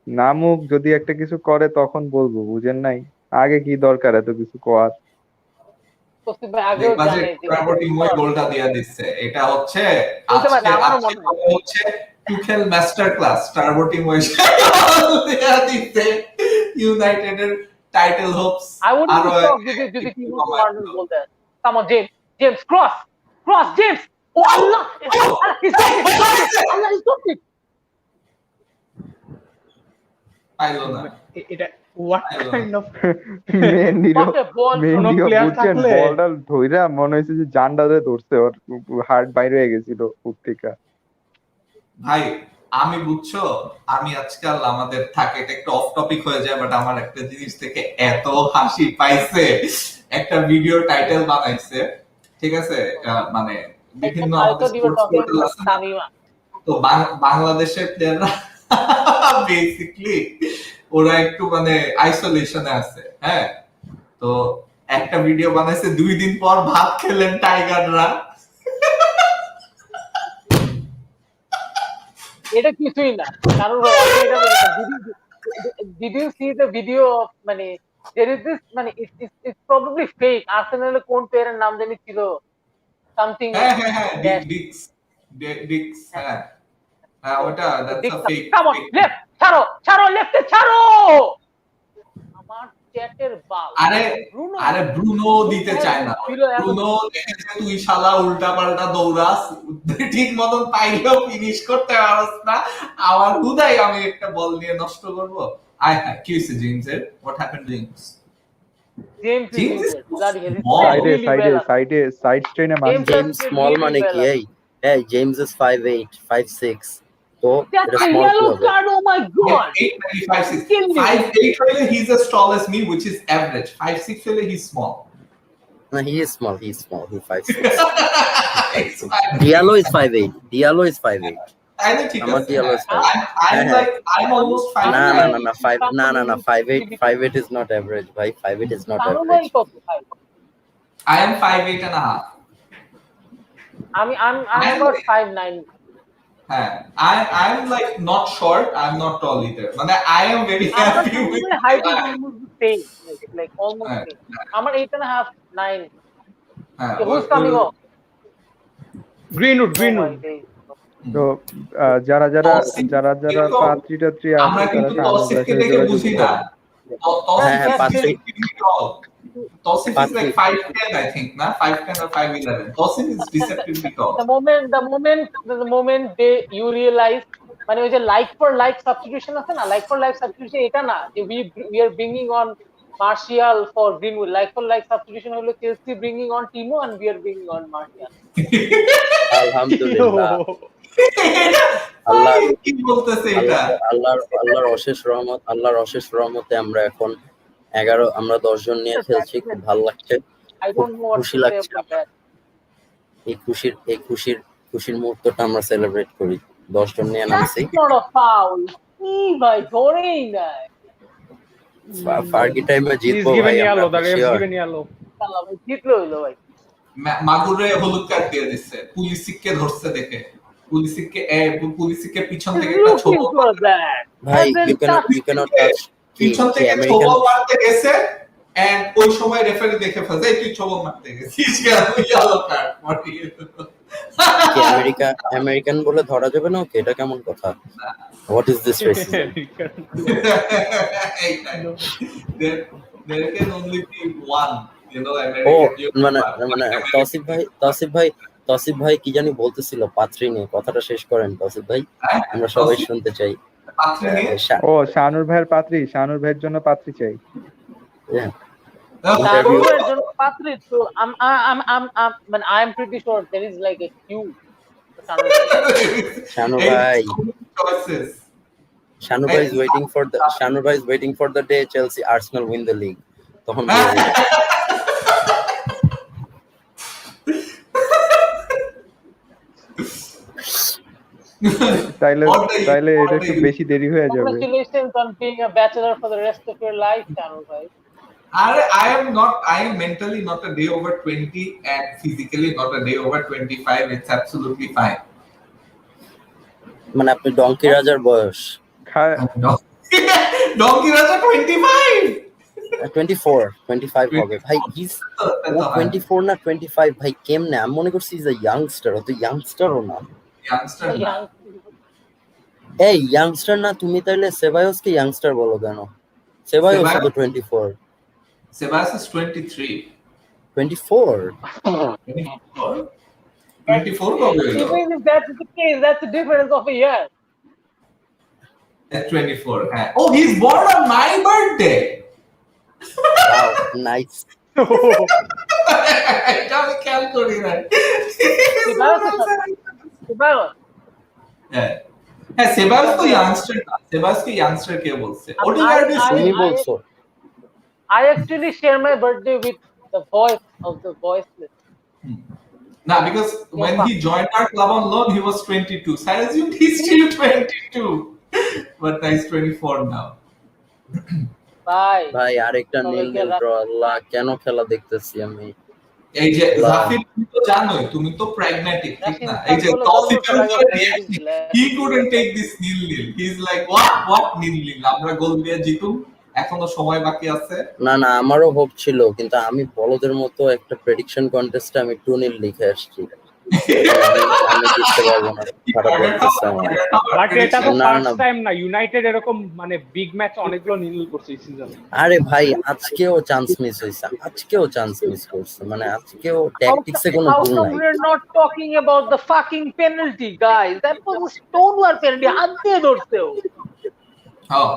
Speaker 5: নামুক, যদি একটা কিছু করে তখন বলবো, বুঝেন নাই? আগে কি দরকার এত কিছু করার?
Speaker 1: টার্বো টিমো গোলটা দিয়া দিচ্ছে। এটা হচ্ছে Tuchel master class. Turbo Timo দিয়া দিচ্ছে ইউনাইটেডের title Hopes.
Speaker 2: I wouldn't be shocked যদি টিমো মার্ডন বলতে। Come on, James, cross, James. Oh Allah, Allah is stopped it.
Speaker 1: পাইলো না
Speaker 6: এটা what kind of
Speaker 5: মেন্ডিও
Speaker 6: player
Speaker 5: বুঝছেন,
Speaker 6: থাকলে?
Speaker 5: বলটা ধইরা মনে হইছে যে জানডারে ধরছে, ওর হার্ট বাইরে হয়ে গেছিল বুক থেকে।
Speaker 1: ভাই আমি বুঝছো, আমি আজকাল আমাদের থাকে এটা একটু অফ টপিক হয়ে যায়, বাট আমার একটা জিনিস থেকে এত হাসি পাইছে। একটা ভিডিও টাইটেল বানাইছে, ঠিক আছে, মানে বিভিন্ন আমাদের স্পোর্টস পোর্টাল আছে না, তো বাংলাদেশের প্লেয়াররা বেসিক্যালি ওরা একটু মানে আইসোলেশনে আছে। হ্যাঁ, তো একটা ভিডিও বানাইছে 2 দিন পর ভাত খেলেন টাইগাররা।
Speaker 2: এটা কিছুই না, কারণ did you see the video of, মানে there is this, মানে it's probably fake, আর্সেনালে কোন প্লেয়ারের নাম জানি ছিল something,
Speaker 1: হ্যাঁ ডিক্স, হ্যাঁ ওটা that's a fake।
Speaker 2: come on, left, ছাড়ো লেফটে ছাড়ো। আমার চ্যাটের বাল।
Speaker 1: আরে ব্রুনো দিতে চায় না। ব্রুনো দেখেছে তুই শালা উল্টা পাল্টা দৌড়াস, ঠিক মতন পাইলেও ফিনিশ করতে পারছ না, আমার হুদাই আমি একটা বল নিয়ে নষ্ট করব। কি হইছে জেমসের? What happened James?
Speaker 5: সাইড স্ট্রেনে মার।
Speaker 4: জেমস স্মল মানে কি? এই জেমস is 5'8", 5'6". তো
Speaker 2: that's a yellow card, oh my god.
Speaker 1: 5'8" হইলে he's as tall as me, which is average. 5'6" হইলে he's small.
Speaker 4: No, he's small, he's 5'6". Diallo is 5'8".
Speaker 1: I know ঠিক
Speaker 4: আমার
Speaker 1: আছে।
Speaker 4: Diallo is 5'8".
Speaker 1: I'm almost 5'8".
Speaker 4: না 5'8 is not average, bhai. 5'8 is not
Speaker 2: কারণ
Speaker 4: average.
Speaker 1: I am 5'8 and a half.
Speaker 2: I'm about 5'9".
Speaker 1: I'm like not short, I'm not tall either. মানে I am very happy with
Speaker 2: my height is almost the same, like almost same. আমার 8.5, 9. Who's coming off?
Speaker 6: Greenwood.
Speaker 5: তো যারা পাত্রী টাত্রী
Speaker 1: আমরা
Speaker 5: আছে
Speaker 1: কিন্তু
Speaker 5: তারা
Speaker 1: টসিককে দেখে বুঝি না।
Speaker 4: হ্যাঁ, Patrick.
Speaker 1: Tausif is
Speaker 4: Patrick.
Speaker 1: like 5'10", I think, na 5'10" or 5'11". Tausif is deceptively tall.
Speaker 2: the moment you realize মানে ওই যে লাইক ফর লাইক সাবস্টিটিউশন আছে না, লাইক ফর লাইক সাবস্টিটিউশন এটা না যে we are bringing on Martial for Greenwood, like for like substitution হলো Chelsea bringing on Timo and we are bringing on Martial.
Speaker 4: আলহামদুলিল্লাহ। আল্লাহ
Speaker 1: কি বলতেছে এটা?
Speaker 4: আল্লাহর অশেষ রহমতে আমরা এখন 10 জন নিয়ে খেলছি, খুব ভালো লাগছে,
Speaker 2: I don't know what
Speaker 4: খুশি
Speaker 2: to say
Speaker 4: লাগছে।
Speaker 2: about that.
Speaker 4: এই খুশির মুহূর্তটা আমরা সেলিব্রেট করি, 10 জন নিয়ে নামছি।
Speaker 2: That's not a foul. কি ভাই ধরেই নাই।
Speaker 4: ফার্গি টাইমে জিতবো ভাই আমরা,
Speaker 2: শালা ভাই জিতলো হইলো ভাই।
Speaker 1: মাগুরে হলুদ কার্ড দিয়ে দিচ্ছে পুলিশকে ধরছে দেখে, পুলিশকে পিছন থেকে একটা ছোট
Speaker 4: ভাই you cannot touch
Speaker 1: পিছন থেকে ছোট মারতে গেছে এন্ড ওই সময় রেফারি দেখে ফেলছে তুই ছোট মারতে গেছিস কেন, ইয়েলো কার্ড মারিয়ে
Speaker 4: কি আমেরিকান বলে ধরা যাবে না ওকে, এটা কেমন কথা? What is this racism?
Speaker 1: there can only be one, you know,
Speaker 4: ও
Speaker 1: American.
Speaker 4: মানে তসিফ ভাই কি জানি বলতেছিল পাত্রী নিয়ে, কথাটা শেষ করেন তসিফ ভাই, আমরা সবাই শুনতে চাই।
Speaker 5: ও শানুর ভাইয়ের পাত্রী, শানুর ভাইয়ের জন্য পাত্রী চাই।
Speaker 2: শানুর জন্য পাত্রী তো I'm pretty sure there is like a queue.
Speaker 4: Sanu ভাই is waiting for the day Chelsea Arsenal win the league, তখন
Speaker 5: তাইলে এটা একটু বেশি দেরি হয়ে যাবে।
Speaker 2: Congratulations on being a bachelor for the rest of your life, Shanu bhai.
Speaker 1: I am mentally not a day over 20 and physically not a day over 25. It's absolutely fine.
Speaker 4: মানে আপনি ডঙ্কি রাজার বয়স।
Speaker 1: ডঙ্কি রাজা 25
Speaker 4: 25 হবে ভাই, his 24 না 25 ভাই, কেমনে আমি মনে করছি ইজ আ ইয়াংস্টার, ও তো ইয়াংস্টারও না। এই ইয়াংস্টার না, তুমি তাইলে সেবায়োসকে ইয়াংস্টার বলো কেন? সেবায়োস তো 24।
Speaker 1: Sebas is 23.
Speaker 4: 24
Speaker 1: কবে হলো?
Speaker 2: Even if that's the case, that's the difference of a year.
Speaker 1: At 24. Oh, he's born on my birthday.
Speaker 4: Wow, nice.
Speaker 1: এটা আমি খেয়াল করি না। হ্যাঁ সেবাস তো ইয়াংস্টার না, সেবাসকে ইয়াংস্টার কে বলছে? ওডিগার্ড
Speaker 4: তুমি বলছো।
Speaker 2: I actually share my birthday with the voice of the voiceless.
Speaker 1: Nah, because when he joined our club on loan, he was 22. So I assumed he's still 22. But he's 24 now.
Speaker 4: ভাই আরেকটা নীল draw, আল্লাহ কেন খেলা দেখতেছি আমি।
Speaker 1: এই যে জাফির, তুমি তো জানোই, তুমি তো প্র্যাগম্যাটিক, ঠিক না? এই যে he couldn't take this nil. He's like what nil? আমরা গোল দিয়ে জিতুম, এখনো সময় বাকি আছে।
Speaker 4: না আমারও হোপ ছিল, কিন্তু আমি বলদের মতো একটা প্রেডিকশন কন্টেস্টে আমি 2-0 লিখে আসছি। আমি জিততে পারবো না, খারাপ লাগতেছে আমার।
Speaker 6: বাট এটা তো ফার্স্ট টাইম না ইউনাইটেড এরকম মানে বিগ ম্যাচ অনেকগুলো নীল করছে এই সিজনে।
Speaker 4: আরে ভাই আজকেও চান্স মিস হইছে, আজকেও চান্স মিস করছে, মানে আজকেও ট্যাকটিক্সে কোনো ভুল নাই।
Speaker 2: We're not talking about the fucking penalty, guys. That was a stonewall penalty. হাত দিয়ে ধরছে ও।
Speaker 1: হ্যাঁ,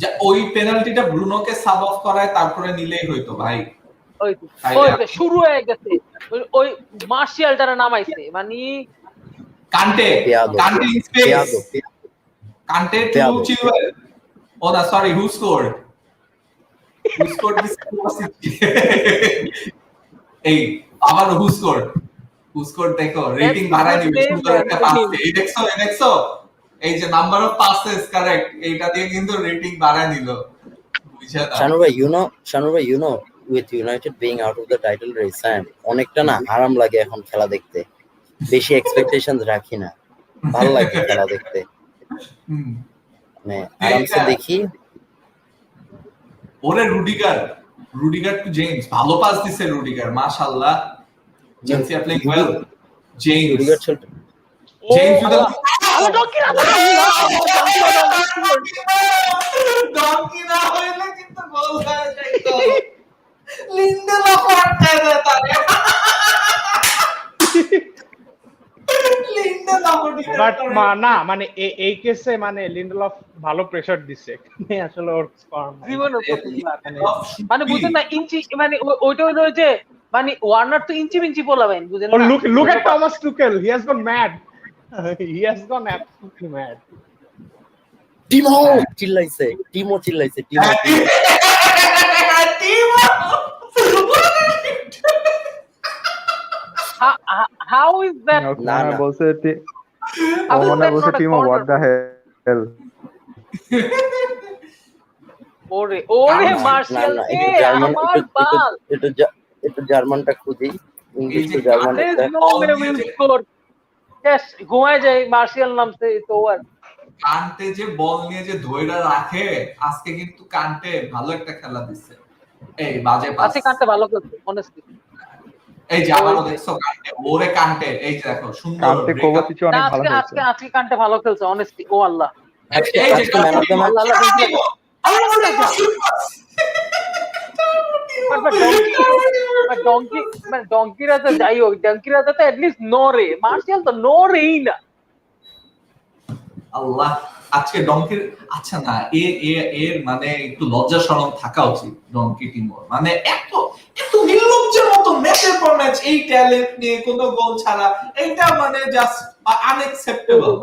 Speaker 1: যে ওই পেনাল্টিটা ব্রুনোকে সাব অফ করায় তারপরে নিলেই হইতো ভাই।
Speaker 2: ওই শুরু হয়ে গেছে, ওই মার্শিয়ালটারে নামাইছে, মানে
Speaker 1: Kante in space, Kante to Chilwell. ও না সরি, হু স্কোরড দিস? এই আবার হু স্কোরড দেখো, রেটিং বাড়ায় দিবে, সুন্দর একটা পাস। এই দেখছো এই যে নাম্বার অফ পাসেস কারেক্ট, এইটা দিয়ে কিন্তু রেটিং বাড়ায় নিল।
Speaker 4: শানু ভাই you know with United being out of the title race, অনেকটা না আরাম লাগে এখন খেলা দেখতে, বেশি এক্সপেকটেশনস রাখি না, ভালো লাগে খেলা দেখতে, মানে আরামসে দেখি।
Speaker 1: ওরে রুডিগার টু জেমস, ভালো পাস দিছে রুডিগার, মাশাআল্লাহ। James is playing well.
Speaker 4: Rudiger চলতে
Speaker 1: James with donkey না হইলে কিন্তু গোল হয়ে যাইতো লিন্ডেলফ আটকায় দেয় তারে
Speaker 6: বাট না মানে এই কেসে মানে লিন্ডেলফ ভালো প্রেসার দিছে আসলে ওর
Speaker 2: জীবনে মানে বুঝেন না ইঞ্চি মানে ওইটা হলো যে মানে ওয়ার্নার তো ইঞ্চি মিঞ্চি পোলাবেন বুঝেন না
Speaker 6: look at Thomas Tuchel, he has gone mad. He has gone absolutely mad.
Speaker 4: Timo চিল্লাইছে টিমো
Speaker 2: how is that
Speaker 4: না,
Speaker 5: ওখানে
Speaker 4: না।
Speaker 5: বলছে
Speaker 2: how is
Speaker 5: ওখানে
Speaker 2: that
Speaker 5: বলছে
Speaker 2: not a
Speaker 5: Timo
Speaker 2: corner?
Speaker 5: What the hell
Speaker 2: ওরে
Speaker 4: না,
Speaker 2: মার্শাল
Speaker 4: না,
Speaker 2: এ
Speaker 4: একটু জার্মান
Speaker 2: আমার বাল
Speaker 4: একটু জার্মানটা খুঁজি ইংলিশ টু
Speaker 1: এই যে
Speaker 4: জার্মান
Speaker 2: there is
Speaker 1: কান্তে
Speaker 2: no way we'll score yes ঘুমায় যায় মার্শাল নামছে তো ওভার
Speaker 1: কান্তে যে বল নিয়ে যে ধইরা রাখে আজকে কিন্তু কান্তে ভালো একটা খেলা দিচ্ছে এই বাজে পাস
Speaker 2: আজকে কাটতে ভালো করছে অনেস্টলি
Speaker 1: এই যে আবারও দেখছো কান্তে ওরে কান্তে এই যে দেখো সুন্দর
Speaker 5: কান্তে
Speaker 1: break up।
Speaker 5: কোভাচিচ অনেক ভালো
Speaker 2: আজকে
Speaker 5: খেলছে
Speaker 2: আজকে কাটতে ভালো খেলছে অনেস্টলি ও আল্লাহ
Speaker 4: আজকে
Speaker 1: এই যে
Speaker 4: man of the match
Speaker 2: Allah donkey রাজা যাই হোক ডঙ্কি রাজা তো অ্যাটলিস্ট নো রে মার্শাল তো নো রেই না
Speaker 1: আল্লাহ আজকে ডঙ্কির আচ্ছা না এর মানে একটু লজ্জা শরম থাকা উচিত ডঙ্কি টিমোর মানে এত নির্লজ্জের মতো ম্যাচের পর ম্যাচ এই ট্যালেন্ট নিয়ে কোনো গোল ছাড়া এইটা মানে জাস্ট আনএক্সেপ্টেবল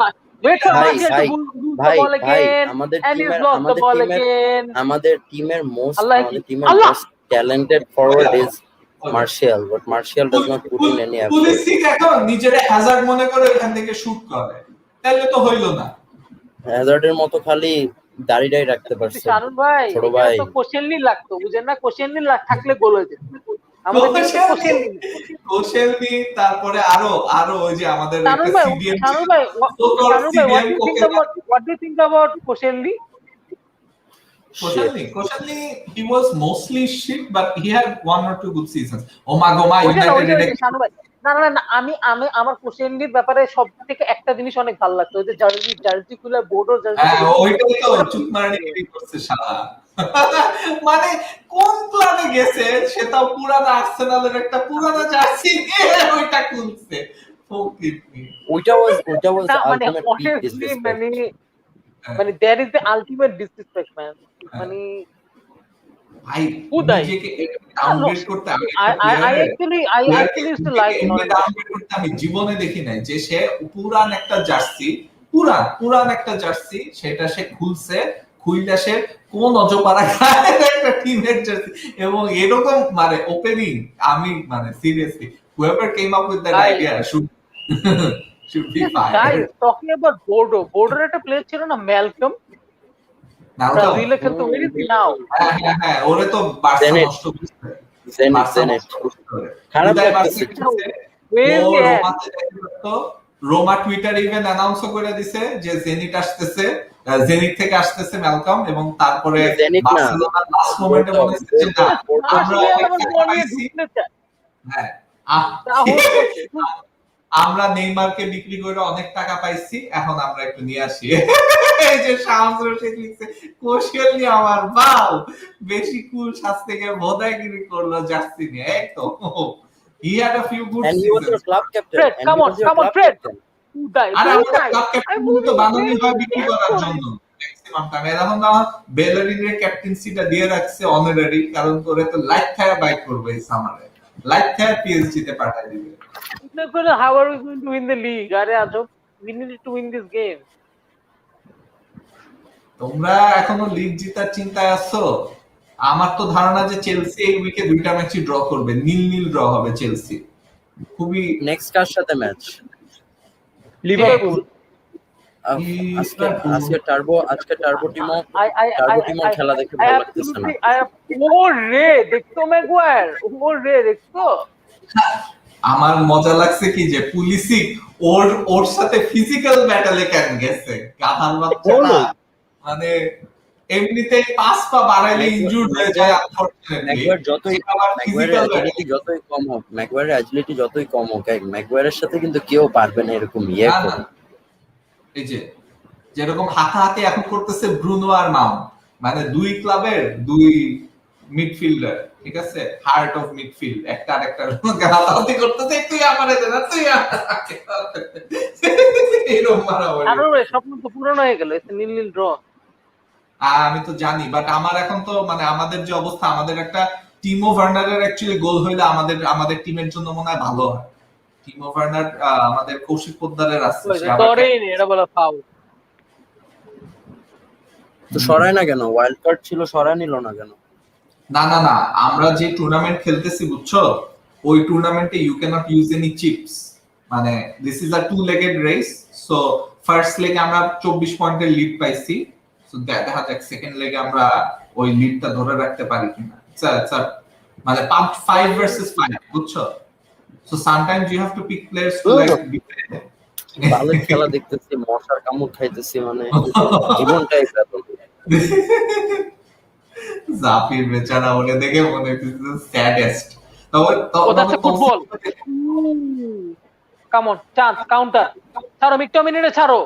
Speaker 2: Wait for
Speaker 4: ভাই,
Speaker 2: Martial to
Speaker 4: ভাই,
Speaker 2: lose the
Speaker 4: ভাই,
Speaker 2: ball
Speaker 4: ভাই,
Speaker 2: again,
Speaker 4: আমাদের
Speaker 2: and he's
Speaker 4: টিমের
Speaker 2: lost the ball again.
Speaker 4: আমাদের টিমের most
Speaker 2: Allah, Allah.
Speaker 4: Talented forward is Martial, but Martial does not put in any effort.
Speaker 1: Pulisic এখন নিজের হ্যাজার্ড মনে করে এখান থেকে শুট করে তাহলে তো হইল না
Speaker 4: হ্যাজার্ডের মতো খালি দাঁড়িয়ে রাখতে পারছে
Speaker 2: শারুন ভাই
Speaker 4: ছোট
Speaker 2: এটা
Speaker 4: ভাই।
Speaker 2: তো কোশেনলি লাগতো বুঝেন না কোশেনলি থাকলে গোল হয়ে যেত আমাদের টিমে তো কোশেনলি
Speaker 1: কোশেলনি তারপরে আরো ওই যে আমাদের
Speaker 2: শারুন
Speaker 1: একটা
Speaker 2: ভাই
Speaker 1: CDM
Speaker 2: what do you think about কোশেনলি
Speaker 1: Koscielny, he was mostly shit, but he had one or two good seasons. Goma United.
Speaker 2: না আমি আমার কোশেনলির ব্যাপারে সব থেকে একটা জিনিস অনেক ভালো লাগতো ওই যে জার্সি খুলে বোর্ডর জার্সি
Speaker 1: ওইটাই তো চুপ মারানি করছে শালা মানে কোন প্ল্যানে গেছে সেটা পুরানো আর্সেনালের একটা পুরানো জার্সি নিয়ে ওইটা খুলছে
Speaker 4: ওইটা ওয়াজ
Speaker 2: মানে honestly মানে that is the ultimate disrespect man মানে
Speaker 1: ভাই নিজেকে ডাউনগ্রেড করতে
Speaker 2: I actually used to like
Speaker 1: downgrade করতে আমি জীবনে দেখি নাই যে সে পুরান একটা জার্সি পুরান একটা জার্সি সেটা সে খুলছে খুইলা সে কোন অজপাড়া গায়ের একটা টিমের জার্সি এবং এরকম মানে ওপেনিং আমি মানে seriously whoever came up with that idea should be fired.
Speaker 2: Guys, talking about Bordeaux একটা প্লেয়ার ছিল না ম্যালকম ব্রাজিলে খেলতো ওই নাও
Speaker 1: হ্যাঁ ওরে তো বার্সা নষ্ট করছে
Speaker 4: জেনেট খারাপ লাগছে
Speaker 1: রোমা টুইটার ইভেন অ্যানাউন্স করে দিছে যে জেনিট আসতেছে জেনিট থেকে আসতেছে ম্যালকম এবং তারপরে বার্সেলোনা লাস্ট মোমেন্টে বলেছে যে না আমরা নেইমারকে বিক্রি করে অনেক টাকা পাইছি এখন আমরা একটু নিয়ে আসি এই যে শামস রশিদ লিখছে কোশিয়ালি আমার বাল বেশি কুল সাজ থেকে ভোদাইগিরি করলো জার্সি নিয়ে একদম he had a few good
Speaker 4: and he was your club captain
Speaker 2: Fred, come on Fred
Speaker 1: আরে আমরা ক্লাব ক্যাপ্টেন তো বানানি হয় বিক্রি করার জন্য ম্যাক্সিমাম টাইম এখন না বেলারিনের ক্যাপ্টেন্সিটা দিয়ে রাখছে অনারারি কারণ করে তো লাইফ টাইম বাই করবে এই সামারে লাইফ টাইম পিএসজি তে পাঠাই দিবে
Speaker 2: how are we going to win the league আরে আজব we need to win this game
Speaker 1: তোমরা এখনো লিগ জেতার চিন্তায় আছো আমার তো ধারণা যে চেলসি এই উইকে দুইটা ম্যাচই ড্র করবে নীল ড্র হবে চেলসি খুবই
Speaker 4: নেক্সট কার সাথে ম্যাচ
Speaker 6: লিভারপুল
Speaker 4: আজকে টার্বো টিমও খেলা দেখে ভালো লাগতেছে না
Speaker 2: ওরে দেখতো ম্যাগুয়ার ওরে দেখতো
Speaker 1: আমার মজা লাগছে কি যে পুলিশিক ওর সাথে ফিজিক্যাল ব্যাটলে কেন গেছে গাধার বাচ্চা না মানে এমনিতেই পাস পা বাড়াইলে ইনজুর্ড হয়ে যায় আনফরচুনেটলি
Speaker 4: ম্যাগুয়ারের অ্যাজিলিটি যতই কম হোক ম্যাগুয়ারের সাথে কিন্তু কেউ পারবে না এরকম ইয়ে করে
Speaker 1: এই যে যেরকম হাতাহাতি এখন করতেছে ব্রুনো আর মাউন্ট মানে দুই ক্লাবের দুই মিডফিল্ডার, ঠিক আছে, হার্ট অফ মিডফিল্ড, একটা আরেকটার হাতাহাতি করতেছে, তুই আমারে দে না, তুই এরকম মারামারি।
Speaker 2: আরো স্বপ্ন তো পূরণ হয়ে গেল, নীল নীল ড্র।
Speaker 1: আমি তো জানি, বাট আমার এখন তো মানে আমাদের যে অবস্থা, আমাদের একটা টিমো ভার্নারের অ্যাকচুয়ালি গোল হইলে আমাদের টিমের জন্য মনে হয় ভালো হয়। টিমো ভার্নার আমাদের কৌশিক পোদ্দারের আছে, সে আবার
Speaker 2: তোরেই নেই, এটা বলা ফাউল।
Speaker 4: তো সরায় না কেন? ওয়াইল্ড কার্ড ছিল, সরায় নিল না কেন?
Speaker 1: না না না, আমরা যে টুর্নামেন্ট খেলতেছি বুঝছো, ওই টুর্নামেন্টে you can't use any chips. মানে this is a two legged race. So first লেগে আমরা 24 পয়েন্টের লিড পাইছি। সো দেখা যাক সেকেন্ড লেগে আমরা ওই লিডটা ধরে রাখতে পারি কিনা। স্যার মানে 5 ভার্সেস 5, বুঝছো? So sometimes you have to pick players to like
Speaker 4: ভালো খেলা দেখতেছি, মশার কামড় খাইতেছি, মানে জীবনটাই বেদনা।
Speaker 1: জাফির বেচারা ওরে দেখে মনে হচ্ছে স্যাডেস্ট।
Speaker 2: ওটা হচ্ছে football. Come on, chance, counter. ছাড়ো মিকটমিনেরে, ছাড়ো।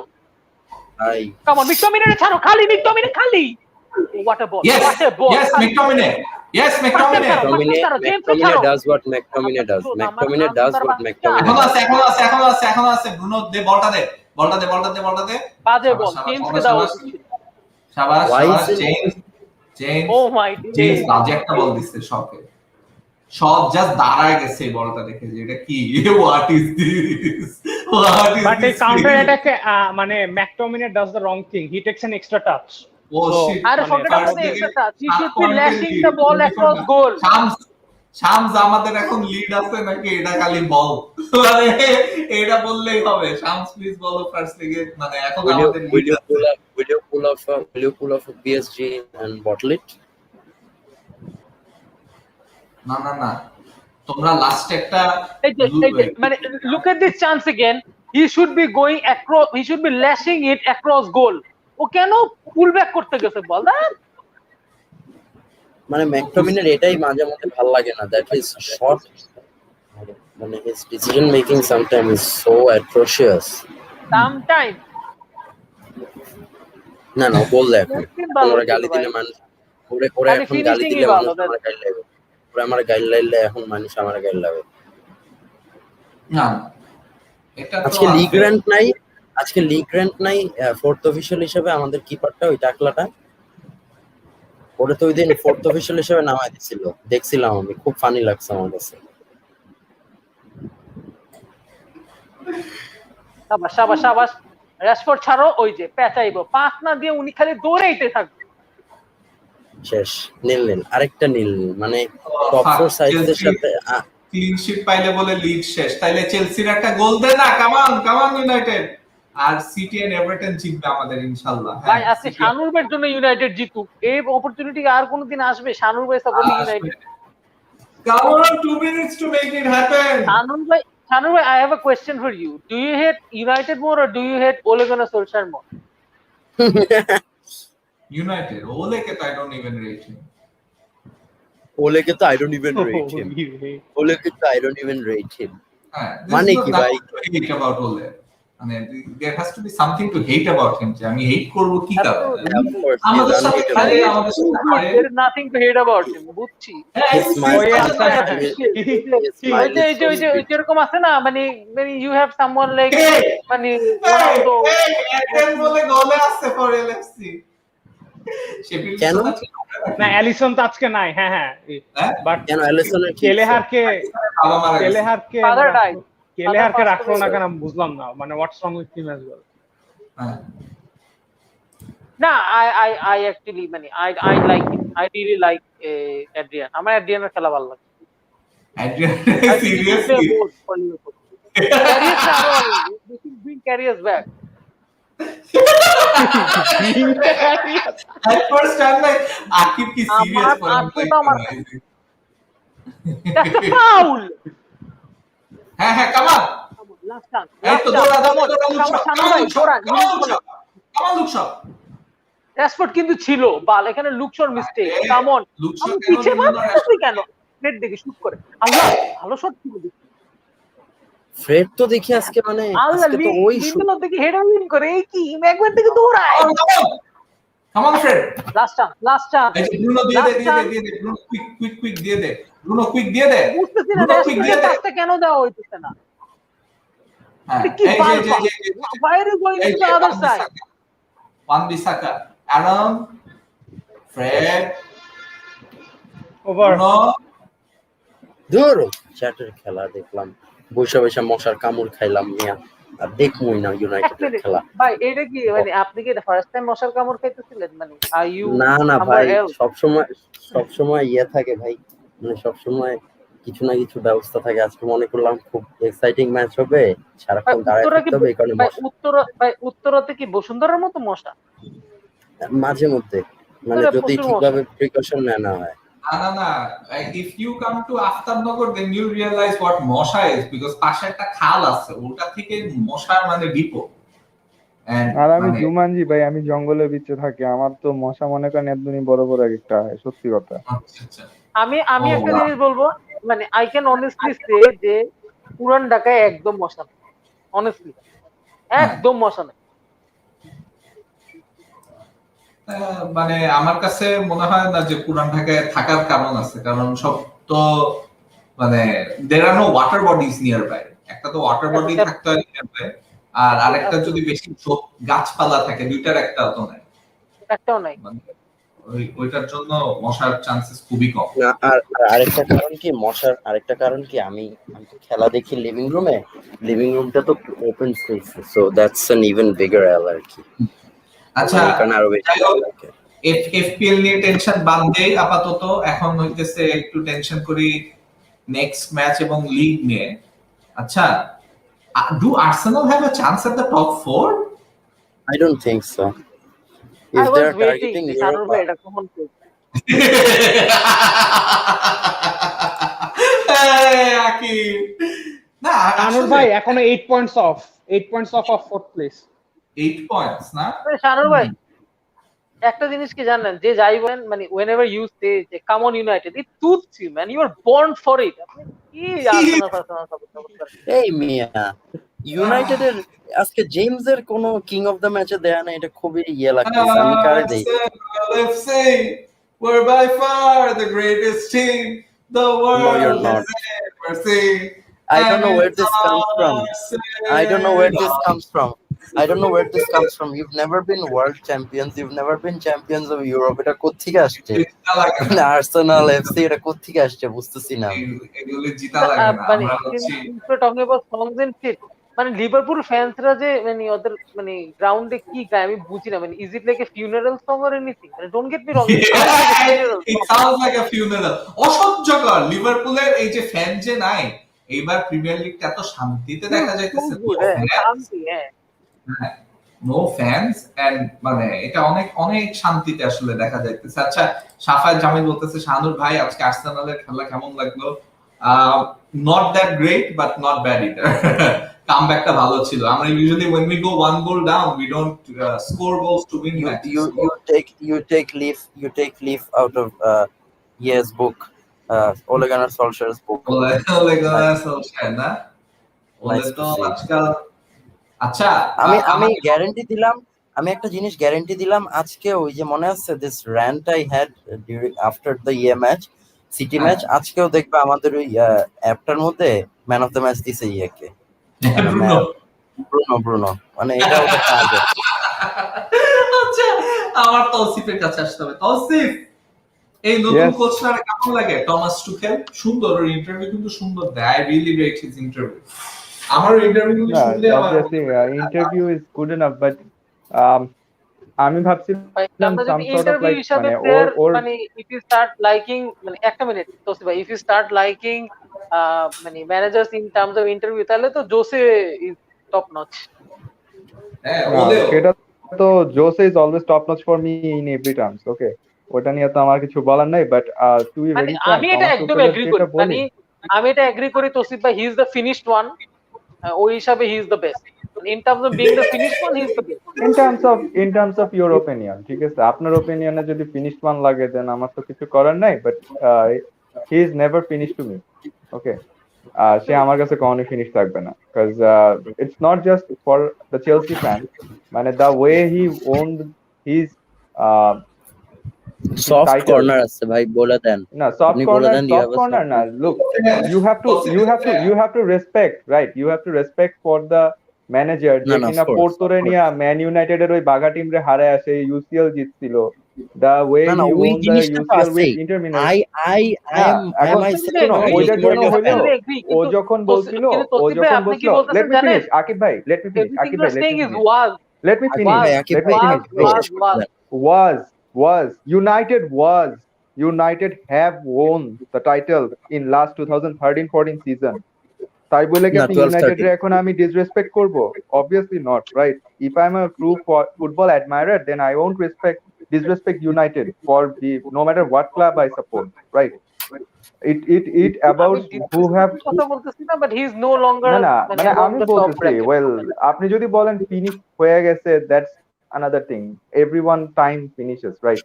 Speaker 4: ভাই
Speaker 2: কাম অন, মিকটমিনেরে ছাড়ো, খালি মিকটমিনে, খালি। What a ball, what a ball.
Speaker 1: Yes, McTominay. Yes, McTominay.
Speaker 4: McTominay does what McTominay does. McTominay does what McTominay
Speaker 1: এখনো
Speaker 4: does.
Speaker 1: আছে। ব্রুনো দে, বলটা দে।
Speaker 2: বাজে বল, জেমসকে দাও।
Speaker 1: শাবাশ,
Speaker 4: Why is it-
Speaker 1: James.
Speaker 2: Oh my
Speaker 1: James
Speaker 2: god,
Speaker 1: বাজে একটা বল দিচ্ছে শকে। শট জাস্ট দাঁড়ায় গেছে এই বলটা দেখে, যে এটা কি, হোয়াট ইজ দিস,
Speaker 6: বাট এই কাউন্টার অ্যাটাকে মানে McTominay does the wrong thing, he takes an extra touch.
Speaker 1: Oh shit.
Speaker 2: আরে forget about the extra touch, he should be lashing the ball across goal.
Speaker 1: Shams আমাদের এখন লিড আছে নাকি এটা খালি বল, মানে এটা বললেই হবে। শামস প্লিজ বলো ফার্স্ট লিগে, মানে এখন আমাদের
Speaker 4: Will you pull off a PSG and bottle it?
Speaker 1: না তোমরা লাস্ট একটা
Speaker 2: এই যে মানে look at this chance again, he should be going across, he should be lashing it across goal. ও কেন পুল ব্যাক করতে গেছে বল দা?
Speaker 4: মানে ম্যাকটমিনের এটাই মাঝে মধ্যে ভালো লাগে না, দ্যাট ইজ শর্ট, মানে his decision making sometimes is so atrocious.
Speaker 2: Sometime
Speaker 4: না বল এখন
Speaker 2: ভালো
Speaker 4: ওরা
Speaker 2: ছিল
Speaker 4: গালি
Speaker 2: ভাই।
Speaker 4: দিলে মানুষ, ওরা
Speaker 2: খালি
Speaker 4: এখন গালি
Speaker 2: finishing
Speaker 4: দিলে
Speaker 2: ই ভালো,
Speaker 4: মানুষ আমার গালি লাগে, ওরা আমার গালি লাইলে এখন মানুষ আমার গালি লাগে।
Speaker 1: না এটা তো
Speaker 4: আজকে লিগ র্যাঙ্ক নাই, ফোর্থ অফিশিয়াল হিসেবে আমাদের কিপারটা ওই টাকলাটা, ওরে তো ওই দিন ফোর্থ অফিশিয়াল হিসেবে নামাই দিছিল, দেখছিলাম আমি, খুব ফানি লাগছে আমার কাছে।
Speaker 2: শাবাশ। রাশফোর্ড ছাড়ো, ওই যে পেঁচাইবো, পাস না দিয়ে উনি খালি দৌড়াইতে থাকবে।
Speaker 4: শেষ, নীল আরেকটা নীল, মানে টপ 4 সাইজের সাথে
Speaker 1: ক্লিন শিট পাইলে বলে লিগ শেষ, তাইলে চেলসির একটা গোল দে না, কামান ইউনাইটেড, আর সিটি এন্ড এভারটন জিতবে আমাদের ইনশাআল্লাহ।
Speaker 2: ভাই আজকে শানুর ভাইয়ের জন্য ইউনাইটেড জিতুক, এই অপরচুনিটি আর কোনোদিন আসবে? শানুর ভাই supporting United.
Speaker 1: Come on, 2 minutes to make it happen.
Speaker 2: শানুর ভাই, I have a question for you. Do you hate United more or do you hate Ole Gunnar Solskjaer more?
Speaker 1: United, Ole ke I don't even rate him.
Speaker 4: ওলেকে তো I don't even rate him. মানে কি ভাই,
Speaker 1: hate about Ole. মানে there has to be something to hate about him. যে আমি হেট করব কি কারণে?
Speaker 4: of course
Speaker 1: আমাদের সাথে খালি আমাদের সাথে খালি
Speaker 2: There is nothing to hate about him. বুঝছি। ওই যে এরকম আছে না, মানে you have someone like মানে রোনালদো,
Speaker 1: বলে গলে আসছে for LFC।
Speaker 4: কেন?
Speaker 6: না অ্যালিসন তো আজকে নাই, হ্যাঁ বাট
Speaker 4: কেন অ্যালিসনের
Speaker 6: কেলেহারকে
Speaker 2: father died.
Speaker 6: কেলেহারকে রাখলো না কেন আমি বুঝলাম না, মানে what's wrong with him as well.
Speaker 2: না I actually মানে I like him. I really like Adrian. আমার অ্যাড্রিয়ানের খেলা ভালো লাগে।
Speaker 1: Seriously?
Speaker 2: They should bring Carriers back.
Speaker 1: At first I'm like, Akib ki serious for him.
Speaker 2: That's a foul.
Speaker 1: হ্যাঁ, come on.
Speaker 2: Last chance.
Speaker 1: এই তো দৌড়া, look shot.
Speaker 2: Rashford কিন্তু ছিল, বাল এখানে লুকশোর মিস্টেক। কাম অন, আমি পিছে মারতেছি কেন? নেট দেখে শুট করে, আল্লাহ ভালো শট ছিল।
Speaker 4: ফ্রেড তো দেখি আজকে মানে
Speaker 2: আল্লাহ
Speaker 4: আজকে তো ওই
Speaker 2: লিন্ডেলফ দেখে হেডার উইন করে, এই কি ম্যাকওয়ার থেকে দৌড়ায়।
Speaker 1: Come on, Fred.
Speaker 2: Last chance.
Speaker 1: এই যে ব্রুনো দিয়ে
Speaker 2: Last
Speaker 1: দে
Speaker 2: chance.
Speaker 1: ব্রুনো কুইক দিয়ে দে ব্রুনো কুইক দিয়ে দে
Speaker 2: বুঝতেছি না
Speaker 1: ব্রুনো কুইক দিয়ে
Speaker 2: রেস্টুরেন্টে
Speaker 1: দে
Speaker 2: পাসটা কেন দেওয়া হইতেছে না?
Speaker 1: হ্যাঁ
Speaker 2: এটা কি
Speaker 1: এই
Speaker 2: বাল
Speaker 1: যে
Speaker 2: pass? Why are you going to the other side?
Speaker 1: Wan-Bissaka, Aaron, Fred,
Speaker 6: over
Speaker 1: Bruno.
Speaker 4: ধুর চ্যাটের খেলা দেখলাম, বসে বসে মশার কামড় খাইলাম মিয়া, আর দেখবই না
Speaker 2: এক
Speaker 4: ইউনাইটেডের
Speaker 2: মিনিট
Speaker 4: খেলা।
Speaker 2: ভাই, এটা কি মানে আপনি কি ফার্স্ট টাইম মশার কামড় খাইতেছিলেন? মানে আর ইউ
Speaker 4: না ভাই,
Speaker 2: somewhere else?
Speaker 4: সবসময় ইয়ে থাকে ভাই, মানে সবসময় কিছু না কিছু ব্যবস্থা থাকে। আজকে মনে করলাম খুব এক্সাইটিং ম্যাচ হবে,
Speaker 2: ভাই
Speaker 4: সারাক্ষণ দাঁড়ায়
Speaker 2: উত্তরা কি
Speaker 4: থাকতে হবে, এই কারণে
Speaker 2: ভাই উত্তরাতে কি বসুন্ধরার মতো মশা?
Speaker 4: মাঝে মধ্যে মানে
Speaker 2: উত্তরে
Speaker 4: যদি
Speaker 2: প্রচুর মশা।
Speaker 4: ঠিকভাবে প্রিকশন না হয়।
Speaker 1: না if you come to Aftabnagar then you realize what মশা is because পাশে একটা খাল আছে, ওটা থেকে মশার মানে ডিপো।
Speaker 5: আর আমি
Speaker 1: মানে
Speaker 5: জুমানজি ভাই, আমি জঙ্গলের ভিতরে থাকি, আমার তো মশা মনে করেন একদমই বড় বড় একটা হয়, সত্যি কথা।
Speaker 1: আচ্ছা
Speaker 2: আমি
Speaker 1: ও
Speaker 2: একটা
Speaker 1: না।
Speaker 2: জিনিস বলবো, মানে আই ক্যান অনেস্টলি সে যে পুরান ঢাকায় একদম মশা নেই, অনেস্টলি
Speaker 1: হ্যাঁ।
Speaker 2: একদম মশা নেই।
Speaker 1: মানে আমার কাছে মনে হয় না যে পুরান ঢাকায় থাকার কারণ আছে, কারণ সব তো মানে there are no water bodies nearby, একটা তো ওয়াটার বডি থাকতে হয় nearby, আর আরেকটা যদি বেশি গাছপালা থাকে, দুইটার একটা তো নাই,
Speaker 2: একটাও নাই।
Speaker 1: মানে ওইটার জন্য মশার চান্সেস খুবই কম।
Speaker 4: না আর আরেকটা কারণ কি আমি তো খেলা দেখি লিভিং রুমটা তো open space, so that's an even bigger allergy.
Speaker 1: আচ্ছা
Speaker 4: এখানে আরো বেশি ভালো লাগে।
Speaker 1: এফপিএল নিয়ে টেনশন বাদ দেই আপাতত, এখন হইতেছে একটু টেনশন করি নেক্সট ম্যাচ এবং লিগ নিয়ে। আচ্ছা, do Arsenal have a chance at the top 4?
Speaker 4: I don't think so.
Speaker 2: I
Speaker 4: If
Speaker 2: was
Speaker 4: they're
Speaker 2: waiting
Speaker 4: targeting
Speaker 2: যে শানুর ভাই
Speaker 4: Europa,
Speaker 2: এটা কখন করবে।
Speaker 1: আকিব না
Speaker 6: আনুর ভাই এখনো 8 points of 4th place.
Speaker 1: 8 points না
Speaker 2: শানুর ভাই একটা জিনিস কি জানেন, যে যাই বলেন মানে whenever you say যে কাম অন ইউনাইটেড, ইট তুচ্ছি man, you are born for it। আপনি কি আর্সেনাল সাপোর্ট করেন?
Speaker 4: এই মিয়া ইউনাইটেডের আজকে জেমসের কোনো কিং অফ দ্য ম্যাচে দেয়া না, এটা খুবই ইয়ে লাগতেছে। আমি কারে দেই?
Speaker 1: Let's say we're by far the greatest team the world
Speaker 4: No, you're not.
Speaker 1: has ever seen.
Speaker 4: I don't know where this comes from. I don't know where this comes from. You've never been world champions. You've never been champions of Europe. এটা কোত্থেকে আসছে? Arsenal FC এটা কোত্থেকে আসছে বুঝতেছি না আমি।
Speaker 1: এগুলো জিতা লাগে না,
Speaker 2: মানে
Speaker 1: আমরা হচ্ছি
Speaker 2: talking about songs and shit, মানে লিভারপুল ফ্যান্সরা যে মানে ওদের মানে গ্রাউন্ডে কি গায় আমি বুঝি না। মানে is it like a funeral song or anything? মানে don't get me wrong,
Speaker 1: it sounds like a funeral. অসহ্যকর লিভারপুলের এই যে ফ্যান যে নাই, এইবার প্রিমিয়ার লিগটা এত শান্তিতে দেখা যাইতেছে,
Speaker 2: শান্তি।
Speaker 1: নো ফ্যান্স এন্ড মানে এটা অনেক অনেক শান্তিতে আসলে দেখা যাইতেছে। আচ্ছা, সাফায়েত জামিল বলতেছে শাহানুর ভাই আজকে আর্সেনালের খেলা কেমন লাগলো? Not that great but not bad either. কামব্যাকটা ভালো ছিল। আমরা usually when we go one goal down we don't score goals to win matches.
Speaker 4: You take leaf out of yes book, Ole Gunnar Solskjaer's book.
Speaker 1: Ole Gunnar Solskjaer না? ওলে
Speaker 4: Nice to
Speaker 1: তো
Speaker 4: see.
Speaker 1: আজকাল আচ্ছা
Speaker 4: আমি guarantee দিলাম, আমি একটা জিনিস গ্যারান্টি দিলাম আজকে, ওই যে মনে আছে this rent I had during after the match, city match, আজকেও দেখবে আমাদের ওই অ্যাপটার মধ্যে ম্যান অফ দ্য ম্যাচ দিছে ইয়েকে, ব্রুনো মানে এটা ওদের টার্গেট।
Speaker 1: আচ্ছা, আমার তৌসিফের কাছে আসতে হবে। তৌসিফ, এই নতুন কোচটার কেমন লাগে? টমাস টুখেল সুন্দর, ওর ইন্টারভিউ কিন্তু সুন্দর দেয়। I really rate his interview. আমার ইন্টারভিউ গুলো শুনলে আমার
Speaker 5: interview is good enough, but আমি ভাবছিলাম সাম সর্ট অফ লাইক মানে ওর
Speaker 2: মানে ইফ ইউ স্টার্ট লাইকিং, মানে একটা মিনিট তৌসিফ ভাই, ইফ ইউ স্টার্ট লাইকিং মানে managers in terms of interview, তাহলে তো জোসে ইজ টপ নচ।
Speaker 5: সেটা তো Jose is always top notch for me in every terms. Okay, ওটা নিয়ে তো আমার কিছু বলার নাই, but to be very frank,
Speaker 2: আমি এটা একদম এগ্রি করি। মানে আমি এটা এগ্রি করি তৌসিফ ভাই, he is the finished one. ওই হিসাবে he is the best. In terms of being the finished one, he is the best.
Speaker 5: In terms of your opinion, ঠিক আছে, আপনার ওপিনিয়নে যদি ফিনিশড ওয়ান লাগে দেন আমার তো কিছু করার নাই, but he is never finished to me. Okay, সে আমার কাছে কখনোই ফিনিশ থাকবে না, because it's not just for the Chelsea fan, মানে the way he owned his
Speaker 4: soft
Speaker 5: title.
Speaker 4: Corner আছে ভাই, বলে দেন।
Speaker 5: No, soft
Speaker 4: আপনি বলে
Speaker 5: corner,
Speaker 4: then, you
Speaker 5: soft
Speaker 4: have a
Speaker 5: corner.
Speaker 4: soft
Speaker 5: Nah, look, you have to respect for the manager.
Speaker 4: না
Speaker 5: যে
Speaker 4: না, of
Speaker 5: কিনা
Speaker 4: course,
Speaker 5: পোর্তো
Speaker 4: of
Speaker 5: রে
Speaker 4: course.
Speaker 5: নিয়া ম্যান ইউনাইটেডের ওই বাগা টিম রে হারায় আসে, ইউসিএল জিতছিল, the way
Speaker 4: না না,
Speaker 5: he
Speaker 4: ওই
Speaker 5: won the
Speaker 4: জিনিসটা তো
Speaker 5: UCL with
Speaker 4: আছেই।
Speaker 5: Inter Milan.
Speaker 4: I I I
Speaker 5: না
Speaker 4: এম আই
Speaker 5: এখন
Speaker 4: এম আই
Speaker 2: Personally
Speaker 5: শোনো,
Speaker 2: agree,
Speaker 5: ওইটার জন্য
Speaker 2: I
Speaker 5: হইলো
Speaker 2: personally agree,
Speaker 5: ও
Speaker 2: কিন্তু
Speaker 5: যখন বলছিল,
Speaker 2: তসিফ ভাই আপনি কি
Speaker 5: let
Speaker 2: বলতেছেন
Speaker 5: me
Speaker 2: জানেন?
Speaker 5: finish, Akib bhai, let me finish,
Speaker 2: Everything
Speaker 5: Akib
Speaker 2: you're
Speaker 5: bhai, let
Speaker 2: saying
Speaker 5: me
Speaker 2: is
Speaker 5: finish,
Speaker 2: was,
Speaker 5: let me finish,
Speaker 4: ভাই আকিব
Speaker 5: let me
Speaker 4: ভাই,
Speaker 5: finish, bro.
Speaker 4: ভাই শেষ করে দেন।
Speaker 5: Was United have won the title in last 2013-14 season. তাই বলে কি
Speaker 4: না,
Speaker 5: আপনি
Speaker 4: 12-13
Speaker 5: ইউনাইটেডের এখন আমি ডিসরেসপেক্ট করব? Obviously not, right? If I'm a true football admirer, then I won't disrespect United for the no matter what club I support, right? It
Speaker 2: আমি
Speaker 5: about who have
Speaker 2: disrespectful কথা বলতেছি না, but he is no longer
Speaker 5: না না
Speaker 2: মানে
Speaker 5: মানে
Speaker 2: among
Speaker 5: আমি
Speaker 2: the top
Speaker 5: বলতেছি,
Speaker 2: bracket.
Speaker 5: ওয়েল আপনি যদি বলেন ফিনিশ হয়ে গেছে, that's another thing, everyone time finishes, right?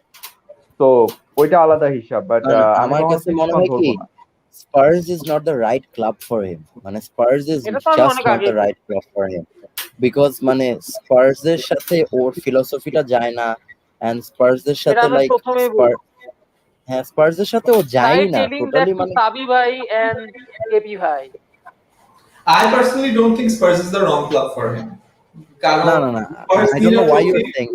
Speaker 5: তো ওইটা আলাদা হিসাব, বাট
Speaker 4: না না,
Speaker 5: আমি
Speaker 4: আমার
Speaker 5: কখনো
Speaker 4: কাছে
Speaker 5: ফিনিশ
Speaker 4: মনে
Speaker 5: খন
Speaker 4: হয় কি,
Speaker 5: ধরবো না।
Speaker 4: Spurs is not the right club for him. মানে Spurs is
Speaker 2: এটা তো আমি
Speaker 4: just
Speaker 2: অনেক
Speaker 4: not
Speaker 2: আগেই
Speaker 4: the right
Speaker 2: বলছি।
Speaker 4: club for him. Because মানে Spurs এর সাথে ওর ফিলোসফিটা যায় না, and Spurs এর
Speaker 2: এটা
Speaker 4: সাথে
Speaker 2: আমি
Speaker 4: like
Speaker 2: প্রথমেই বলছি।
Speaker 4: হ্যাঁ, Spurs এর সাথে ও
Speaker 2: Try
Speaker 4: যায়ই না
Speaker 2: telling that
Speaker 4: টোটালি,
Speaker 2: to
Speaker 4: মানে
Speaker 2: Sabi bhai and KP bhai.
Speaker 1: I personally don't think Spurs is the wrong club for him.
Speaker 4: না
Speaker 1: কারণ
Speaker 4: না না,
Speaker 1: Spurs
Speaker 4: I
Speaker 1: need
Speaker 4: don't
Speaker 1: a
Speaker 4: know why you're
Speaker 1: trophy
Speaker 4: saying.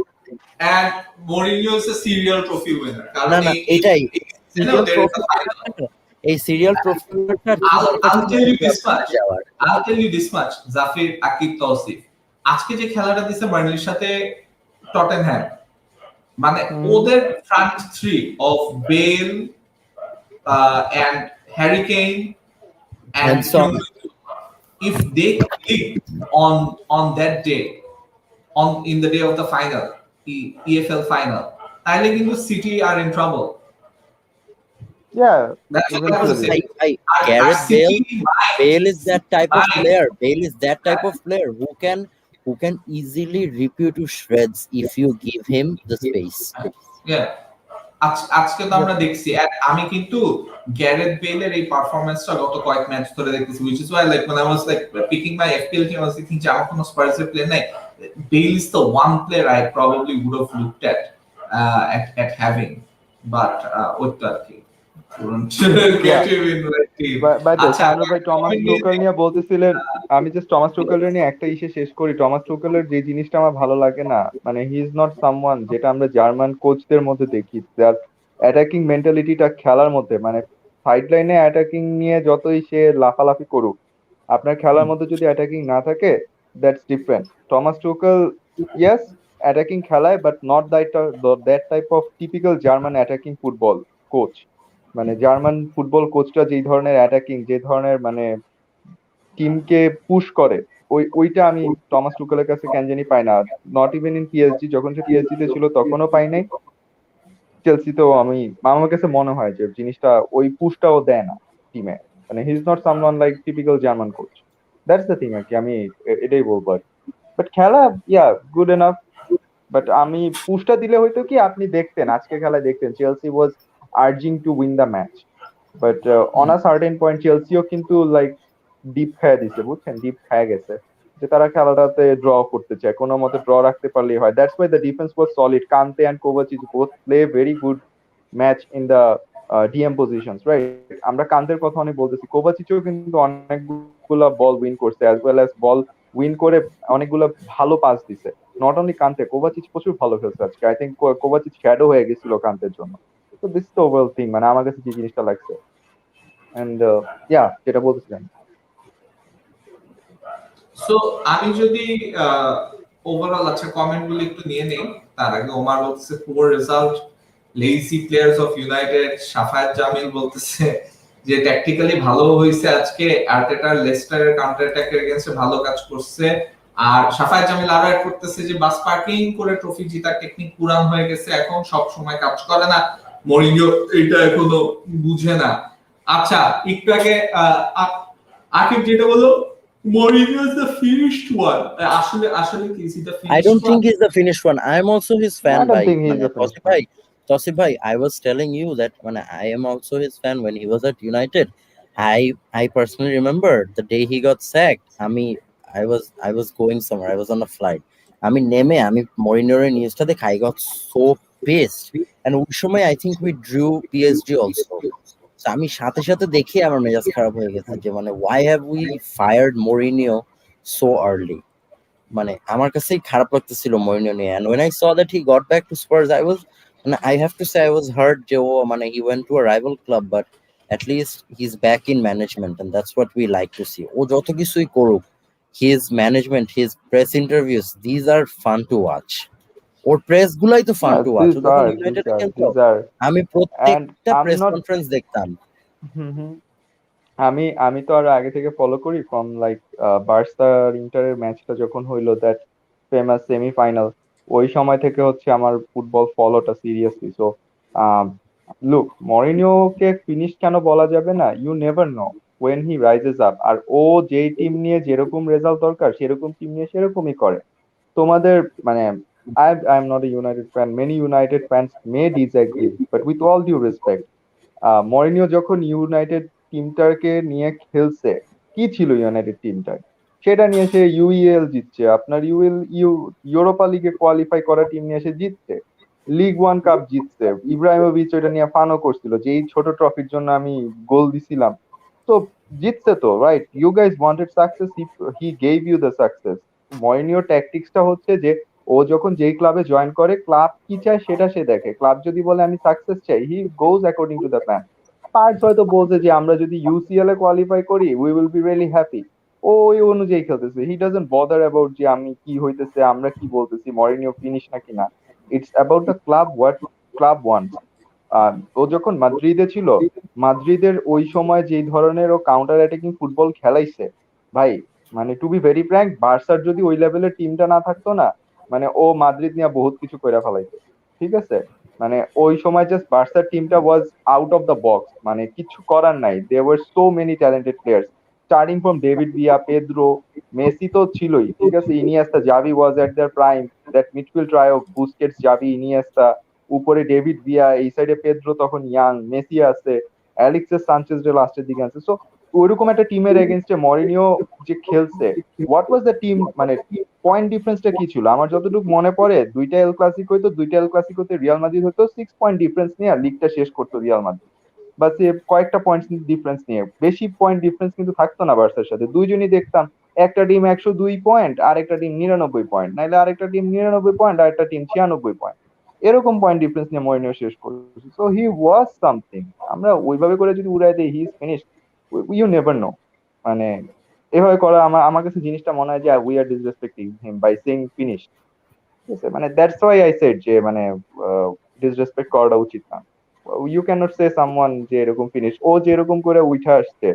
Speaker 1: and Mourinho is a serial trophy winner.
Speaker 4: না
Speaker 1: কারণ
Speaker 4: না,
Speaker 1: এই
Speaker 4: এটাই
Speaker 1: know
Speaker 4: serial
Speaker 1: there is
Speaker 4: trophy,
Speaker 1: a final.
Speaker 4: এই সিরিয়াল ট্রফিটা দরকার
Speaker 1: I'll
Speaker 4: ছিল
Speaker 1: tell you this
Speaker 4: লিভারপুলে
Speaker 1: much.
Speaker 4: যাওয়ার।
Speaker 1: I'll tell you this much. Zafir, Akib, Tausif, আজকে যে খেলাটা দিছে বার্নলির সাথে টটেনহ্যাম, মানে ওদের front three of Bale and Harry Kane and
Speaker 4: And Son.
Speaker 1: if they click on that day, on in the day of the final, EFL final, তাহলে কিন্তু city are in trouble.
Speaker 5: Yeah,
Speaker 1: That's what I was
Speaker 5: eventually.
Speaker 1: saying.
Speaker 4: I
Speaker 1: Our
Speaker 4: Gareth
Speaker 1: City
Speaker 4: Bale is that type of
Speaker 1: might-
Speaker 4: player. Bale is that type of player who can easily rip you to shreds if you give him the space.
Speaker 1: Yeah. আজকে তো আমরা দেখছি, আর আমি কিন্তু Gareth বেলের এই পারফরম্যান্সটা গত কয়েক ম্যাচ ধরে দেখতেছি, which is why like when I was like picking my FPL team, I was thinking যে আমার কোনো স্পার্স এর প্লেয়ার নাই, Bale is the one player I probably would have looked at having, but ওইটা আর কি get him in right team.
Speaker 5: By the
Speaker 1: আচ্ছা,
Speaker 5: সামনে ভাই টমাস টুকেল নিয়ে বলতেছিলেন, আমি জাস্ট টমাস টুকেলের নিয়ে একটা ইসে শেষ করি। টমাস টুকেলের যে জিনিসটা আমার ভালো লাগে না, মানে হি ইজ নট সামওয়ান যেটা আমরা জার্মান কোচদের মধ্যে দেখি, যার অ্যাটাকিং মেন্টালিটিটা খেলার মধ্যে, মানে সাইড লাইনে অ্যাটাকিং নিয়ে যতই সে লাফালাফি করুক, আপনার খেলার মধ্যে যদি অ্যাটাকিং না থাকে, that's different. Thomas Tuchel yes attacking খেলায়, but not that type of typical German attacking football coach. মানে জার্মান ফুটবল কোচটা যেই ধরনের অ্যাটাকিং, যে ধরনের মানে টিমকে পুশ করে, ওইটা আমি টমাস টুকেলের কাছে কেন জানি পাই না। নট ইভেন ইন পিএসজি, যখন সে পিএসজি তে ছিল তখনও পাই নাই, চেলসিতেও আমার কাছে মনে হয় যে জিনিসটা ওই পুশটাও দেয় না টিমে। মানে he is not someone like typical German coach, that's the thing আর কি, আমি এটাই বলবো আর কি। বাট খেলা ইয়া গুড এনাফ, বাট আমি পুশটা দিলে হয়তো কি আপনি দেখতেন, আজকে খেলায় দেখতেন Chelsea was urging to win the match, but on a certain point চেলসিও কিন্তু লাইক ডিপ খায় দিছে, বুঝছেন, ডিপ খায় গেছে, যে তারা খেলাটাতে ড্র করতে চায়, কোনো মতে ড্র রাখতে পারলেই হয়। That's why the defence was solid. Kante and Kovacic both play very good match in the DM positions, right? আমরা কান্তের কথা অনেক বলতেছি, কোভাচিচও কিন্তু অনেকগুলা বল উইন করছে, as well as ball win করে অনেকগুলো ভালো পাস দিছে। নট অনলি কান্তে, কোভাচিচ প্রচুর ভালো খেলছে আজকে। আই থিঙ্ক কোভাচিচ শ্যাডো হয়ে গেছিল কান্তের জন্য। তো দিস দ্য ওভারঅল থিং, মানে আমার কাছে যে জিনিসটা লাগছে। এন্ড যেটা বলতেছিলাম,
Speaker 1: সো আমি যদি ওভারঅল আচ্ছা কমেন্ট গুলো একটু নিয়ে নেই, তার আগে ওমার বলতেছে poor result, lazy players of United. Safayat Jamil বলতেছে যে ট্যাকটিক্যালি ভালো হয়েছে আজকে, আর্টেটার লেস্টারের কাউন্টার অ্যাটাকের এগেইনস্টে ভালো কাজ করছে। আর সাফায়াত জামিল আরো অ্যাড করতেছে যে বাস পার্কিং করে ট্রফি জেতার টেকনিক পুরান হয়ে গেছে, এখন সব সময় কাজ করে না, মরিনিও এটা এখনো বুঝে না। আচ্ছা, একটু আগে আকিব যেটা বললো Mourinho is the finished one. আসলে কি is he the
Speaker 4: I
Speaker 1: finished
Speaker 4: don't
Speaker 1: one?
Speaker 4: think he's the finished one. I am also his fan,
Speaker 5: I don't
Speaker 4: bhai.
Speaker 5: think he's
Speaker 4: মানে
Speaker 5: the finished one.
Speaker 4: Tosif bhai, I was telling you that when I am also his fan when he was at United. I personally remember the day he got sacked. I was going somewhere. I was on a flight. আমি নেমে আমি মরিনোর নিউজটা দেখে I got so
Speaker 7: best. And ওই সময় I think we drew PSG also. So আমি সাথে সাথে দেখে আমার মেজাজ খারাপ হয়ে গেছে যে মানে why have we fired Mourinho so early? মানে আমার কাছেই খারাপ লাগতেছিল মরিনিও নিয়ে, and when I saw that he got back to Spurs I was, মানে I have to say I was hurt যে ও মানে he went to a rival club but at least he's back in management and that's what we like to see. ও যত কিছুই করুক, his management, his press interviews, these are fun to watch. Or press গুলাই তো fun to watch. ও যখন ইউনাইটেডে খেলতো আমি
Speaker 5: and
Speaker 7: প্রত্যেকটা
Speaker 5: I'm
Speaker 7: press
Speaker 5: not
Speaker 7: conference দেখতাম।
Speaker 5: হুম হুম আমি আমি তো আরো আগে থেকে ফলো করি ফ্রম লাইক বার্সা ইন্টারের ম্যাচটা যখন হইলো, দ্যাট ফেমাস সেমিফাইনাল, ওই সময় থেকে হচ্ছে আমার ফুটবল ফলোটা সিরিয়াসলি। সো লুক, মরিনিওকে ফিনিশ কেন বলা যাবে না, you never know when he rises up. আর ও যেই টিম নিয়ে যেরকম রেজাল্ট দরকার সেরকম টিম নিয়ে সেরকমই করে। তোমাদের মানে I am not a United fan. Many United fans may disagree, but with all due respect, Mourinho যখন ইউনাইটেড টিমটাকে নিয়ে খেলছে, কি ছিল ইউনাইটেড টিমটার, সেটা নিয়ে সে ইউইএল জিতছে, আপনার ইউরোপা লিগে কোয়ালিফাই করা টিম নিয়ে সে জিতছে, লিগ ওয়ান কাপ জিতছে, ইব্রাহিমোভিচ ওইটা নিয়ে ফানও করছিল যে এই ছোট ট্রফির জন্য আমি গোল দিছিলাম। তো জিতছে তো, right? You guys wanted success, he gave you the success. Mourinho ট্যাকটিক্সটা হচ্ছে যে ও যখন যেই ক্লাবে জয়েন করে, ক্লাব কি চায় সেটা সে দেখে। ক্লাব যদি বলে আমি সাকসেস চাই, he goes according to the plan. পার্টস হয়তো বলছে যে আমরা যদি ইউসিএল এ কোয়ালিফাই করি we will be really happy, ও ওই অনুযায়ী খেলতেছে। হি ডাজন্ট বদার অ্যাবাউট যে আমি কি হইতেছে, আমরা কি বলতেছি, মরিনিও ফিনিশ নাকি না। It's about the club, what club wants. ও যখন মাদ্রিদে ছিল, মাদ্রিদের ওই সময় যেই ধরনের ও কাউন্টার অ্যাটাকিং ফুটবল খেলাইছে, ভাই মানে টু বি ভেরি ফ্র্যাঙ্ক, বার্সার যদি ওই লেভেলের টিমটা না থাকতো না, মানে ও মাদ্রিদ নিয়ে বহুত কিছু কইরা ফেলাইতো। ঠিক আছে, মানে ওই সময় জাস্ট বার্সার টিমটা was out of the box, মানে কিছু করার নাই। They were so many talented players, starting from David Villa, Pedro, Messi তো ছিলই, ঠিক আছে, Iniesta, Xavi was at their prime, that midfield trio, Busquets, Xavi, Iniesta, উপরে ডেভিড ভিয়া, এই সাইডে পেদ্রো তখন ইয়াং, মেসি আছে, অ্যালেক্সিস সানচেজ যে লাস্টের দিকে আছে। সো ওইরকম একটা টিমের এগেনস্টে মরিনিও যে খেলছে, হোয়াট ওয়াজ দ্য টিম, মানে পয়েন্ট ডিফারেন্সটা কি ছিল? আমার যতটুকু মনে পড়ে, দুইটা এল ক্লাসিকো হইতো, দুইটা এল ক্লাসিকোতে রিয়াল মাদ্রিদ হতো 6 পয়েন্ট ডিফারেন্স নিয়ে লিগটা শেষ করতো রিয়াল মাদ্রিদ, বা সে কয়েকটা পয়েন্ট ডিফারেন্স নিয়ে, বেশি পয়েন্ট ডিফারেন্স কিন্তু থাকতো না বার্সার সাথে। দুইজনই দেখতাম, একটা টিম 102 পয়েন্ট আর একটা টিম 99 পয়েন্ট, নাইলে আরেকটা টিম 99 পয়েন্ট আর একটা টিম 96 পয়েন্ট, এরকম পয়েন্ট ডিফারেন্স নিয়ে মরিনিও শেষ করছে। So he was something. আমরা ওইভাবে করে যদি উড়াই দিই he is finish, you never know. মানে এভাবে করা আমার আমার কাছে জিনিসটা মনে হয় যে we are disrespecting him by saying finish. ঠিক আছে, মানে দ্যাটস ওয়াই আই সেড যে মানে ডিসরেসপেক্ট করাটা উচিত না। You can not say someone যে এরকম ফিনিশ, ও যেরকম করে উঠে আসছে,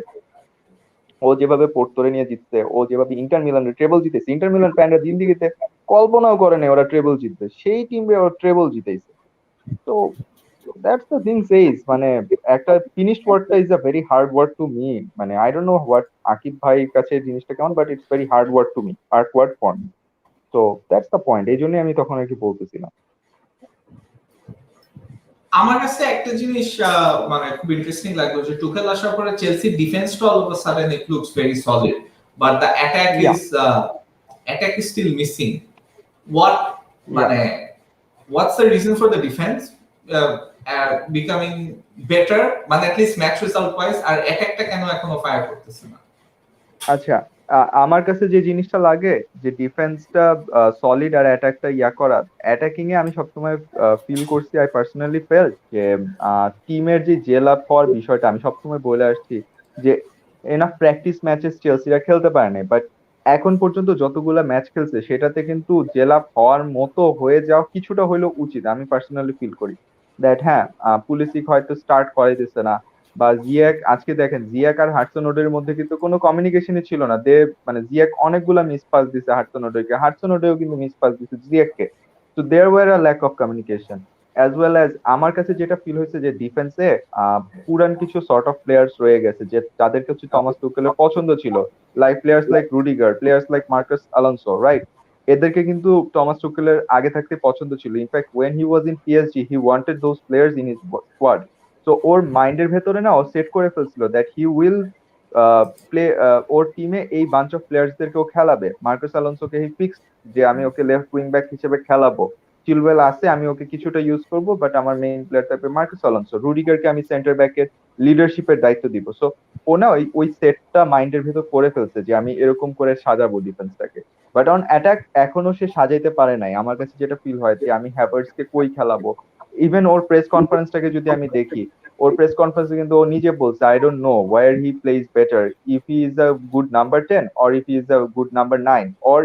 Speaker 5: ও যেভাবে পোর্তোরে নিয়ে জিতছে, ও যেভাবে ইন্টার মিলানের ট্রেবল জিতেছে, ইন্টার মিলান ফ্যানরা জিন্দিগিতে কল্পনাও করে নাই ওরা ট্রেবল জিতবে, সেই টিমে ওরা ট্রেবল জিতেছে। তো দ্যাটস দ্য থিং সেইজ, মানে একটা ফিনিশড ওয়ার্ডটা is a very hard word to me. মানে I don't know what Akib ভাইয়ের কাছে জিনিসটা কেমন, but it's very hard word to me, hard word for me. তো দ্যাটস দ্য পয়েন্ট, এই জন্যই আমি তখন আর কি বলতেছিলাম।
Speaker 1: আমার কাছে একটা জিনিস মানে খুব ইন্টারেস্টিং লাগলো যে টুখেল আসার পরে চেলসির ডিফেন্সটা all of a sudden it looks very solid, but the attack is still missing. What মানে what's the reason for the defense becoming better, মানে at least match result wise, আর অ্যাটাকটা কেন এখনো ফায়ার করতেছে না?
Speaker 5: আচ্ছা, আমার কাছে যে জিনিসটা লাগে যে ডিফেন্সটা সলিড আর অ্যাটাকটা করার, অ্যাটাকিং এ আমি সবসময় ফিল করছি, আই পার্সোনালি ফেল্ট যে টিমের যে জেল আপ হওয়ার বিষয়টা, আমি সবসময় বলে আসছি যে এনাফ প্র্যাকটিস ম্যাচেস চেলসিরা খেলতে পারে না, বাট এখন পর্যন্ত যতগুলা ম্যাচ খেলছে সেটাতে কিন্তু জেল আপ হওয়ার মতো হয়ে যাওয়া কিছুটা হইলেও উচিত, আমি পার্সোনালি ফিল করি দ্যাট। হ্যাঁ, পুলিশিক হয়তো স্টার্ট করাইতেছে না, বা জিয়াক, আজকে দেখেন জিয়াক আর হাডসন ওডের মধ্যে কিন্তু কোনো কমিউনিকেশনই ছিল না। মানে জিয়াক অনেকগুলা মিস পাস দিছে হাডসন ওডেকে, হাডসন ওডেও কিন্তু মিস পাস দিছে জিয়াককে। তো there were a lack of communication as well as. আমার কাছে যেটা ফিল হয়েছে যে ডিফেন্সে পুরান কিছু সর্ট অফ প্লেয়ার্স রয়ে গেছে যে যাদেরকে হচ্ছে টমাস টুকেলের পছন্দ ছিল, like players like Rudiger, players like Marcus Alonso, right? এদেরকে কিন্তু টমাস টুকেলের আগে থাকতে পছন্দ ছিল। In fact when he was in PSG he wanted those players in his squad. তো ওর মাইন্ডের ভেতরে না ও সেট করে ফেলছিল দ্যাট হি উইল প্লে, ওর টিমে এই বাঞ্চ অফ প্লেয়ার্সদেরকেও খেলাবে। মার্কাস আলোনসোকে হি ফিক্সড যে আমি ওকে লেফট উইং ব্যাক হিসেবে খেলাবো, চিলওয়েল আছে, আমি ওকে কিছুটা ইউজ করব, বাট আমার মেইন প্লেয়ার থাকবে মার্কাস অ্যালোনসো, রুডিগারকে আমি সেন্টার ব্যাকের লিডারশিপের দায়িত্ব দিব। সো ও না ওই সেটটা মাইন্ডের ভিতর করে ফেলছে যে আমি এরকম করে সাজাবো ডিফেন্সটাকে, বাট অন অ্যাটাক এখনো সে সাজাইতে পারে নাই। আমার কাছে যেটা ফিল হয় যে আমি হ্যাভার্টসকে কই খেলাবো। ইভেন ওর প্রেস কনফারেন্সটাকে যদি আমি দেখি, ওর প্রেস কনফারেন্সে কিন্তু ও নিজে বলছে I don't know where he plays better, if he is a good number 10 or if he is a good number 9 or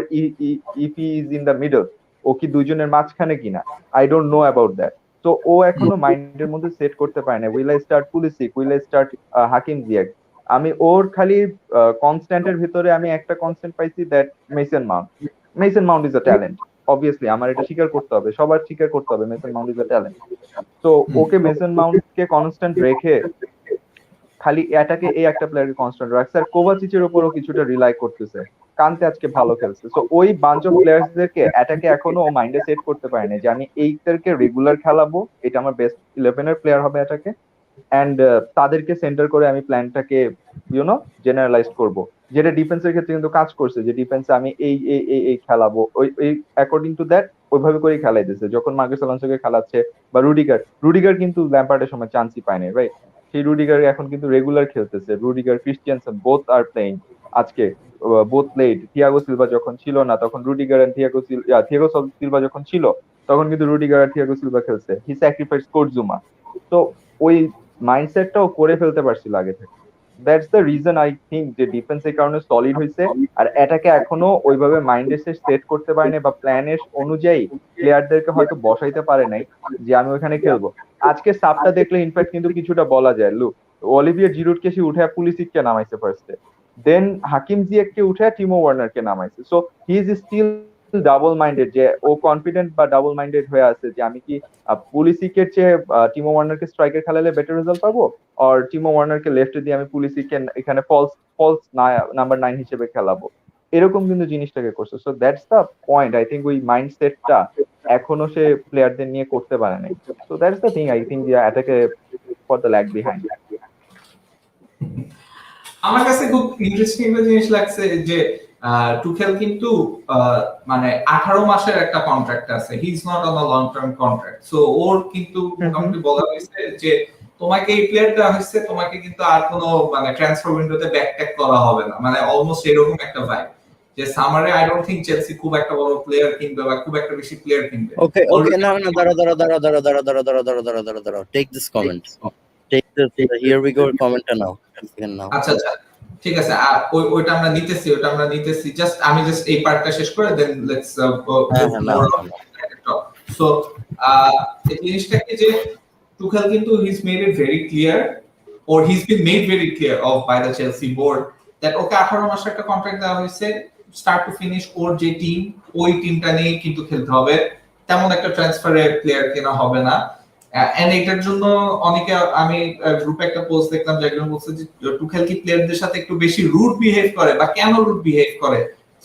Speaker 5: if he is in the middle, ও কি দুইজনের মাঝখানে কিনা, I don't know about that. তো ও এখনো মাইন্ডের মধ্যে সেট করতে পারে না will I start Pulisic, will I start Hakim Ziyech. আমি ওর খালি কনস্ট্যান্টের ভিতরে আমি একটা কনস্ট্যান্ট পাইছি, that Mason Mount. Mason Mount is a talent, obviously আমার এটা স্বীকার করতে হবে, সবার স্বীকার করতে হবে Mason Mount is a talent. তো ওকে মেসন মাউন্টকে কনস্ট্যান্ট রেখে খালি এটাকে এই একটা প্লেয়ারকে কনস্ট্যান্ট রাখছে, আর কোভাচিচের উপরও কিছুটা রিলাই করতেছে। কান্তে আজকে ভালো খেলছে, সো ওই বাঞ্চ অফ প্লেয়ার্স দেরকে অ্যাটাকে এখনো ও মাইন্ডে সেট করতে পারেনি যে আমি এইটাকে রেগুলার খেলাবো, এটা আমার বেস্ট 11 এর প্লেয়ার হবে অ্যাটাকে, অ্যান্ড তাদেরকে সেন্টার করে আমি প্ল্যানটাকে জেনারেলাইজ করব। যেটা ডিফেন্সের ক্ষেত্রে কিন্তু কাজ করছে, যে ডিফেন্সে আমি এই খেলাবো, ওই ওই অ্যাকর্ডিং টু দ্যাট ওইভাবে করেই খেলাইতেছে। যখন মার্কাস অ্যালোনসোকে খেলাচ্ছে বা রুডিগার কিন্তু ল্যাম্পার্ডের সময় চান্সই পায়নি, রাইট? সেই রুডিগার এখন কিন্তু রেগুলার খেলতেছে, রুডিগার ক্রিস্টিয়ানসন বোথ আর প্লেইং আজকে, বোথ প্লেড। থিয়াগো সিলভা যখন ছিল না তখন রুডিগার এন্ড থিয়াগো সিলভা যখন ছিল তখন কিন্তু রুডিগার আর থিয়াগো সিলভা খেলছে, হি স্যাক্রিফাইস কোটজুমা। তো ওই মাইন্ডসেটটাও করে ফেলতে পারছিল আগে থেকে। That's the reason I think যে ডিফেন্স এই কারণে সলিড হয়েছে, আর এটাকে এখনো ওইভাবে মাইন্ডে সেট করতে পারেনি বা প্ল্যানের অনুযায়ী প্লেয়ারদেরকে হয়তো বসাইতে পারে নাই যে আমি ওখানে খেলবো। আজকে সাবটা দেখলে ইনফ্যাক্ট কিন্তু কিছুটা বলা যায়, লুক অলিভিয়ার জিরুটকে সে উঠে পুলিসিককে নামাইছে ফার্স্টে, দেন হাকিম জিয়েককে উঠে টিমো ওয়ার্নারকে নামাইছে। So he is still double minded, যে ও কনফিডেন্ট বা ডাবল মাইন্ডেড হয়ে আছে যে আমি কি পুলিসিকের চেয়ে টিমো ওয়ার্নারকে স্ট্রাইকার খেলালে বেটার রেজাল্ট পাবো, আর টিমো ওয়ার্নারকে লেফটে দিয়ে আমি পুলিসিকে এখানে ফলস ফলস নাম্বার 9 হিসেবে খেলাবো, এরকম কিন্তু জিনিসটাকে করছে। So that's the point, I think ওই মাইন্ডসেটটা এখনো সে প্লেয়ারদের নিয়ে করতে পারে নাই। So that's the thing I think যে অ্যাটাকে ফর দ্য ল্যাগ বিহাইন্ড।
Speaker 1: আমার কাছে খুব ইন্টারেস্টিং একটা জিনিস লাগছে যে টুখেল কিন্তু মানে 18 মাসের একটা কন্ট্রাক্ট আছে, he is not on a long term contract. So ওর কিন্তু মোটামুটি বলা হয়েছে যে তোমাকে এই প্লেয়ার দেওয়া হয়েছে, তোমাকে কিন্তু আর কোনো মানে ট্রান্সফার উইন্ডোতে ব্যাকট্যাক করা হবে না, মানে অলমোস্ট এরকম একটা ভাইব যে সামারে আই ডোন্ট থিংক চেলসি খুব একটা বড় প্লেয়ার কিনবে বা খুব একটা বেশি প্লেয়ার কিনবে।
Speaker 7: ওকে না দাঁড়া take this comment, take this, here we go, কমেন্টটা নাও।
Speaker 1: আচ্ছা আচ্ছা ঠিক আছে, ওইটা আমরা নিতেছি, আমি জাস্ট এই পার্টটা শেষ করে দেন লেটস সো এই জিনিসটা কি যে টুখেল কিন্তু his made it very clear, or he's been made very clear of by the Chelsea board that ওকে 18 মাসের একটা কন্ট্রাক্ট দেওয়া হয়েছে, স্টার্ট টু ফিনিশ ওর যে টিম ওই টিমটা নিয়ে কিন্তু খেলতে হবে, তেমন একটা ট্রান্সফারে প্লেয়ার কেনা হবে না। এন্ড এটার জন্য অনেকে, আমি গ্রুপে একটা পোস্ট দেখলাম যে একজন বলছে যে টুখেল কি প্লেয়ারদের সাথে একটু বেশি রুড বিহেভ করে বা কেন রুড বিহেভ করে।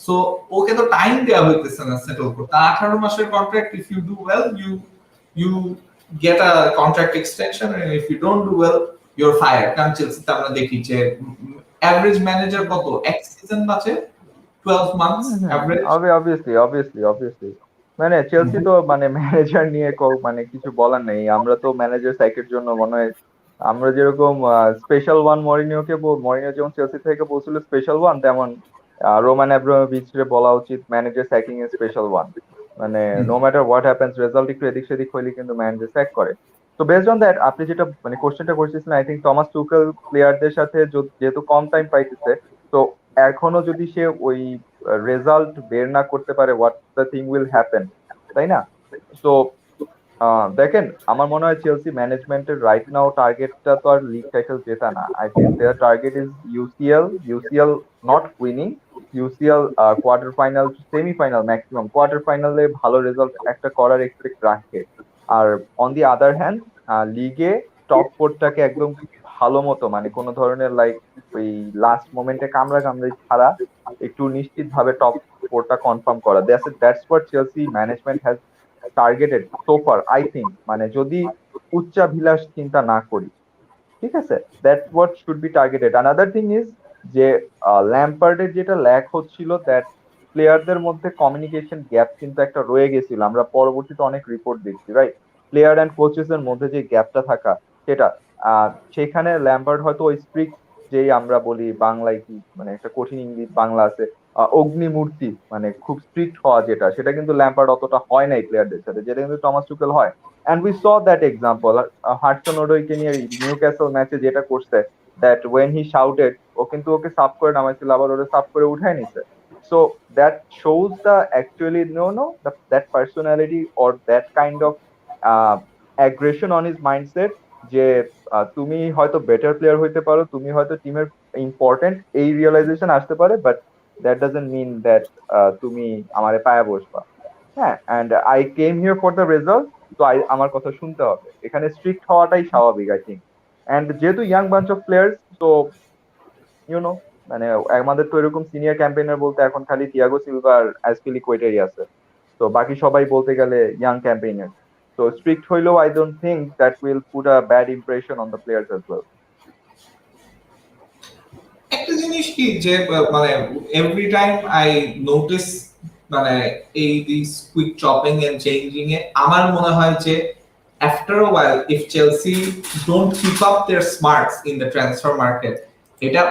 Speaker 1: সো ওকে তো টাইম দেওয়া হইতেছে না সেটল করতে। 18 মাসের contract, if you do well you get a contract extension, and if you don't do well you're fired। কারণ চেলসিতে আমরা দেখি যে এভারেজ ম্যানেজার কত এক সিজন বাঁচে 12 মান্থস এভারেজ।
Speaker 5: অবভিয়াসলি মানে চেলসি তো মানে ম্যানেজার নিয়ে মানে কিছু বলার নেই। আমরা তো ম্যানেজার সাইকের জন্য মনে হয় আমরা যেরকম স্পেশাল ওয়ান মরিনিও যেমন চেলসি থেকে বলছিল স্পেশাল ওয়ান, তেমন রোমান আব্রামোভিচের বলা উচিত ম্যানেজার সাইকিং এর স্পেশাল ওয়ান। মানে no matter what happens, result একটু এদিক সেদিক হইলে কিন্তু ম্যানেজার স্যাক করে। তো বেসড অন দ্যাট আপনি যেটা মানে কোশ্চেনটা করতেছিলেন, আই থিঙ্ক টমাস টুকেল প্লেয়ারদের সাথে যেহেতু কম টাইম পাইতেছে, তো এখনো যদি সে ওই রেজাল্ট বের না করতে পারে, what the thing will happen, তাই না? তো দেখেন আমার মনে হয় চেলসি ম্যানেজমেন্টের রাইট নাও টার্গেটটা তো আর লিগ টাইটেল জেতা না। I think their target is UCL not winning, UCL quarter final semifinal, maximum quarter ফাইনালে ভালো রেজাল্ট একটা করার এক্সপেক্ট রাখে। আর অন দি আদার হ্যান্ড লিগে টপ ফোরটাকে একদম ভালো মতো মানে কোনো ধরনের লাইক ওই লাস্ট মোমেন্টে কামড়াকামড়ি ছাড়া একটু নিশ্চিত ভাবে টপ ফোরটা কনফার্ম করা। That's what Chelsea management has targeted so far, I think. মানে যদি উচ্চাভিলাষ চিন্তা না করি, ঠিক আছে, that's what should be targeted. Another thing is যে ল্যাম্পার্ডের যেটা ল্যাক হচ্ছিল, দ্যাট প্লেয়ারদের মধ্যে কমিউনিকেশন গ্যাপ কিন্তু একটা রয়ে গেছিল, আমরা পরবর্তীতে অনেক রিপোর্ট দেখছি, রাইট? প্লেয়ার অ্যান্ড কোচেস এর মধ্যে যে গ্যাপটা থাকা, সেটা সেখানে ল্যাম্পার্ড হয়তো ওই স্ট্রিক্ট, যেই আমরা বলি বাংলায় কি মানে একটা কঠিন ইংলিশ বাংলা আছে, অগ্নিমূর্তি, মানে খুব স্ট্রিক্ট হওয়া, যেটা সেটা কিন্তু ল্যাম্পার্ড অতটা হয় নাই প্লেয়ারদের সাথে, যেটা কিন্তু টমাস টুকেল হয়। And we saw that example Hudson ওডোইকে নিয়ে নিউ ক্যাসল ম্যাচে যেটা করছে, দ্যাট ওয়েন হি শাউটেড, ও কিন্তু ওকে সাফ করে নামাইছিল, আবার ওরে সাফ করে উঠাই নিছে। So that shows the actually that personality or that kind of uh, aggression on his mindset, যে তুমি হয়তো বেটার প্লেয়ার হইতে পারো, তুমি হয়তো টিমের ইম্পর্টেন্ট, এই রিয়েলাইজেশন আসতে পারে, but that doesn't mean that তুমি আমারে পায়ে বসবা। হ্যাঁ, and I came here for the result, তো আমার কথা শুনতে হবে, এখানে স্ট্রিক্ট হওয়াটাই স্বাভাবিক আই থিঙ্ক। অ্যান্ড যেহেতু ইয়াং বাঞ্চ অফ প্লেয়ার্স, তো ইউনো মানে আমাদের তো এরকম সিনিয়র ক্যাম্পেইনার বলতে এখন খালি তিয়াগো সিলভা আর অ্যাসপিলিকুয়েটারই আছে, তো বাকি সবাই বলতে গেলে ইয়াং ক্যাম্পেইনার। তো স্ট্রিক্ট হইলেও I don't think that will put a bad impression on the players as well.
Speaker 1: একটা জিনিস কি যে মানে এভরি টাইম আই নোটিস মানে এই this quick chopping and changing এ আমার মনে হয় যে after a while if Chelsea don't keep up their smarts in the transfer market, এটা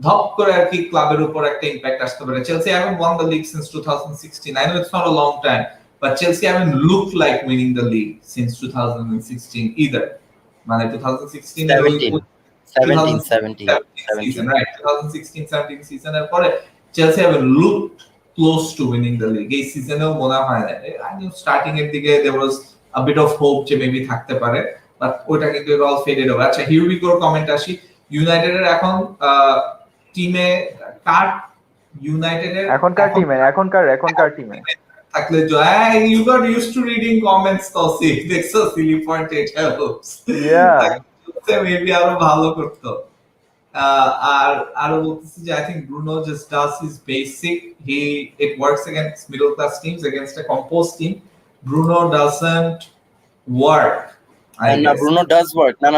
Speaker 1: ধপ করে আর কি ক্লাবের উপর একটা ইমপ্যাক্ট আসতে পারে। Chelsea haven't won the league since 2016. I know it's not a long time, but Chelsea haven't looked like winning the league since 2016 either. মানে 2016 এর ওই
Speaker 7: 17
Speaker 1: season, right? 2016-17 season এর পরে Chelsea have looked close to winning the league. এই সিজনেও মনে হয় না, I knew starting এর দিকে there was a bit of hope যে মেবি থাকতে পারে, বাট ওটা কিন্তু all faded away. আচ্ছা, here we go কমেন্ট আসি। ইউনাইটেডের এখন টিমে কার, ইউনাইটেডের
Speaker 5: এখনকার টিমে
Speaker 1: থাকলে you got used to reading comments, তসি দেখছো silly point, it helps. Maybe আরো ভালো করতো। আর আরো বলতেছি যে I think Bruno just does his basic. It works against middle class teams, against a composed team. Bruno doesn't work.
Speaker 7: And Bruno does work. No.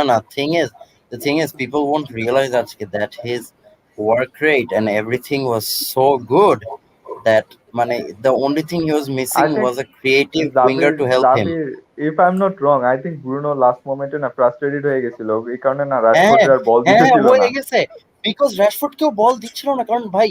Speaker 7: The thing is, people won't realize that his work rate and everything was so good that the only thing he was missing was a creative winger to help him.
Speaker 5: If I'm not wrong, I think Bruno last moment না frustrated হয়ে গেছিল, এই কারণে না Rashford আর বল দিতেছিল না,
Speaker 7: because Rashford কেও বল দিচ্ছিল না, কারণ ভাই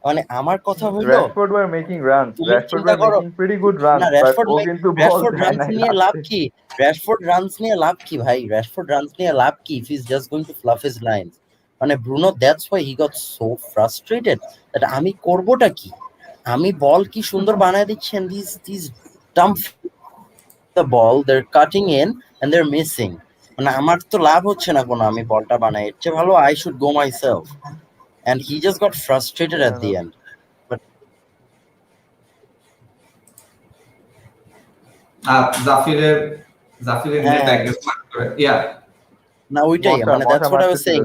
Speaker 7: মানে আমার কথা হলো
Speaker 5: Rashford were making runs, Rashford were making pretty good runs, but ও কিন্তু বল দেয় না।
Speaker 7: নিয়ে লাভ কি? Rashford runs নিয়ে লাভ কি ভাই? Rashford runs নিয়ে লাভ কি if he's just going to fluff his lines? মানে Bruno, that's why he got so frustrated that আমি করবোটা কি, আমি বল কি সুন্দর বানায় দিচ্ছেন, these dumb the ball they're cutting in and they're missing, মানে আমার তো লাভ হচ্ছে না কোনো, আমি বলটা বানাই, এর চেয়ে ভালো I should go myself, and he just got frustrated at the end.
Speaker 1: জাফিরের
Speaker 7: না ওইটাই মানে that's what I was saying,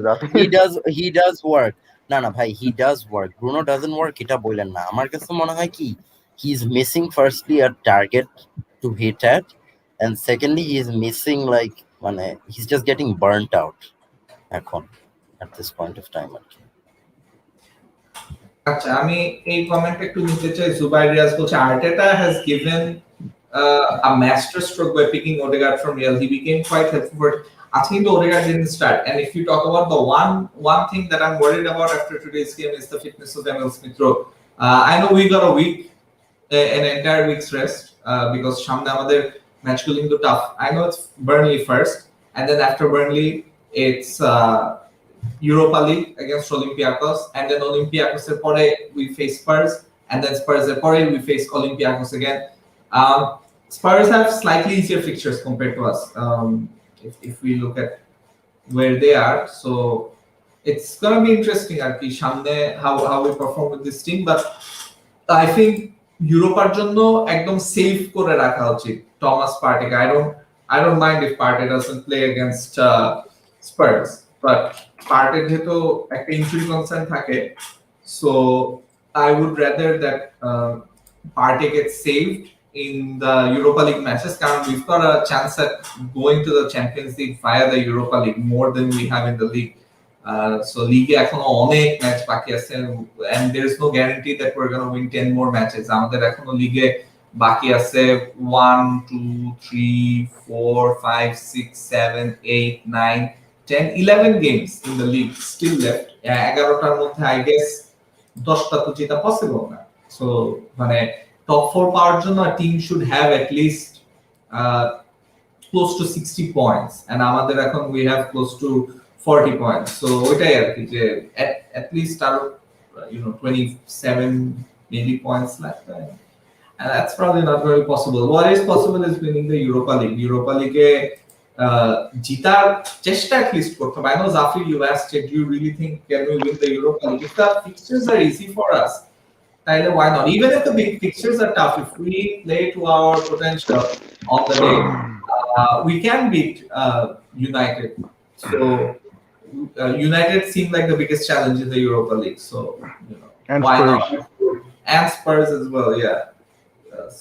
Speaker 7: he does work, না ভাই he does work, Bruno doesn't work এটা বলেন না, আমার কাছে মনে হয় কি he's missing firstly a target to hit at, and secondly he is missing like মানে he's just getting burnt out এখন at this point of time আর কি।
Speaker 1: আচ্ছা, আমি এই কমেন্ট একটু নিতে চাই। জুবাইর রিয়াজ বলছে Arteta has given a master stroke by picking Odegaard from Real. He became quite helpful for I think the Odegaard didn't start. And if you talk about the one thing that I'm worried about after today's game is the fitness of Emil Smith Rowe. I know we got a week, an entire week's rest, because সামনে আমাদের ম্যাচগুলো কিন্তু tough. I know it's Burnley first, and then after Burnley it's Europa League against Olympiacos, and then Olympiacos এর পরে we face Spurs, and then Spurs এর পরে we face Olympiacos again. Spurs have slightly easier fixtures compared to us, if we look at where they are. So it's gonna be interesting আর কি সামনে how we perform with this team, but I think Europaর জন্য একদম safe করে রাখা উচিত Thomas পার্টিকে। I don't mind if Partey doesn't play against Spurs, but Partey যেহেতু একটা ইনজুরি কনসার্ন থাকে, so I would rather that Partey gets saved in the Europa League matches, কারণ we've got a chance at going to the Champions League via the Europa League more than we have in the league. So লিগে এখনো অনেক match বাকি আছে and there is no guarantee that we are gonna win 10 more matches আমাদের এখনো লিগে বাকি আছে 1 2 3 4 5 6 7 8 9 10 11 games in the league still left 11টার মধ্যে আই গেস 10টা তো জেতা পসিবল না সো মানে টপ 4 পাওয়ার জন্য team should have at least close to 60 points and আমাদের এখন we have close to 40 points so ওইটাই আর কি যে at least R 27 maybe points left and that's probably not very possible what is possible is winning the Europa League জিতার চেষ্টা at least করতে হবে I know Zafir you asked do you really think can we win the Europa League if the fixtures are easy for us Tyler, why not? Even if the big fixtures are tough, if we play to our potential on the day, we can beat United. So United seem like the biggest challenge in the Europa League. So
Speaker 8: and
Speaker 1: why
Speaker 8: Spurs.
Speaker 1: not? And Spurs as well, yeah.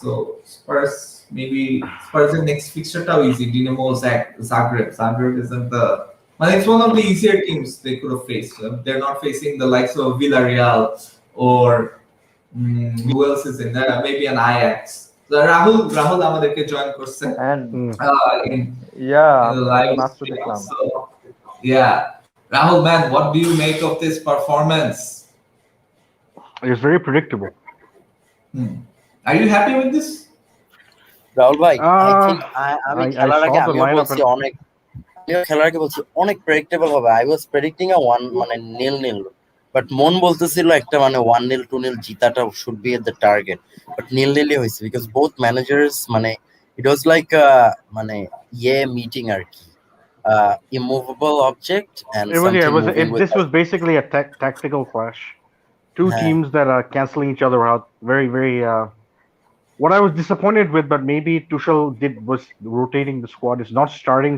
Speaker 1: So Spurs, maybe Spurs' next fixture too easy. Dinamo Zagreb. Zagreb isn't the. Well, it's one of the easier teams they could have faced. They're not facing the likes of Villarreal or. Who else is in there? Maybe an Ajax. So Rahul আমাদেরকে join করছে
Speaker 5: and
Speaker 1: in
Speaker 5: yeah
Speaker 1: the live
Speaker 5: মাত্র
Speaker 1: stream.
Speaker 5: দেখলাম
Speaker 1: So yeah, Rahul man, what do you make of this performance?
Speaker 8: It's very predictable.
Speaker 1: Are you happy with this?
Speaker 7: Rahul ভাই I
Speaker 8: Uh,
Speaker 7: think আমি
Speaker 8: I
Speaker 7: খেলার আগে
Speaker 8: saw the
Speaker 7: আমিও
Speaker 8: lineup
Speaker 7: বলছি
Speaker 8: and
Speaker 7: আমিও খেলার আগে বলছি অনেক প্রেডিক্টেবল হবে I was predicting a one nil নীল বাট মন বলতেছিল একটা মানে 1-0 2-0 জিতাটা should be at the target but নীলই হয়েছে বিকজ বোথ ম্যানেজার্স মানে ইট ওয়াজ লাইক মানে মিটিং আর কি immovable object and
Speaker 8: it was
Speaker 7: something
Speaker 8: yeah,
Speaker 7: moving with
Speaker 8: this was basically a tactical clash. Two
Speaker 7: হ্যাঁ
Speaker 8: teams that are canceling each other out. Very very. What I was disappointed with, but maybe Tuchel was rotating the squad. Is not starting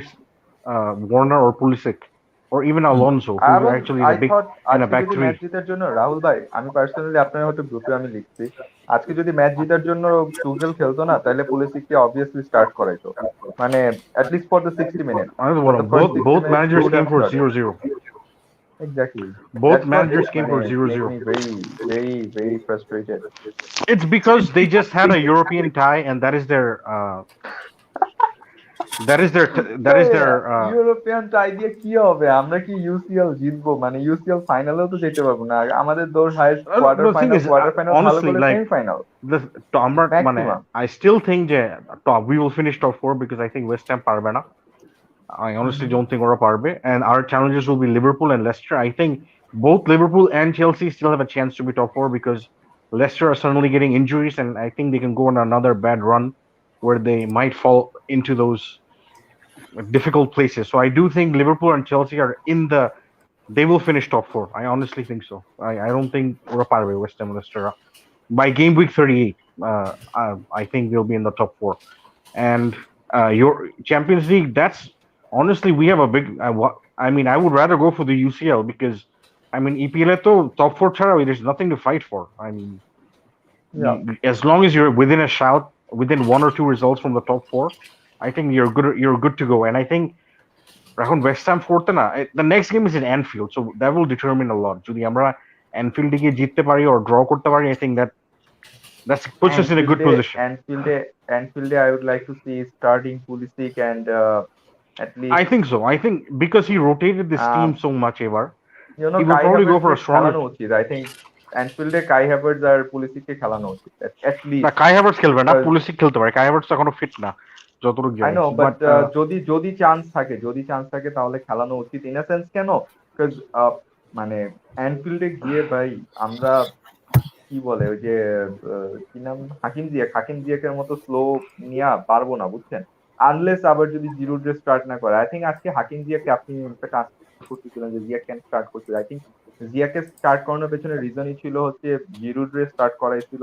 Speaker 8: Warner or Pulisic or even Alonso, who
Speaker 5: এবং
Speaker 8: actually is
Speaker 5: I
Speaker 8: a big
Speaker 5: thought
Speaker 8: in a
Speaker 5: আজকে
Speaker 8: back
Speaker 5: যদি
Speaker 8: three.
Speaker 5: Match জেতার জন্য রাহুল ভাই আমি personally আপনার হয়তো গ্রুপে আমি লিখছি আজকে যদি ম্যাচ জেতার জন্য টুগেল খেলতো না তাহলে পুলিশকে অবভিয়াসলি স্টার্ট করাইতো মানে at least for the 60 minutes
Speaker 8: I don't
Speaker 5: for
Speaker 8: know.
Speaker 5: the first 60
Speaker 8: Both
Speaker 5: minutes he
Speaker 8: managers
Speaker 5: would
Speaker 8: came
Speaker 5: have
Speaker 8: for
Speaker 5: started
Speaker 8: 0-0.
Speaker 5: exactly
Speaker 8: Both
Speaker 5: that's what
Speaker 8: managers came for
Speaker 5: মানে
Speaker 8: 0-0.
Speaker 5: make me very very very frustrated
Speaker 8: It's because they just had a European tie, and that is their that is their
Speaker 5: European tie দিয়ে কি হবে আমরা কি UCL জিতবো মানে UCL ফাইনালেও তো যেতে পারবো না আমাদের দৌড় highest
Speaker 8: the thing is
Speaker 5: quarter final ভালো
Speaker 8: honestly
Speaker 5: করলে
Speaker 8: like
Speaker 5: সেমিফাইনাল
Speaker 8: the আমরা মানে
Speaker 5: maximum
Speaker 8: I still think that we will finish top 4 because I think West Ham পারবে না. I honestly don't think ওরা পারবে, and our challenges will be Liverpool and Leicester. I think both Liverpool and Chelsea still have a chance to be top 4 because Leicester are suddenly getting injuries, and I think they can go on another bad run where they might fall into those difficult places. So I do think Liverpool and Chelsea are in the. They will finish top 4. I honestly think so. I don't think ওরা পারবে West Ham and Leicester by game week 38. I think they'll be in the top 4. And your Champions League, that's honestly we have a big. I mean, I would rather go for the UCL because I mean EPL to top 4 chara, there's nothing to fight for. I mean,
Speaker 5: yeah
Speaker 8: as long as you're within a shout, within 1 or 2 results from the top 4, I think you're good to go. And I think এখন West Ham fourth না, the next game is in Anfield, so that will determine a lot. যদি আমরা Anfield গিয়ে জিততে পারি or draw করতে পারি, I think that puts us in a good position.
Speaker 5: Anfield I would like to see starting Pulisic and at least
Speaker 8: I think so. I think because he rotated this team so much ever,
Speaker 5: you know
Speaker 8: he will
Speaker 5: Kai
Speaker 8: probably go
Speaker 5: Havertz
Speaker 8: for a stronger.
Speaker 5: খেলানো উচিত I think Anfield Kai Havertz R Pulisic কে খেলানো উচিত at least
Speaker 8: না, Kai Havertz খেলবে না,
Speaker 5: because-
Speaker 8: Pulisic খেলতে পারে। Kai Havertz এখনো ফিট না যতটুকু
Speaker 5: I
Speaker 8: জানি।
Speaker 5: know but
Speaker 8: But
Speaker 5: যদি চান্স থাকে তাহলে খেলানো উচিত ইন আ সেন্স কেন because মানে অ্যানফিল্ডে গিয়ে ভাই আমরা কি বলে ওই যে কি নাম হাকিম জিয়াকের মতো স্লো নিয়ে পারবো না বুঝছেন আনলেস আবার যদি জিরো ড্রেস স্টার্ট না করে আই থিঙ্ক আজকে হাকিম জিয়াকে আপনি করতেছিলেন যে জিয়া ক্যান স্টার্ট করতে আই থিঙ্ক জিয়াকে স্টার্ট করানোর পেছনে রিজনই ছিল হচ্ছে জিরো ড্রেস স্টার্ট করাইছিল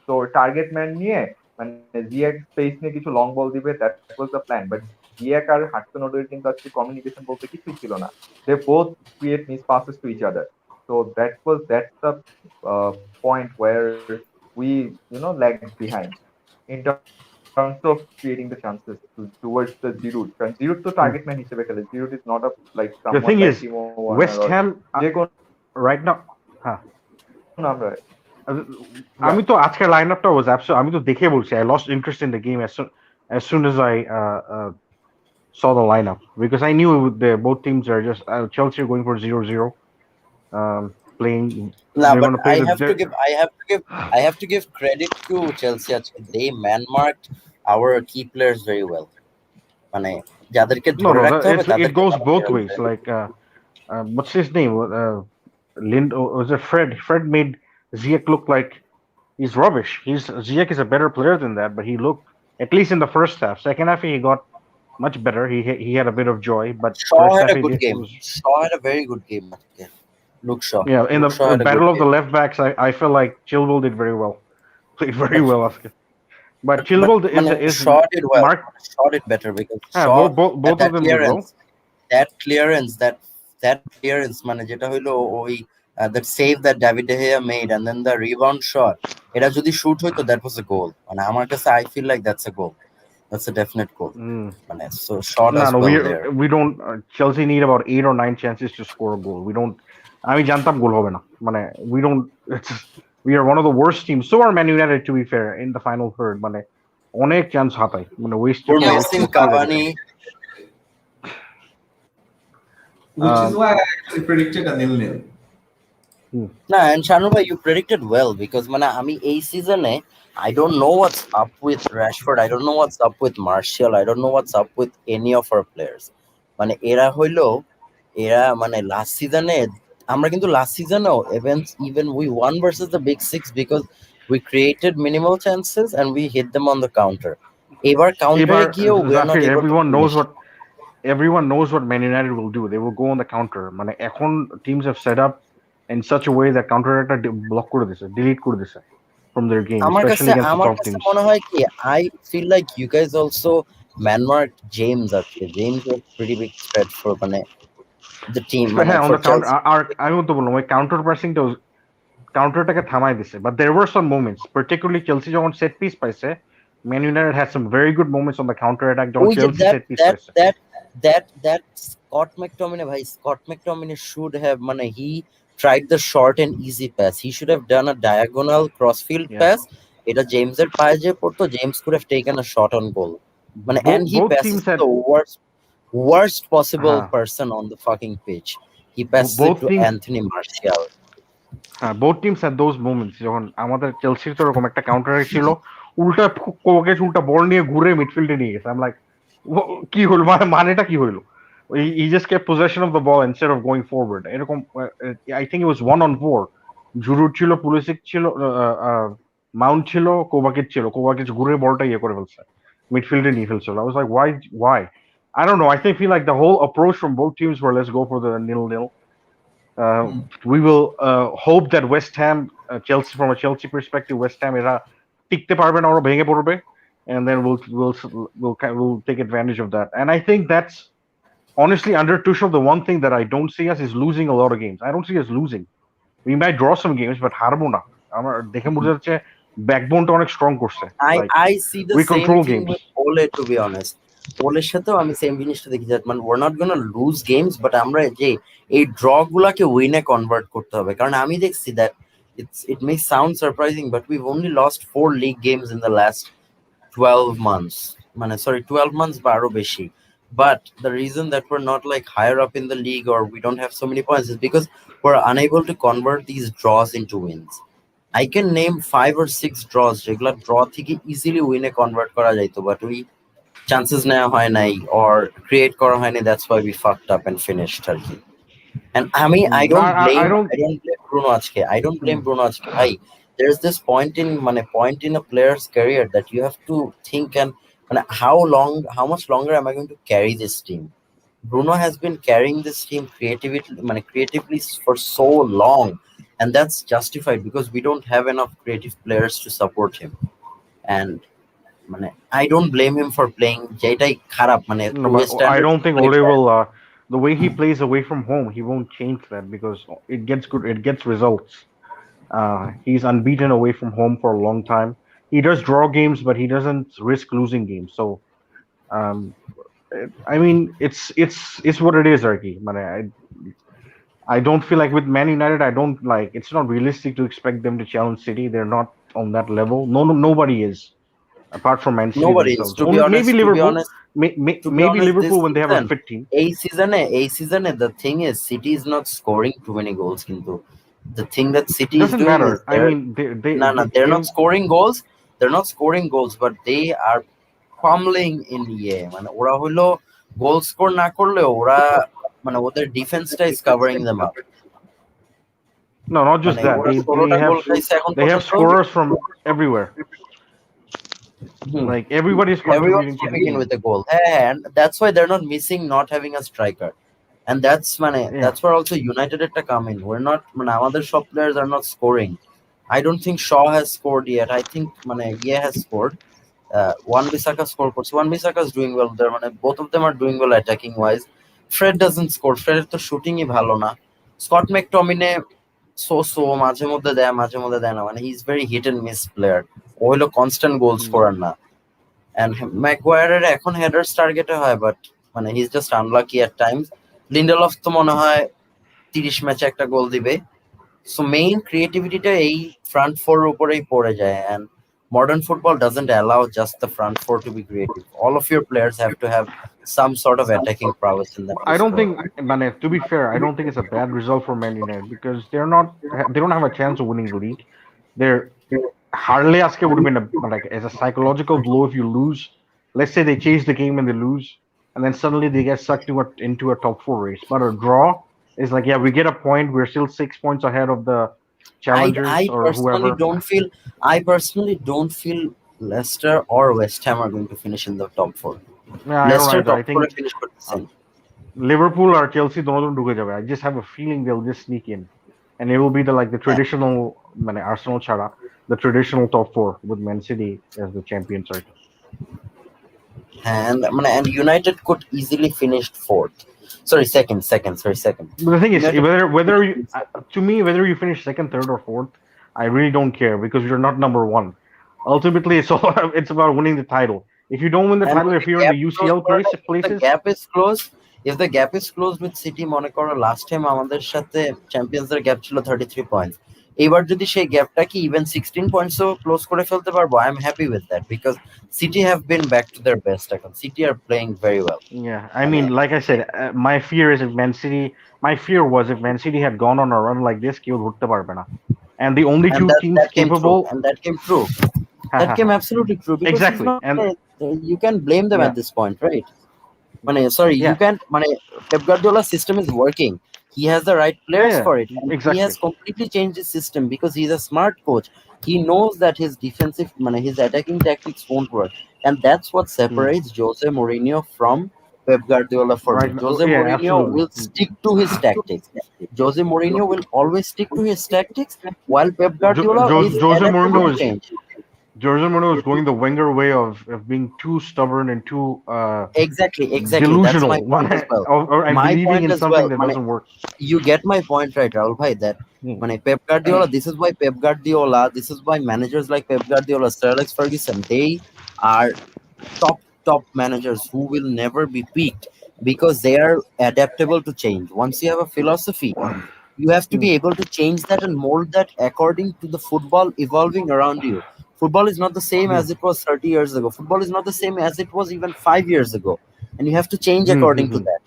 Speaker 5: তো টার্গেট ম্যান নিয়ে মানে জিয়া স্পেস নিয়ে কিছু লং বল দিবে দ্যাট ওয়াজ দ্য প্ল্যান বাট জিয়াক আর হাটসন ওডোয়ের কিন্তু আজকে কমিউনিকেশন বলতে কিছুই ছিল না they both create miss passes to each other so that's the point where we lagged behind in terms of terms of creating the chances towards the Giroud. কারণ Giroud তো
Speaker 8: Hmm.
Speaker 5: target man হিসেবে খেলে. Giroud is not a like
Speaker 8: The
Speaker 5: someone
Speaker 8: thing
Speaker 5: like
Speaker 8: is,
Speaker 5: Timo Werner
Speaker 8: West
Speaker 5: or
Speaker 8: Ham
Speaker 5: যে কোনো
Speaker 8: right now, huh?
Speaker 5: number.
Speaker 8: আমি
Speaker 5: Yeah.
Speaker 8: তো আজকের line আপটা was absolutely, আমি তো দেখে বলছি I lost interest in the game as soon as I saw the lineup because I knew both teams are just Chelsea are going for 0-0, playing.
Speaker 7: Nah,
Speaker 8: They're
Speaker 7: but
Speaker 8: going to play
Speaker 7: I
Speaker 8: the.
Speaker 7: have to give I have to give credit to Chelsea. They man marked our key players very well. মানে যাদেরকে
Speaker 8: No,
Speaker 7: ধরে
Speaker 8: no,
Speaker 7: রাখতে হবে
Speaker 8: it
Speaker 7: তাদেরকে
Speaker 8: goes
Speaker 7: তারা
Speaker 8: both
Speaker 7: ধরে
Speaker 8: ways.
Speaker 7: রাখছে।
Speaker 8: Like, what's his name? Lind was it Fred? Fred made Ziyech look like he's rubbish. Ziyech is a better player than that, but he looked, at least in the first half. Second half he got much better. He had a bit of joy, but
Speaker 7: Shaw
Speaker 8: first
Speaker 7: had
Speaker 8: half
Speaker 7: a good
Speaker 8: it
Speaker 7: game.
Speaker 8: was.
Speaker 7: Shaw had a very good game. আজকে।
Speaker 8: Yeah, in the
Speaker 7: Luke Shaw had a good
Speaker 8: battle of the
Speaker 7: game.
Speaker 8: left backs, I feel like Chilwell did very well, played very
Speaker 7: But
Speaker 8: well. Oscar. But
Speaker 7: but
Speaker 8: Chilwell
Speaker 7: মানে
Speaker 8: is
Speaker 7: Shaw did well.
Speaker 8: Mark.
Speaker 7: Shaw did better because Shaw had
Speaker 8: Both of
Speaker 7: that
Speaker 8: them did well.
Speaker 7: clearance, that clearance মানে যেটা হইলো ওই that save that David De Gea made and then the rebound shot. এটা যদি shoot হইতো that was a goal. মানে আমার কাছে I feel like that's a goal. That's a definite goal.
Speaker 8: Mm.
Speaker 7: মানে so Shaw does
Speaker 8: No,
Speaker 7: well there.
Speaker 8: we don't. Chelsea need about 8 or 9 chances to score a goal. We don't. আমি জানতাম গোল হবে না মানে we don't. It's, we are one of the worst teams. So are Man United, to be fair, in the final third. মানে অনেক chance হাতায় মানে
Speaker 7: We're
Speaker 8: West
Speaker 7: missing
Speaker 8: করে দিতে।
Speaker 7: Cavani.
Speaker 1: Which is why I actually predicted a 0-0.
Speaker 7: Nah, and Shanu bhai, you predicted well because মানে আমি এই সিজনে I don't know what's up with Rashford. I don't know what's up with Martial. I don't know what's up with any of our players. মানে এরা মানে last সিজনে আমরা কিন্তু last সিজনেও even we won versus the big six because we created minimal chances and we hit them on the counter. এবার কাউন্টারে
Speaker 8: এবার
Speaker 7: গিয়েও we are not
Speaker 8: Zafir,
Speaker 7: able to finish.
Speaker 8: everyone knows what Man United will do. They will go on the counter. মানে এখন teams have set up in such a way that counter attack block করে দিছে, delete করে দিছে from their game, especially against the top teams.
Speaker 7: মনে হয় কি I feel like you guys also man-marked James আজকে. James was pretty big threat for মানে the team মানে
Speaker 8: হ্যাঁ, on
Speaker 7: for
Speaker 8: the counter,
Speaker 7: Chelsea.
Speaker 8: আমি তো বললাম ওই কাউন্টার প্রেসিংটা কাউন্টারটাকে থামাই দিছে, but there were some moments, particularly Chelsea যখন set piece পাইছে, Man United had some very good moments on the counter attack যখন
Speaker 7: ওই যে
Speaker 8: Chelsea set piece পাইছে।
Speaker 7: that Scott McTominay ভাই Scott McTominay should have মানে he tried the short and easy pass. He should have done a diagonal crossfield
Speaker 8: Yeah.
Speaker 7: pass. এটা জেমসের পায়ে যে পড়তো, James could have taken a shot on goal. মানে and he
Speaker 8: Both
Speaker 7: passes
Speaker 8: teams
Speaker 7: to
Speaker 8: had
Speaker 7: the worst possible
Speaker 8: হ্যাঁ,
Speaker 7: person on the fucking pitch. He passes it
Speaker 8: both
Speaker 7: to
Speaker 8: teams
Speaker 7: Anthony Martial.
Speaker 8: both teams had those moments যখন আমাদের চেলসির তো এরকম একটা counter ছিল, উল্টা কোকেশ উল্টা বল নিয়ে ঘুরে মিডফিল্ডে নিয়ে গেছে। I'm like, কি হলো মানেটা কি হলো? He just kept possession of the ball instead of going forward. এরকম I think it was 1-on-4. জুরুর ছিল, পুলিসিক ছিল, মাউন্ট ছিল, কোভাকিচ ছিল। কোভাকিচ ঘুরে বলটা ইয়ে করে ফেলছে, মিডফিল্ডে নিয়ে ফেলছিল। I was like, why? I don't know. I think feel like the whole approach from both teams were let's go for the 0-0. We will hope that West Ham, Chelsea, from a Chelsea perspective, West Ham এরা টিকতে পারবে না, ওরা ভেঙে পড়বে, and then we'll take advantage of that. And I think that's honestly under Tuchel the one thing that I don't see us is losing a lot of games. I don't see us losing. We might draw some games, but হারবো না। আমার দেখে বোঝা যাচ্ছে ব্যাকবোনটা অনেক strong করছে। Like
Speaker 7: I see the
Speaker 8: we
Speaker 7: same
Speaker 8: control
Speaker 7: thing
Speaker 8: games.
Speaker 7: with Ole, to be honest. ওলের সাথেও আমি সেম জিনিসটা দেখি যে মানে we're not gonna lose games, but আমরা যে এই ড্র গুলাকে উইনে কনভার্ট করতে হবে। কারণ আমি দেখছি that it may sound surprising, but we've only lost 4 league games in the last 12 months. মানে sorry 12 months বা আরো বেশি। But the reason that we're not like higher up in the league or we don't have so many points is because we're unable to convert these draws into wins. I can name 5 or 6 draws যেগুলা draw থেকে easily উইনে convert করা যাইতো, but we chances নেওয়া হয় নাই or create করা হয়নি, that's why we fucked up and finished আর কি। And I don't
Speaker 8: I
Speaker 7: blame
Speaker 8: don't.
Speaker 7: Bruno আজকে. I don't blame
Speaker 8: Hmm.
Speaker 7: Bruno আজকে ভাই। There's this point in a player's career that you have to think and মানে how much longer am I going to carry this team? Bruno has been carrying this team creatively for so long, and that's justified because we don't have enough creative players to support him. And মানে I don't blame him for playing যেটাই খারাপ মানে
Speaker 8: No,
Speaker 7: to
Speaker 8: but
Speaker 7: his
Speaker 8: I
Speaker 7: standards.
Speaker 8: don't think Ole will. The way he plays away from home, he won't change that because it gets good. It gets results. He's unbeaten away from home for a long time. he does draw games, but he doesn't risk losing games. So, um, I mean, it's what it is, Arky. But I don't feel like with Man United, I don't like. It's not realistic to expect them to challenge City. They're not on that level. Nobody is, apart from Man City
Speaker 7: Nobody is,
Speaker 8: themselves.
Speaker 7: to be
Speaker 8: Only maybe
Speaker 7: honest.
Speaker 8: Liverpool.
Speaker 7: To be
Speaker 8: Maybe
Speaker 7: honest, this
Speaker 8: Liverpool when they have a
Speaker 7: season,
Speaker 8: fit team.
Speaker 7: the thing is, City is not scoring too many goals. Kintu. The thing that City is
Speaker 8: Doesn't
Speaker 7: doing is
Speaker 8: matter. I mean,
Speaker 7: they're not scoring goals. They're not scoring goals, but they are pummeling in মানে ওরা হলো goal score না করলে ওরা মানে ওদের ডিফেন্সটা is covering them up.
Speaker 8: no, not just
Speaker 7: মানে
Speaker 8: that.
Speaker 7: ওরা 16টা গোল খাইছে এখন
Speaker 8: They have
Speaker 7: পর্যন্ত।
Speaker 8: scorers from everywhere.
Speaker 7: Hmm.
Speaker 8: Like everybody's
Speaker 7: Everyone's
Speaker 8: contributing to the
Speaker 7: chipping in
Speaker 8: team.
Speaker 7: with a goal, and that's why they're not missing not having a striker. And that's
Speaker 8: Yeah.
Speaker 7: that's where also United একটা come in. We're not আমাদের সব players are not scoring. I don't think Shaw has scored yet. I think has scored. Wan-Bissaka score করছে. Wan-Bissaka is doing well there. Both of them are doing well attacking wise. Fred doesn't score. Fred তো shooting-ই ভালো না. Scott McTominay so মাঝে মধ্যে দেয় না। he's very hit and miss player. ও হলো constant goal scorer না। And Maguire এখন headers target হয়, but he's just unlucky at times. Lindelof তো মনে হয় 30 ম্যাচে একটা গোল দিবে। So main creativity-টা এই front four উপরেই পড়ে যায়, and modern football doesn't allow just the front four to be creative. All of your players have to have some sort of attacking prowess in them to
Speaker 8: I don't
Speaker 7: score.
Speaker 8: think, Mane, to be fair, I don't think it's a bad result for Man United because they don't have a chance of winning the league. They're hardly aske would have been like as a psychological blow if you lose. Let's say they chase the game and they lose, and then suddenly they get sucked into a top four race. But a draw is like, yeah, we get a point. We're still 6 points ahead of the challengers
Speaker 7: I
Speaker 8: or
Speaker 7: personally
Speaker 8: whoever.
Speaker 7: don't feel Leicester or West Ham are going to finish in the top four.
Speaker 8: Yeah, I don't
Speaker 7: Leicester
Speaker 8: either.
Speaker 7: top
Speaker 8: I
Speaker 7: four
Speaker 8: think
Speaker 7: finish করতেছেন।
Speaker 8: Liverpool or Chelsea don't ঢুকে যাবে. I just have a feeling they'll just sneak in, and it will be the traditional Arsenal chara, the traditional top four with Man City as the champions. Right?
Speaker 7: And United could easily finish fourth. Sorry, second.
Speaker 8: But the thing is,
Speaker 7: United
Speaker 8: whether you, to me, whether you finish second, third, or fourth, I really don't care because you're not number one. Ultimately, it's about winning the title. If you don't win the title, if you're in the UCL places,
Speaker 7: if the gap is closed with City, মনে করো last time আমাদের সাথে Champions এর gap ছিল 33 points. এবার যদি সেই গ্যাপটা কি even 16 points-ও ক্লোজ করে ফেলতে পারবো, I am happy with that because City have been back to their best এখন. City are playing very well.
Speaker 8: yeah. I mean, like I said, my fear is if Man City. My fear was if Man City had gone on a run like this, কেউ ধরতে পারবে না. And the only two teams
Speaker 7: that came
Speaker 8: capable.
Speaker 7: true. And that came true. That came absolutely true because
Speaker 8: exactly.
Speaker 7: And you can blame them at this point, right? You can't. Pep Guardiola's system is working. He has the right players for it. And
Speaker 8: exactly.
Speaker 7: He has completely changed his system because he's a smart coach. He knows that his defensive, his attacking tactics won't work, and that's what separates Jose Mourinho from Pep Guardiola for me. Jose Mourinho will stick to his tactics. Jose Mourinho will always stick to his tactics, while Pep Guardiola is
Speaker 8: Jose Mourinho
Speaker 7: is change.
Speaker 8: Jose Mourinho is going the Wenger way of being too stubborn and too
Speaker 7: exactly
Speaker 8: delusional.
Speaker 7: That's my point as well.
Speaker 8: Or believing in something that doesn't work.
Speaker 7: You get my point, right, Rahul bhai, that Pep Guardiola, this is why managers like Pep Guardiola, Sir Alex Ferguson, they are top managers who will never be peaked because they are adaptable to change. Once you have a philosophy, you have to be able to change that and mold that according to the football evolving around you. Football is not the same as it was 30 years ago. Football is not the same as it was even 5 years ago. And you have to change according to that.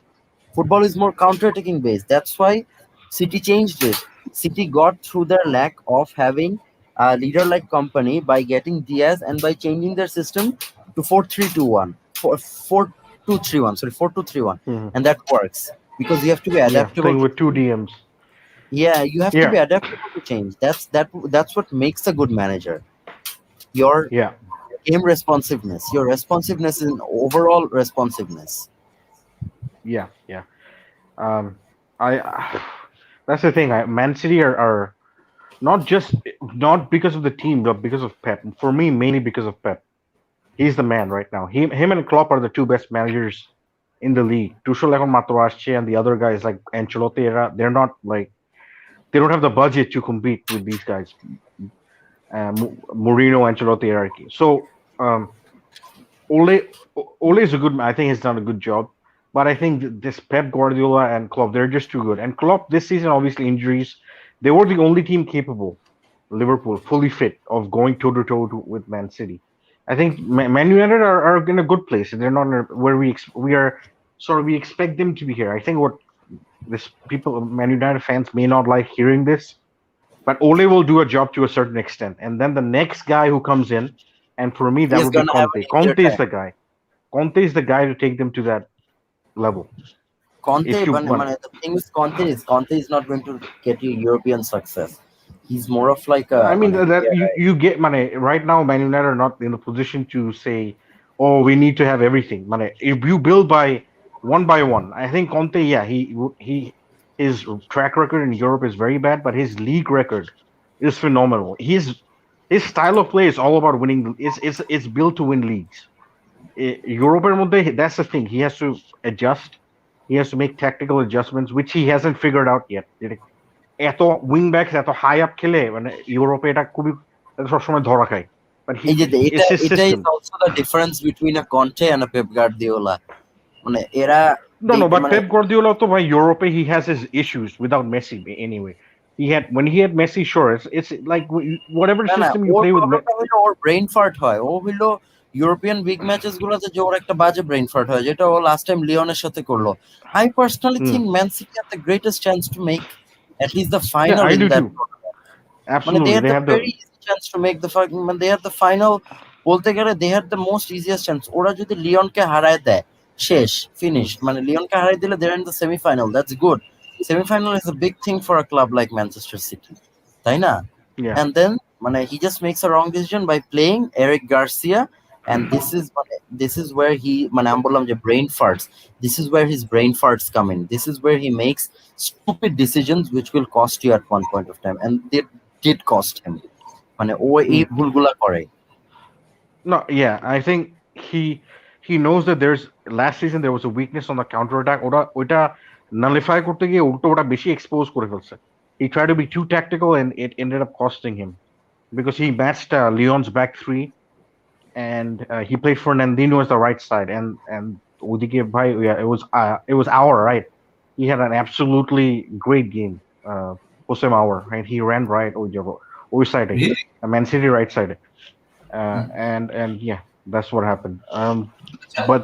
Speaker 7: Football is more counter-attacking based. That's why City changed it. City got through their lack of having a leader-like company by getting Diaz and by changing their system to 4-3-2-1. 4-2-3-1. Sorry, 4-2-3-1. And that works because you have to be adaptable.
Speaker 8: Playing with two DMs.
Speaker 7: Yeah, you have to be adaptable to change. That's what makes a good manager. Your game responsiveness, your responsiveness is overall responsiveness.
Speaker 8: Yeah. That's the thing. Man City are not because of the team, but because of Pep. For me, mainly because of Pep. He's the man right now. Him and Klopp are the two best managers in the league. Tuchel and Matarazzi and the other guys like Ancelotti, they're not like they don't have the budget to compete with these guys. Mourinho, Ancelotti hierarchy. So um, Ole Ole is a good. I think he's done a good job, but I think this Pep Guardiola and Klopp, they're just too good. And Klopp this season, obviously injuries, they were the only team capable, Liverpool, fully fit of going toe to toe with Man City. I think Man United are in a good place. They're not in where we are. Sort we expect them to be here. I think what this people, Man United fans, may not like hearing this, but Ole will do a job to a certain extent, and then the next guy who comes in, and for me that
Speaker 7: He's
Speaker 8: would be
Speaker 7: gonna have an
Speaker 8: Conte.
Speaker 7: easier
Speaker 8: Conte is
Speaker 7: time.
Speaker 8: the guy. Conte is the guy to take them to that level.
Speaker 7: Conte,
Speaker 8: If you
Speaker 7: but
Speaker 8: want,
Speaker 7: the thing with Conte is not going to get you European success. He's more of like a
Speaker 8: I mean that
Speaker 7: yeah,
Speaker 8: you get money right now. Man United are not in a position to say, "Oh, we need to have everything." Money. If you build by one, I think Conte. Yeah, he his track record in Europe is very bad, but his league record is phenomenal. His style of play is all about winning. It's built to win leagues. European মধ্যে, that's the thing. He has to adjust. He has to make tactical adjustments, which he hasn't figured out yet. এত wing back এত high up খেলে মানে ইউরোপে এটা খুবই সবসময় ধরা খায় বাট হি
Speaker 7: এই যে
Speaker 8: ইটস হিজ
Speaker 7: এটা
Speaker 8: system
Speaker 7: is also the difference between a Conte and a Pep Guardiola. মানে এরা
Speaker 8: no but
Speaker 7: মানে
Speaker 8: Pep Guardiola তো ভাই ইউরোপে he has his issues without Messi anyway when he had Messi sure it's like whatever
Speaker 7: না
Speaker 8: system you
Speaker 7: or
Speaker 8: play with
Speaker 7: প্রবলেমটা হলো ওর brain fart হয়। ও হইলো ইউরোপিয়ান বিগ ম্যাচেস গুলোতে যে ওর একটা বাজে ব্রেইন ফার্ট হয়, যেটা ও লাস্ট টাইম লিওনের সাথে করলো। I personally think man city have the greatest chance to make at least the
Speaker 8: yeah
Speaker 7: final
Speaker 8: I
Speaker 7: in
Speaker 8: do
Speaker 7: that
Speaker 8: too
Speaker 7: tournament. মানে they
Speaker 8: absolutely
Speaker 7: had
Speaker 8: they
Speaker 7: the
Speaker 8: have the
Speaker 7: very easy chance to make the মানে they had the final, বলতে গেলে they had the most easiest chance. ওরা যদি লিওনকে হারায় দেয় শেষ finish, মানে লিওনকে হারাই দিলে they're in the semi-final. That's good. Semi-final is a big thing for a club like Manchester City, তাই না?
Speaker 8: yeah
Speaker 7: And then he just makes a wrong decision by playing Eric Garcia, and this is where he আমি বললাম যে brain farts. This is where his brain farts come in. This is where he makes stupid decisions which will cost you at one point of time, and they did cost him. ও এই ভুলগুলা করে।
Speaker 8: no yeah I think he knows that there's last season there was a weakness on the counter attack ওটা nullify করতে গিয়ে উল্টো ওটা বেশি expose করে ফেলছে he tried to be too tactical and it ended up costing him because he matched Leon's back three and he played Fernandinho as the right side and ওদিকে ভাই yeah it was our right he had an absolutely great game Hosem Aouar right he ran right ওই side
Speaker 1: Really?
Speaker 8: Man City right side and yeah that's what happened but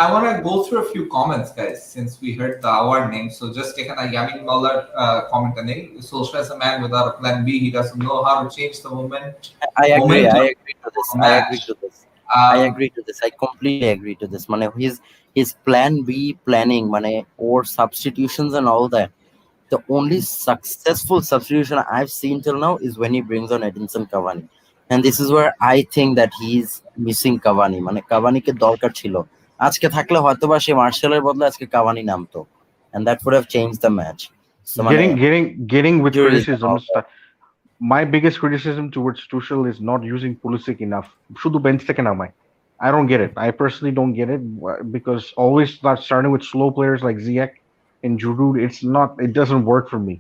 Speaker 1: I want to go through a few comments, guys, since we heard the award name. So just take a Yamin Muller comment. Solskjaer is a man without a plan B. He doesn't know how to change the moment.
Speaker 7: I agree
Speaker 1: momentum
Speaker 7: to this.
Speaker 1: of a
Speaker 7: I
Speaker 1: match.
Speaker 7: agree to this. I agree to this. I completely agree to this. His plan B planning, or substitutions and all that. The only successful substitution I've seen till now is when he brings on Edinson Cavani, and this is where I think that he's missing Cavani. Cavani কে দরকার ছিল। আজকে থাকলে হয়তোবা সে মার্শালের বদলে আজকে Cavani নামতো, and that would have changed the match. So
Speaker 8: getting with
Speaker 7: injuries and
Speaker 8: criticisms
Speaker 7: all that.
Speaker 8: my biggest criticism towards Tuchel is not using Pulisic enough. শুধু bench থেকে নামায় I don't get it. I personally don't get it because always starting with slow players like Ziyech and Giroud, it doesn't work for me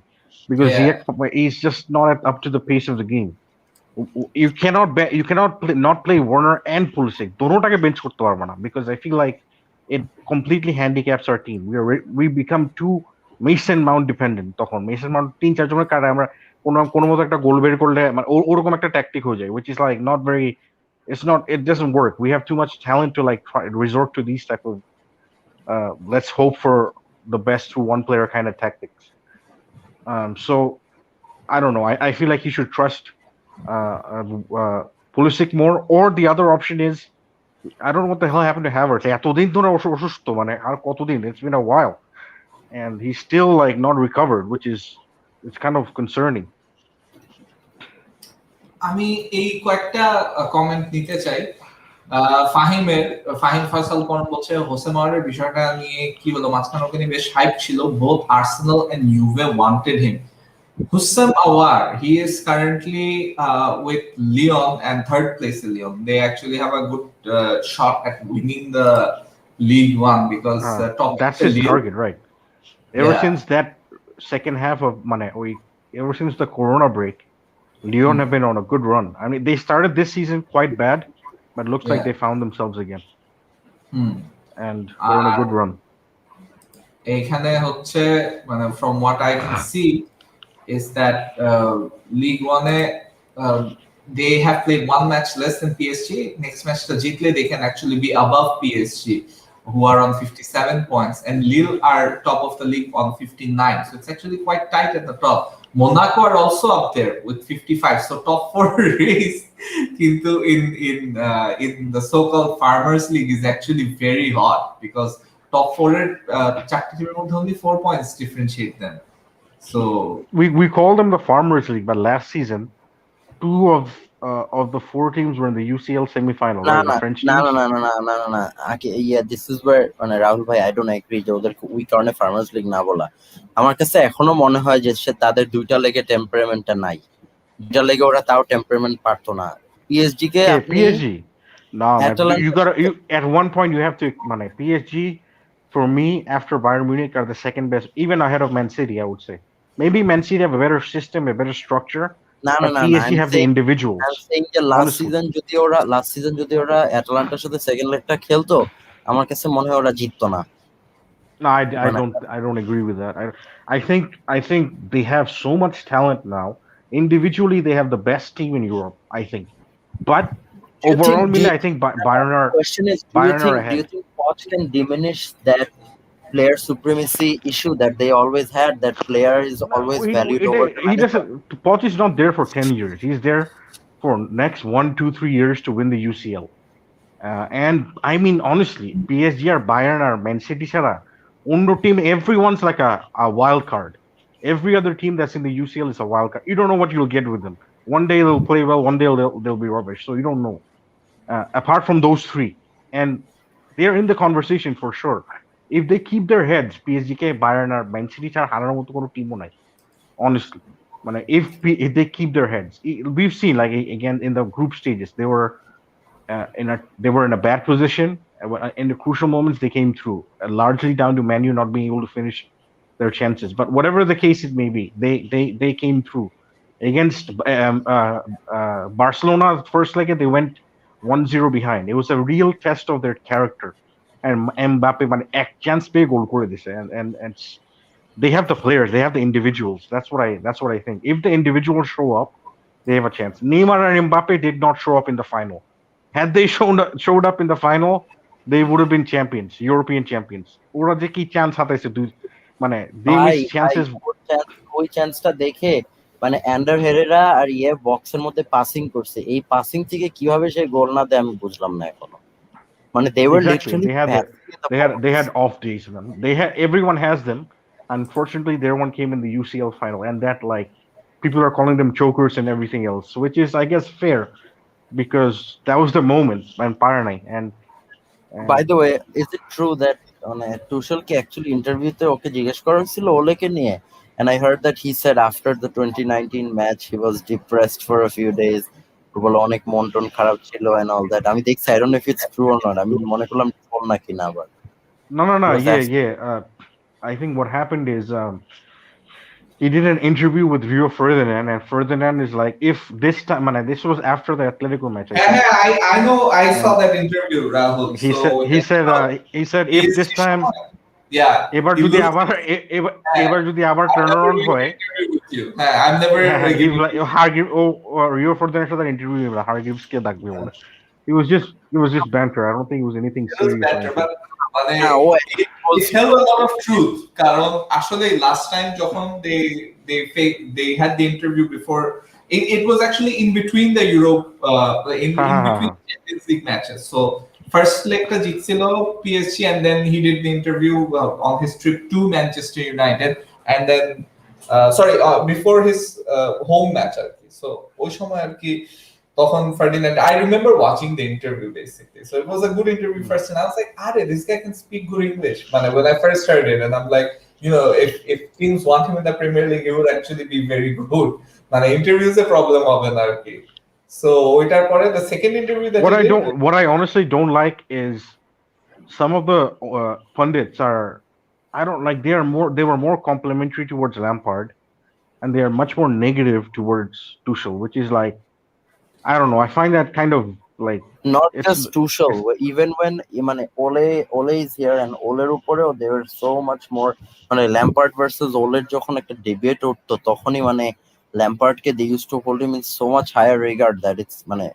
Speaker 8: because
Speaker 1: Yeah.
Speaker 8: Ziyech is just not up to the pace of the game. You cannot not play Werner and Pulisic. দোনোটাকে bench করতে পারবে না because I feel like it completely handicaps our team. We become too Mason Mount dependent. তখন Mason Mount 3-4 জনের কারণে আমরা কোনো মতো একটা গোল বের করলে মানে ওরকম একটা ট্যাকটিক হয়ে যায় which is like not very it doesn't work. We have too much talent to like resort to these type of let's hope for the best through one player kind of tactics. So I don't know. I feel like he should trust Pulisic more, or the other option is I don't know what the hell happened to Havertz. এতদিন ধরে অসুস্থ মানে আর কতদিন? It's been a while, and he's still like not recovered, which is it's kind of concerning.
Speaker 1: আমি এই কয়েকটা comment নিতে চাই। ফাহিম ফয়সাল কোন বলছে হোসেন আওয়ারের বিষয়টা নিয়ে কি হলো, মাঝখানে ওকে নিয়ে বেশ হাইপ ছিল, both Arsenal and Juve wanted him. Houssem Aouar, he is currently with Lyon and third place in Lyon. They actually have a good shot at winning the League One because top
Speaker 8: that's his target, right? Ever
Speaker 1: Yeah.
Speaker 8: since that second half of ever since the Corona break, Lyon have been on a good run. I mean, they started this season quite bad, but looks like
Speaker 1: Yeah.
Speaker 8: they found themselves again, and they're on a
Speaker 1: R
Speaker 8: good run.
Speaker 1: এইখানে হচ্ছে মানে from what I can see is that League One they have played one match less than PSG. Next match জিতলে they can actually be above PSG, who are on 57 points, and Lille are top of the league on 59. So it's actually quite tight at the top. Monaco are also up there with 55. So top four race কিন্তু in the so-called Farmers League is actually very hot because top four এর চারটি টিমের মধ্যে only 4 points differentiate them. So
Speaker 8: We call them the Farmers League, but last season, two of the four teams were in the UCL semi-final, right? The French teams.
Speaker 7: না yeah, this is where মানে রাহুল ভাই I don't agree যে ওদের ওই কারণে farmers league না বলা। আমার কাছে এখনো মনে হয় যে তাদের দুইটা লেগে টেম্পারামেন্টটা নাই, দুইটা লেগে ওরা তাও টেম্পারামেন্ট পারতো না। পিএসজি কে
Speaker 8: Okay,
Speaker 7: আপনি
Speaker 8: PSG. No, man.
Speaker 7: Atalanta-
Speaker 8: You at one point you have to PSG for me after Bayern Munich are the second best, even ahead of Man City, I would say. Maybe Man City have a better system, a better structure, but PSG have the individuals.
Speaker 7: I'm saying যে last
Speaker 8: honestly.
Speaker 7: Season যদি ওরা অ্যাটালান্টার সাথে second লেগটা খেলতো, আমার কাছে মনে হয় ওরা জিততো না।
Speaker 8: No, I don't agree with that. I think they have so much talent now. Individually, they have the best team in Europe, I think. But overall, I think Bayern are
Speaker 7: Question is, do
Speaker 8: Bayern are
Speaker 7: you
Speaker 8: ahead.
Speaker 7: think Poch can diminish that player supremacy issue that they always had? That player is always valued over the
Speaker 8: He
Speaker 7: manager?
Speaker 8: doesn't. Poch is not there for 10 years. He's there for next 1, 2, 3 years to win the UCL. And I mean, honestly, PSG or Bayern or Man City, Sara, Undo team, everyone's like a wild card. Every other team that's in the UCL is a wild card. You don't know what you'll get with them. One day they'll play well, one day they'll be rubbish. So you don't know. Apart from those three, and they're in the conversation for sure. If they keep their heads, PSG, Bayern, or Man City, ছাড়া হারানোর মতো কোনো টিমও নাই, honestly. If they keep their heads, we've seen like again in the group stages they were in a bad position. In the crucial moments, they came through, largely down to Manu not being able to finish their chances. But whatever the case it may be, they came through against Barcelona. First leg, they went 1-0 behind. It was a real test of their character. And Mbappe মানে এক chance পেয়ে গোল করে দিছে, and they have the players, they have the individuals. That's what I think. If the individuals show up, they have a chance. Neymar and Mbappe did not show up in the final. Had they showed up in the final, they would have been champions, European champions. ওরা যে কি chance হাতাইছে মানে they missed chances.
Speaker 7: ওই চান্সটা দেখে মানে অ্যান্ডার Herrera আর বক্সের মধ্যে পাসিং করছে, এই পাসিং থেকে কিভাবে সে গোল না দেয় আমি বুঝলাম না এখনো। মানে they were
Speaker 8: Exactly.
Speaker 7: literally
Speaker 8: They had off days, man. Everyone has them. Unfortunately, their one came in the UCL final, and that like people are calling them chokers and everything else, which is I guess fair because that was the moment when Parnay and
Speaker 7: By the way, is it true that মানে তুষারকে actually ইন্টারভিউতে ওকে জিজ্ঞেস করা হয়েছিল ওলেকে নিয়ে, and I heard that he said after the 2019 match he was depressed for a few days, বলে অনেক মন ton খারাপ ছিল and all that. আমি দেখছি, I don't know if it's true or not. আমি মনে করলাম ফোন নাকি না আবার।
Speaker 8: no, yeah. I think what happened is he did an interview with Rio Ferdinand, and Ferdinand is like, if this time, this was after the Atletico match.
Speaker 1: I know, I saw that interview, Rahul.
Speaker 8: He said if this time, এবার যদি আবার turn around হয়,
Speaker 1: I'm never
Speaker 8: Rio Ferdinand সাথে interview নিবে, Hargreaves কে ডাকবে বলে. It was just banter. I don't think it was anything serious.
Speaker 1: মানে it held a lot of truth কারণ আসলে last time যখন they had the interview before, it was actually in between the Europe in between Champions League matches. So first leg টা জিতছিল PSG, and then he did the interview on his trip to Manchester United, and then before his home match আর কি। So ওই সময় আর কি তখন Ferdinand, I remember watching the interview basically. So it was a good interview first, and I was like, this guy can speak good English. When I first heard it, and I'm like, if teams want him in the Premier League, he would actually be very good. Interview is a problem of an RP. So the second interview that
Speaker 8: what I honestly don't like is some of the pundits are, I don't like, they were more complimentary towards Lampard, and they are much more negative towards Tuchel, which is like, I don't know. I find that kind of like
Speaker 7: Not
Speaker 8: it's
Speaker 7: just Tuchel,
Speaker 8: it's
Speaker 7: even when মানে Ole is here and Oleর উপরেও they were so much more মানে Lampard versus Oleর যখন একটা debate উঠতো তখনই মানে Lampardকে they used to hold him in so much higher regard that it's মানে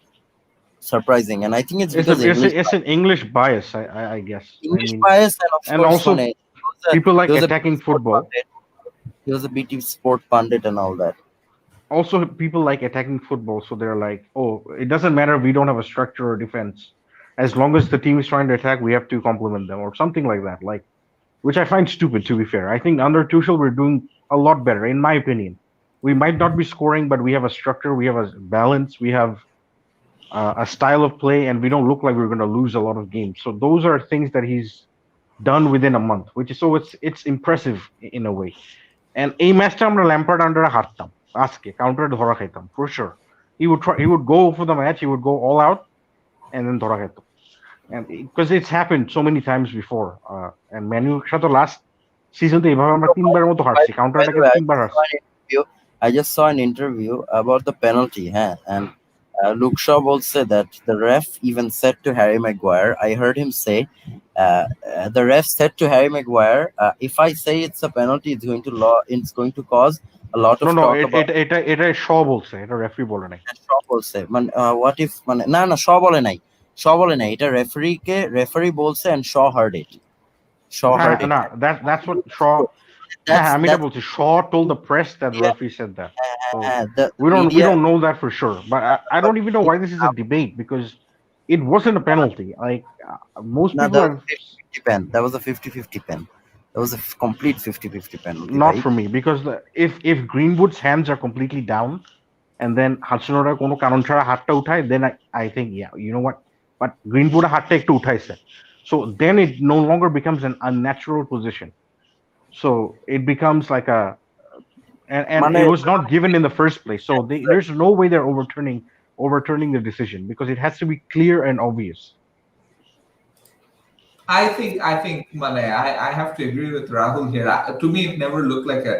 Speaker 7: surprising, and I think it's because
Speaker 8: it's an English bias, I guess. I
Speaker 7: English
Speaker 8: mean,
Speaker 7: bias, and of
Speaker 8: and
Speaker 7: course
Speaker 8: also
Speaker 7: মানে
Speaker 8: people like
Speaker 7: he was a
Speaker 8: attacking
Speaker 7: BT sport
Speaker 8: football.
Speaker 7: pundit. He was a BT sport pundit and all that.
Speaker 8: Also, people like attacking football, so they're like, oh, it doesn't matter if we don't have a structure or defense, as long as the team is trying to attack, we have to compliment them or something like that. Like, which I find stupid, to be fair. I think under Tuchel we're doing a lot better, in my opinion. We might not be scoring, but we have a structure, we have a balance, we have a style of play, and we don't look like we're going to lose a lot of games. So those are things that he's done within a month, which is so it's impressive in a way. And এই ম্যাচটা আমরা Lampard আন্ডারে হারতাম আজকে কাউন্টারে ধরা খাইতাম for sure. He would go for the match, he would go all out, and then ধরা খাইতাম. And because it's happened so many times before, and Manu সাথে last season তো এইভাবে আমরা তিনবার মতো হারছি কাউন্টার
Speaker 7: By the
Speaker 8: অ্যাটাকে
Speaker 7: way,
Speaker 8: তিনবার হারছি.
Speaker 7: I just saw an interview about the penalty, and Luke Shaw also said that the ref even said to Harry Maguire, I heard him say, the ref said to Harry Maguire, if I say it's a penalty, it's going to cause a lot of
Speaker 8: No,
Speaker 7: talk about
Speaker 8: এটা শ বলছে, এটা referee বলে নাই.
Speaker 7: Shaw বলছে মানে what if মানে না Shaw বলে নাই এটা referee বলছে and Shaw heard it. Shaw heard it.
Speaker 8: না, that's what Shaw. আমি এটা বলছি. Shaw told the press that the referee said that. So
Speaker 7: the
Speaker 8: we
Speaker 7: media,
Speaker 8: don't know that for sure. But I don't even know why this is a debate, because it wasn't a penalty. Like most
Speaker 7: no,
Speaker 8: people
Speaker 7: that
Speaker 8: are
Speaker 7: was 50-50 pen. That was a 50-50 pen. That was a complete 50-50 penalty,
Speaker 8: not
Speaker 7: right?
Speaker 8: for me, because if Greenwood's hands are completely down and then Hudson-ওরা কোনো কারণ ছাড়া হাতটা উঠায়, then I think, yeah, you know what? But Greenwood হাতটা একটু উঠাইছে. So then it no longer becomes an unnatural position. So it becomes like a and
Speaker 7: মানে
Speaker 8: it was not given in the first place. So there's no way they're overturning the decision, because it has to be clear and obvious.
Speaker 1: I think মানে I have to agree with Rahul here. To me it never looked like a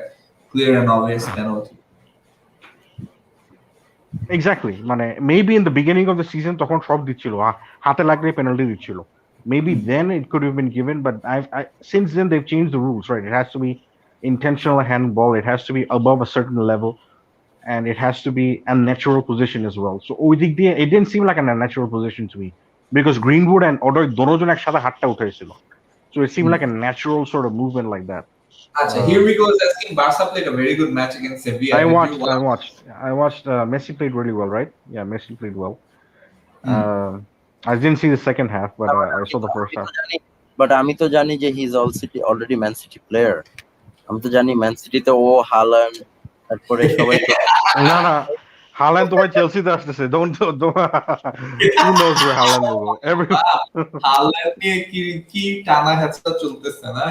Speaker 1: clear and obvious penalty.
Speaker 8: Exactly. মানে maybe in the beginning of the season তখন সব দিচ্ছিল, হাতে লাগলে penalty দিচ্ছিল. Maybe then it could have been given, but since then they've changed the rules, right? It has to be intentional handball, it has to be above a certain level, and it has to be a natural position as well. So it didn't seem like an unnatural position to me, because Greenwood and Odoy দোনোজন একসাথে হাতটা উঠাইছিল. So it seemed like a natural sort of movement like that.
Speaker 1: Here we go is asking Barca played a very good match against Sevilla.
Speaker 8: I watched Messi played really well, right? Yeah, Messi played well. I didn't see the second half, but I saw the first half.
Speaker 7: But আমি তো জানি যে he is already Man City player. আমি তো জানি man সিটিতে ও Haaland তারপরে সবাই
Speaker 8: না Haaland to Chelsea আসতেছে. Don't who knows where Haaland will go.
Speaker 1: Haaland নিয়ে কি টানা হেঁচড়া চলতেছে না?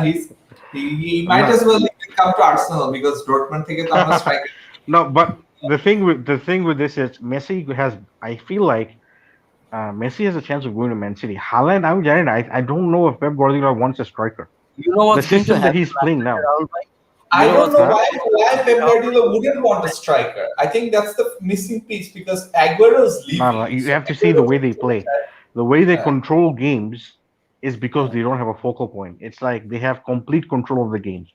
Speaker 1: He might as well come to Arsenal, because Dortmund থেকে তো আমরা striker.
Speaker 8: No, but the thing with this is Messi has, I feel like Messi has a chance of going to Man City. Haaland, I'm Jared. I don't know if Pep Guardiola wants a striker.
Speaker 7: You know what's
Speaker 8: the system that he's playing now.
Speaker 1: I don't know why Pep Guardiola wouldn't want a striker. I think that's the missing piece, because Aguero's leaving.
Speaker 8: No, you have to see the way they play. The way they control games is because they don't have a focal point. It's like they have complete control of the game,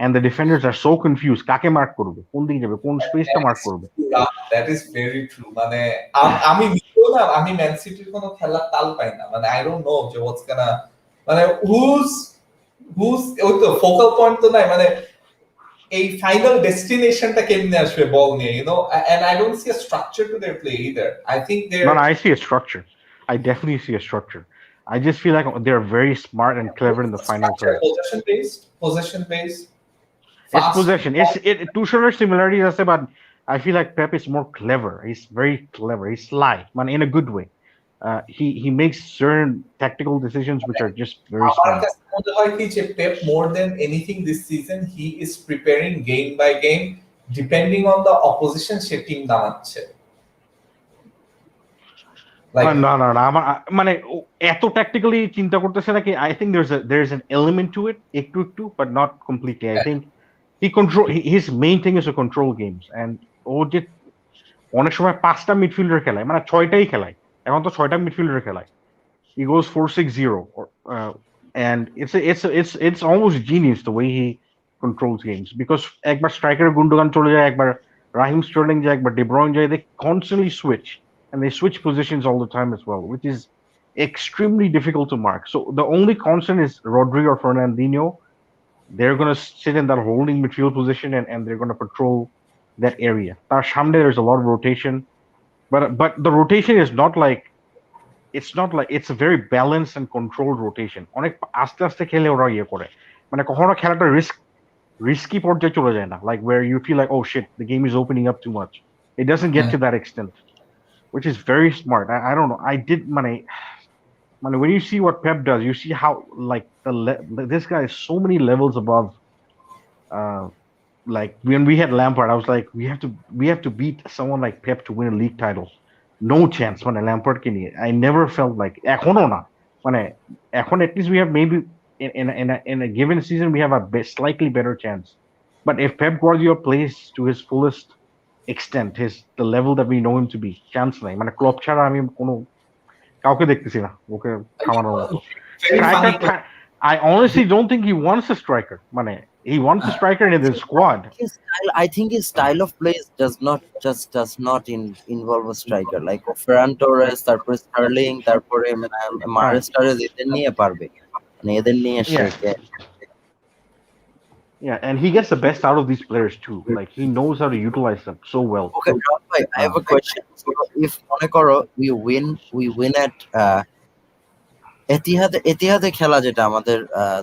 Speaker 8: and the defenders are so confused. কাকে mark করবে, কোন দিকে যাবে, কোন স্পেসটা mark করবে.
Speaker 1: That is very true. মানে আমি ম্যান সিটির কোনো খেলার তাল পাই না. মানে I don't know যে what's gonna মানে who's ওই তো ফোকাল পয়েন্ট তো নাই. মানে এই ফাইনাল ডেস্টিনেশনটা কেমনে আসবে বল নিয়ে, and I don't see a structure to their play either. I think they're
Speaker 8: I see a structure. I definitely see a structure. I just feel like they're very smart and clever in the final third.
Speaker 1: Possession based.
Speaker 8: It's possession. It two sort of similarities, but I feel like Pep is more clever. He's very clever. He's sly, man, in a good way. He makes certain tactical decisions which are just very smart.
Speaker 1: Pep, more than anything this season, he is preparing game by game, depending on the opposition সে team নামাচ্ছে.
Speaker 8: No, মানে এত tactically চিন্তা করতেছে নাকি? I think there's an element to it, একটু, but not completely. I think his main thing is to control games, and ও যে অনেক সময় 5টা মিডফিল্ডার খেলায়, মানে 6টাই খেলায়, এখন তো 6টা মিডফিল্ডার খেলায়। He goes 4-6-0, and it's almost genius the way he controls games, because একবার স্ট্রাইকার গুন্ডোগান চলে যায়, একবার রাহিম স্টার্লিং যায়, একবার ডে ব্রয়ন যায়, they constantly switch, and they switch positions all the time as well, which is extremely difficult to mark. So the only constant is Rodri or Fernandinho. They're going to sit in that holding midfield position, and they're going to patrol that area. তার সামনে there's a lot of rotation, but the rotation is not like, it's a very balanced and controlled rotation. অনেক আস্তে আস্তে খেলে ওরা ইয়ে করে, মানে কখনো খেলাটা risky পর্যায়ে চলে যায় না, like where you feel like, oh shit, the game is opening up too much. It doesn't get to that extent, which is very smart. I don't know, I did when you see what Pep does, you see how like this guy is so many levels above. Like when we had Lampard, I was like, we have to beat someone like Pep to win a league title. No chance when Lampard can. I never felt like এখনো না, মানে এখন at least we have maybe in a given season we have a slightly better chance. But if Pep Guardiola plays to his fullest extent, the level that we know him to be, chance নাই, মানে club ছাড়া আমি কোনো কাউকে দেখতেছি না ওকে থামানোর মতো। Striker, I honestly don't think he wants a striker. মানে he wants a striker in his squad.
Speaker 7: I think his style of play does not involve a striker. Like Ferran Torres, তারপরে স্টার্লিং, তারপরে মারেস টারেস, এদের নিয়ে পারবে, মানে এদের নিয়ে শেখে।
Speaker 8: Yeah, and he gets the best out of these players too. Like he knows how to utilize them so well.
Speaker 7: Okay, Rahul bhai, I have a question. So if মনে করো we win at Etihad খেলা যেটা আমাদের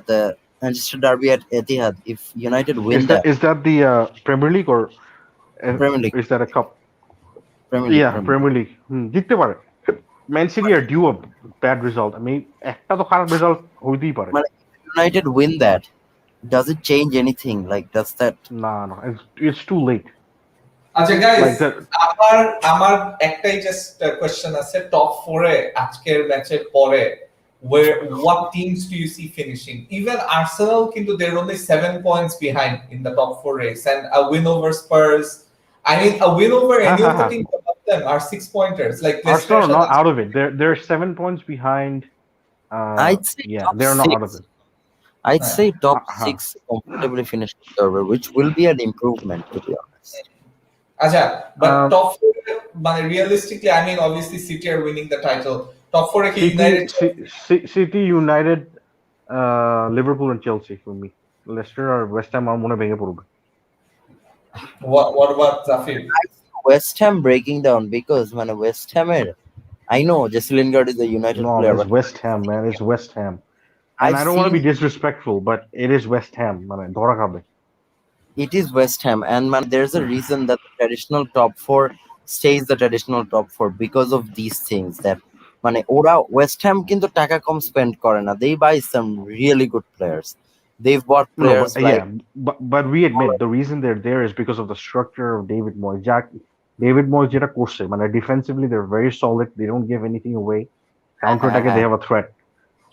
Speaker 7: the Manchester Derby at Etihad, if United win
Speaker 8: is that the Premier League or
Speaker 7: Premier League?
Speaker 8: Is that a cup?
Speaker 7: Premier League,
Speaker 8: Yeah, Premier League. জিততে পারে। Man City are due a bad result. I mean, একটা তো খারাপ result হইতেই পারে।
Speaker 7: মানে United win that, does it change anything? Like does that?
Speaker 8: No, it's too late.
Speaker 1: আচ্ছা guys, আমার একটাই জাস্ট কোশ্চেন আছে, টপ 4 এ আজকের ম্যাচের পরে what teams do you see finishing? Even Arsenal, কিন্তু they're only 7 points behind in the top 4 race, and a win over Spurs, I mean a win over any of the teams above them are 6 pointers. Like
Speaker 8: Arsenal are not out of it. They're 7 points behind.
Speaker 7: I'd say
Speaker 8: they're not out of it.
Speaker 7: I'd say top 6 comfortably finished server, which will be an improvement, to be honest.
Speaker 1: Acha, but top 4, but realistically, I mean, obviously City are winning the title. Top 4 কি United,
Speaker 8: City, United, Liverpool and Chelsea for me. Leicester or West Ham আমার মনে ভেঙে পড়বে।
Speaker 1: What about Zafir?
Speaker 7: West Ham breaking down, because মানে West Ham I know Jesse Lingard is a United player,
Speaker 8: but West Ham, man, it's West Ham. And I don't want to be disrespectful, but it is West Ham, মানে ধরা খাবে।
Speaker 7: It is West Ham, and man, there's a reason that the traditional top 4 stays the traditional top 4 because of these things. That মানে ওরা West Ham কিন্তু টাকা কম spend করে না, they buy some really good players. They've bought players
Speaker 8: but we admit the reason they're there is because of the structure of David Moyes. David Moyes যেটা করছে, মানে defensively they're very solid, they don't give anything away, counter attack they have a threat.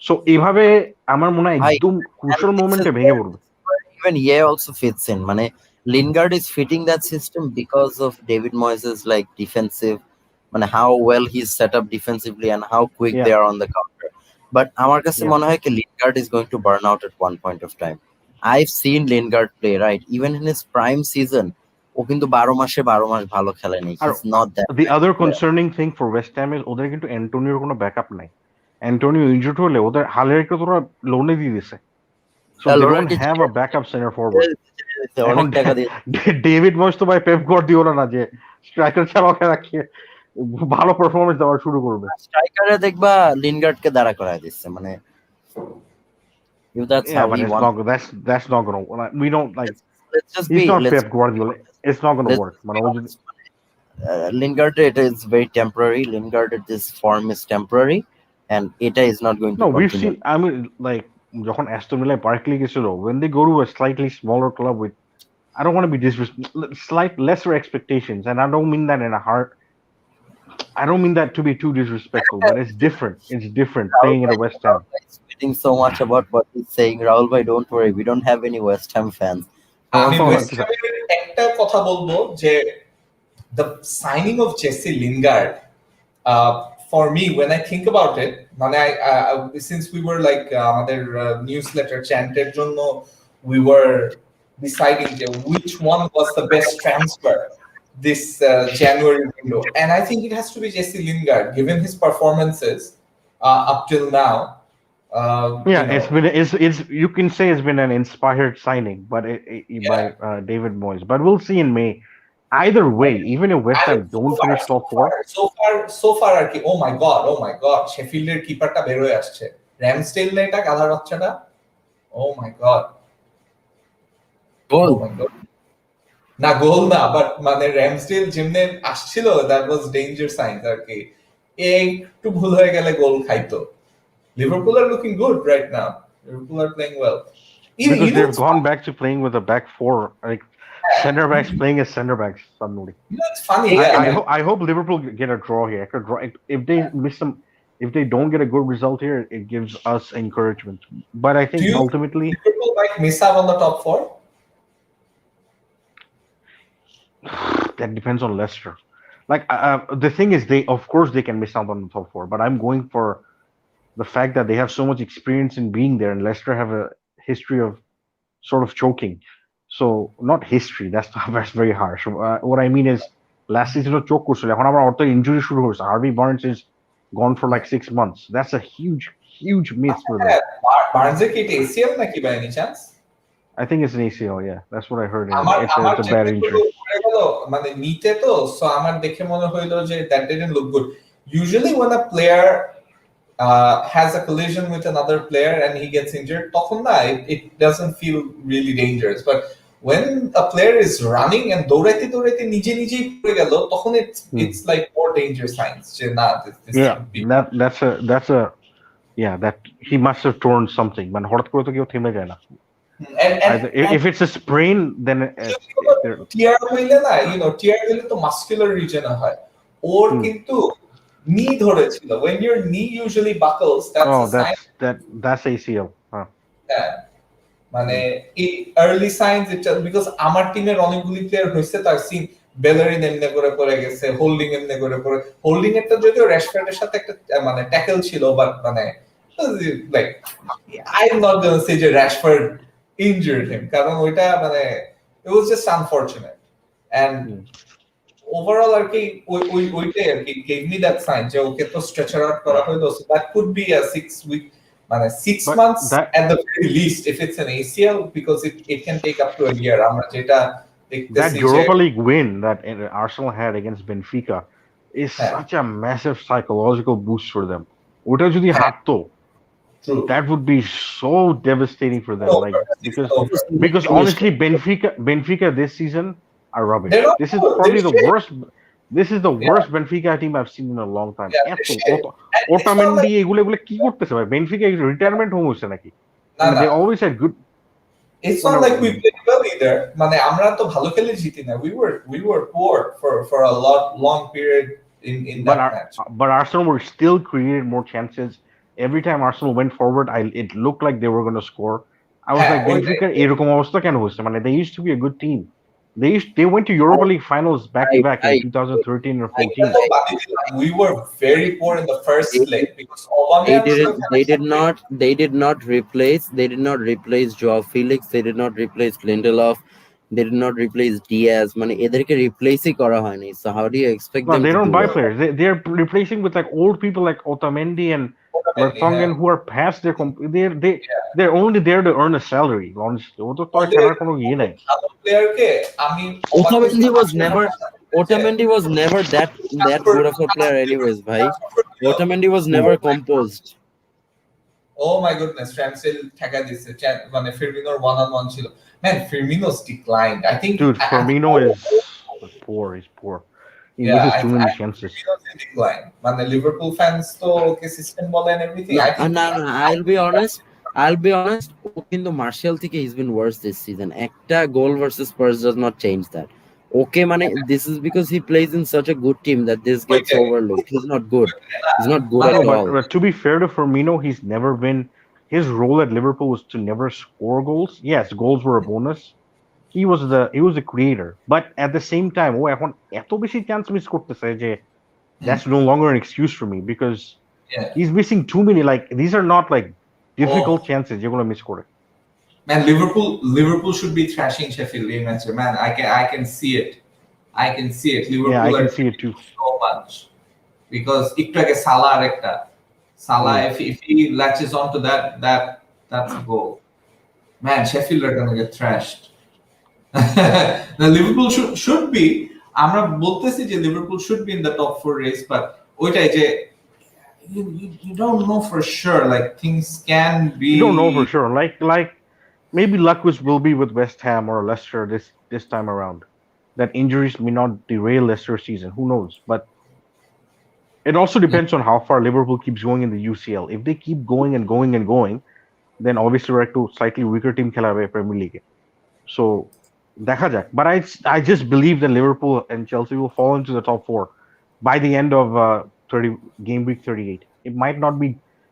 Speaker 8: So এইভাবে আমার মনে হয় একদম crucial momentে ভেঙে পড়বে।
Speaker 7: Even also fits in, মানে Lingard is fitting that system because of David Moyes' like defensive, মানে how well he's set up defensively and how quick they are on the counter. But আমার কাছে মনে হয় কি Lingard is going to burn out at one point of time. I've seen Lingard play, right? Even in his prime season, ও কিন্তু 12 মাস ভালো খেলেনি. He's not that.
Speaker 8: The other concerning thing for West Ham is ওদের কিন্তু অ্যান্টোনিওর কোনো backup নাই। Antonio injured হলে ওদের হালের একটু তোরা লোনে দিয়ে দিছে। So they don't have a backup center forward. David Moyes তো ভাই Pep Guardiola না যে স্ট্রাইকার ছাড়াও খেলা ভালো পারফরম্যান্স দেওয়া শুরু করবে।
Speaker 7: স্ট্রাইকারে দেখবা লিনগার্ডকে দাঁড়া করায় দিচ্ছে, মানে if that's how he wants.
Speaker 8: That's not gonna. We don't like. He's not Pep Guardiola. It's not gonna work.
Speaker 7: Lingard, it is very temporary. Lingard, this form is temporary, and এটা is not going to.
Speaker 8: No, we've seen. I mean, like যখন Aston villa পার্কলি গেছিল, when they go to a slightly smaller club with, I don't want to be slight lesser expectations, and I don't mean that in a heart. I don't mean that to be too disrespectful, but it's different. It's different playing in a West Ham.
Speaker 7: Speaking so much about what he's saying, Rahul bhai, don't worry, we don't have any West Ham fans.
Speaker 1: আমি West হ্যামের একটা কথা বলবো যে the signing of Jesse Lingard, for me, when I think about it, মানে since we were like আমাদের newsletter chanted জন্য we were deciding which one was the best transfer this January window, and I think it has to be Jesse Lingard given his performances up till now.
Speaker 8: It's you can say it's been an inspired signing, but by David Moyes. But we'll see in May. Either way, even if West Ham don't finish top 4,
Speaker 1: so far আর কি, oh my god, শেফিল্ডের কিপারটা বের হয়ে আসছে, Ramsdell না এটা গাধার বাচ্চাটা, oh my god,
Speaker 7: গোল
Speaker 1: না গোল না, বাট মানে র্যামসডেল যেমনে আসছিল that was danger signs আর কি, একটু ভুল হয়ে গেলে গোল খাইতো। Liverpool are looking good right now. Liverpool are playing well.
Speaker 8: Because they've gone back to playing with a back 4, like center backs playing as center backs suddenly.
Speaker 1: It's funny.
Speaker 8: I hope Liverpool get a draw here. If they miss some, if they don't get a good result here, it gives us encouragement. But I think ultimately
Speaker 1: Liverpool might miss out on the top 4.
Speaker 8: That depends on Leicester. Like the thing is, of course they can miss out on the top 4, but I'm going for the fact that they have so much experience in being there, and Leicester have a history of sort of choking. So not history. That's very harsh. What I mean is, last season of choke করছিল, এখন আবার অর্থ injury শুরু হয়েছে. Harvey Barnes is gone for like 6 months. That's a huge miss for them.
Speaker 1: Barnes কি ACL নাকি by any chance?
Speaker 8: I think it's an ACL. Yeah, that's what I heard. It's a bad injury.
Speaker 1: মানে নিতে তো, so আমার দেখে মনে হইলো যে that didn't look good. Usually when a player has a collision with another player and he gets injured, তখন না it doesn't feel really dangerous, but when a player is running and দৌড়াইতে নিজেই পড়ে গেল, তখন it's like more danger signs যে না this
Speaker 8: that's a that he must have torn something, মানে হঠাৎ করে তো কেউ থেমে যায় না। And if it's a sprain, then
Speaker 1: tear হইলে না, tear হইলে তো muscular region হয়, ওর কিন্তু knee ধরেছিল. When your knee usually buckles, that's a sign.
Speaker 8: That's ACL.
Speaker 1: Yeah. মানে early signs, because আমার টিমের অনেকগুলি প্লেয়ার হইছে, তার সিন বেলারিন এমনি করে পড়ে গেছে, হোল্ডিং এমনি করে পড়ে, হোল্ডিং একটা যদিও র্যাশফোর্ডের সাথে একটা মানে ট্যাকল ছিল, বাট মানে like I'm not going to say যে Rashford injured him, কারণ ওইটা মানে it was just unfortunate, and overall আর কি ওইটাই আর কি gave me that sign যে ওকে তো stretcher out করা হলো, so that could be a 6 week, মানে 6 months at the very least if it's an ACL, because it can take up to a year. আমরা যেটা দেখতেছি
Speaker 8: that Europa League win that Arsenal had against Benfica is such a massive psychological boost for them. ওটা যদি হারতো, that would be so devastating for them, like because honestly Benfica this season are rubbish. This is probably the worst. This is the worst Benfica team I've seen in a long time. Otamendi এগুলো কি করতেছে ভাই? Benfica retirement home হইছে নাকি? They always had good.
Speaker 1: It's not like we played well either. মানে আমরা তো ভালো খেলে জিতি না. We were poor for a long period in that match.
Speaker 8: But Arsenal were still created more chances. Every time Arsenal went forward, it looked like they were going to score. I was like, Benfica এরকম অবস্থা কেন হইছে? মানে they used to be a good team. They went to Europa League finals back to back in 2013 or 14.
Speaker 1: We were very poor in the first leg because
Speaker 7: they did not replace Joao Felix, they did not replace Lindelof, they did not replace Diaz. মানে এদেরকে রিপ্লেসই করা হয়নি. So how do you expect them?
Speaker 8: They don't buy players. They're replacing with like old people like Otamendi and Vertonghen who are past their they're only there to earn a salary. Honestly, ওদের তো খেলার কোনো ইয়ে নাই।
Speaker 7: Otamendi was never that good of a player anyways, bhai. Otamendi was never composed.
Speaker 1: Oh my goodness, Ramsey ঠেকা দিছে, মানে Firminoর one-on-one ছিল. Man, Firmino's declined. I think
Speaker 8: Firmino is poor. He's poor. He misses too many chances.
Speaker 1: Decline. মানে Liverpool fans তো ওকে system বলে and everything.
Speaker 7: No, I'll be honest. কিন্তু Martial থেকে he's been worse this season. একটা goal versus Spurs does not change that. Okay, মানে this is because he plays in such a good team that this gets overlooked. He's not good. He's not good at all.
Speaker 8: But to be fair to Firmino, he's never been. His role at Liverpool was to never score goals. Yes, goals were a bonus, he was the creator. But at the same time, ও এখন এত বেশি chance miss করতেছে যে that's no longer an excuse for me because
Speaker 1: Yeah.
Speaker 8: he's missing too many. Like these are not like difficult
Speaker 1: Oh.
Speaker 8: chances যেগুলো miss করে.
Speaker 1: Man, Liverpool should be thrashing Sheffield United. Man, I can see it. I can see it. Liverpool
Speaker 8: Yeah, I can
Speaker 1: are
Speaker 8: see it too.
Speaker 1: so much because একটু আগে Salah আর একটা Salah if he latches onto that's a goal. Man, Sheffield are gonna get thrashed. Now Liverpool should be. আমরা বলতেছি যে Liverpool should be in the top 4 race, but ওইটাই যে you don't know for sure. Like things can be.
Speaker 8: You don't know for sure. Like maybe luck will be with West Ham or Leicester this time around. That injuries may not derail Leicester's season. Who knows? But it also depends on how far Liverpool keeps going in the UCL. If they keep going and going and going, then obviously we're to slightly weaker team খেলাবে Premier League. So দেখা যাক. But I just believe that Liverpool and Chelsea will fall into the top 4 by the end of 30 game week 38. It might not be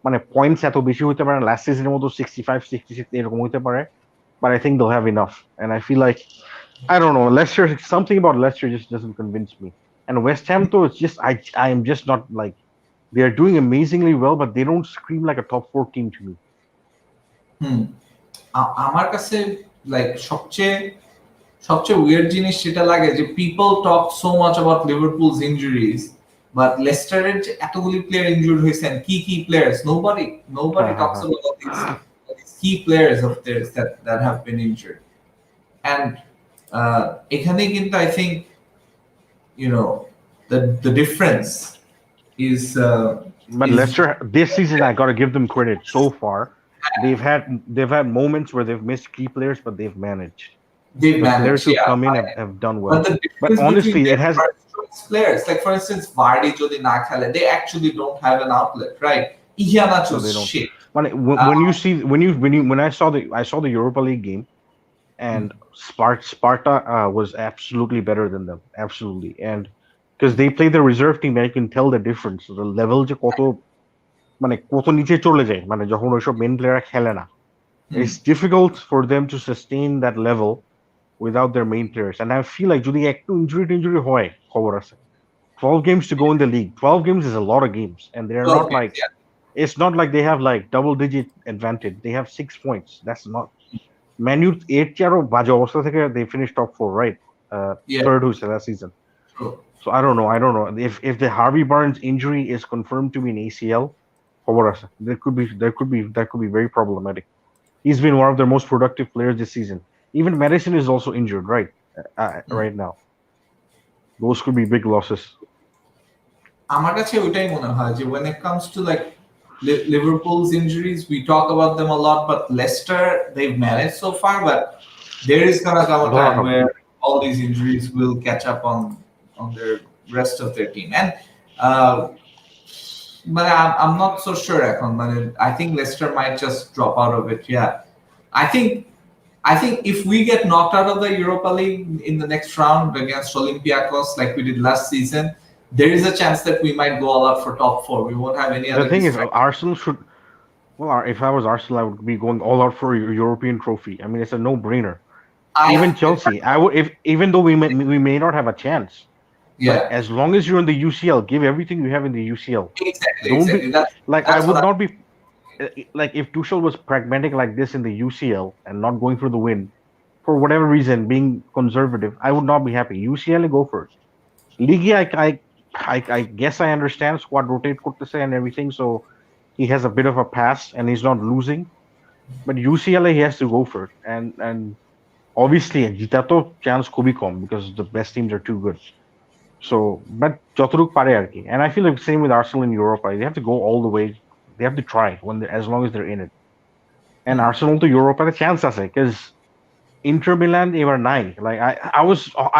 Speaker 8: মানে points এত বেশি হতে পারে last season's মতো 65 66 এরকম হতে পারে, but I think they'll have enough. And I feel like I don't know, Leicester, something about Leicester just doesn't convince me. And West Ham though, it's just I am just not like, they are doing amazingly well, but they don't scream like a top 4 team to me.
Speaker 1: আমার কাছে like সবচেয়ে weird জিনিস সেটা লাগে যে people talk so much about Liverpool's injuries, but Leicester এর যে এতগুলি প্লেয়ার ইনজুরড হয়েছেন, কি players, nobody talks about all these key players of theirs that have been injured. And এখানে কিন্তু I think you know the difference is
Speaker 8: but Leicester this season, I got to give them credit. So far they've had moments where they've missed key players, but they've managed. The players who come in have done well. But honestly, it has
Speaker 1: players like, for instance, Vardy jodi na khele, they actually don't have an outlet, right? Iheanacho's shit.
Speaker 8: When I saw the Europa League game, and Sparta was absolutely better than them, absolutely. And because they play the reserve team, and you can tell the difference. The level যে কত নিচে চলে যায় যখন ওইসব main player খেলে না. It's difficult for them to sustain that level without their main players. And I feel like যদি একটু injury হয়, খবর আছে 12 games to go in the league. 12 games is a lot of games, and they're not like it's not like they have like double digit advantage. They have 6 points. That's not Man U 8 চারও বাজে অবস্থা থেকে they finished top 4, right? Third হয়েছে that season. So I don't know if the Harvey Barnes injury is confirmed to be an ACL, খবর আছে that could be very problematic. He's been one of their most productive players this season. Even Madison is also injured, right? Right now. Those could be big losses.
Speaker 1: আমার কাছে ওইটাই মনে হয় যে when it comes to like Liverpool's injuries, we talk about them a lot, but Leicester, they've managed so far, but there is gonna come a time where all these injuries will catch up on the rest of their team. And but I'm not so sure এখন I think Leicester might just drop out of it. Yeah, I think if we get knocked out of the Europa League in the next round against Olympiacos like we did last season, there is a chance that we might go all out for top 4. We won't have any other.
Speaker 8: The thing is, Arsenal should. Well, if I was Arsenal, I would be going all out for a European trophy. I mean, it's a no-brainer. Even Chelsea, I would. Even though we may not have a chance.
Speaker 1: Yeah.
Speaker 8: As long as you're in the UCL, give everything you have in the UCL.
Speaker 1: Exactly.
Speaker 8: I would not be. Like if Tuchel was pragmatic like this in the UCL and not going for the win, for whatever reason, being conservative, I would not be happy. UCL, go first. League, I guess I understand squad rotate করতেছে and everything, so he has a bit of a pass and he's not losing. But UCLA he has to go for it, and obviously জিতা তো chance খুবই কম because the best teams are too good. So, but যতটুকু পারে আর কি. And I feel like same with Arsenal in Europa. They have to go all the way. They have to try as long as they're in it. And Arsenal to Europa the chance আছে because Inter Milan they were 9. Like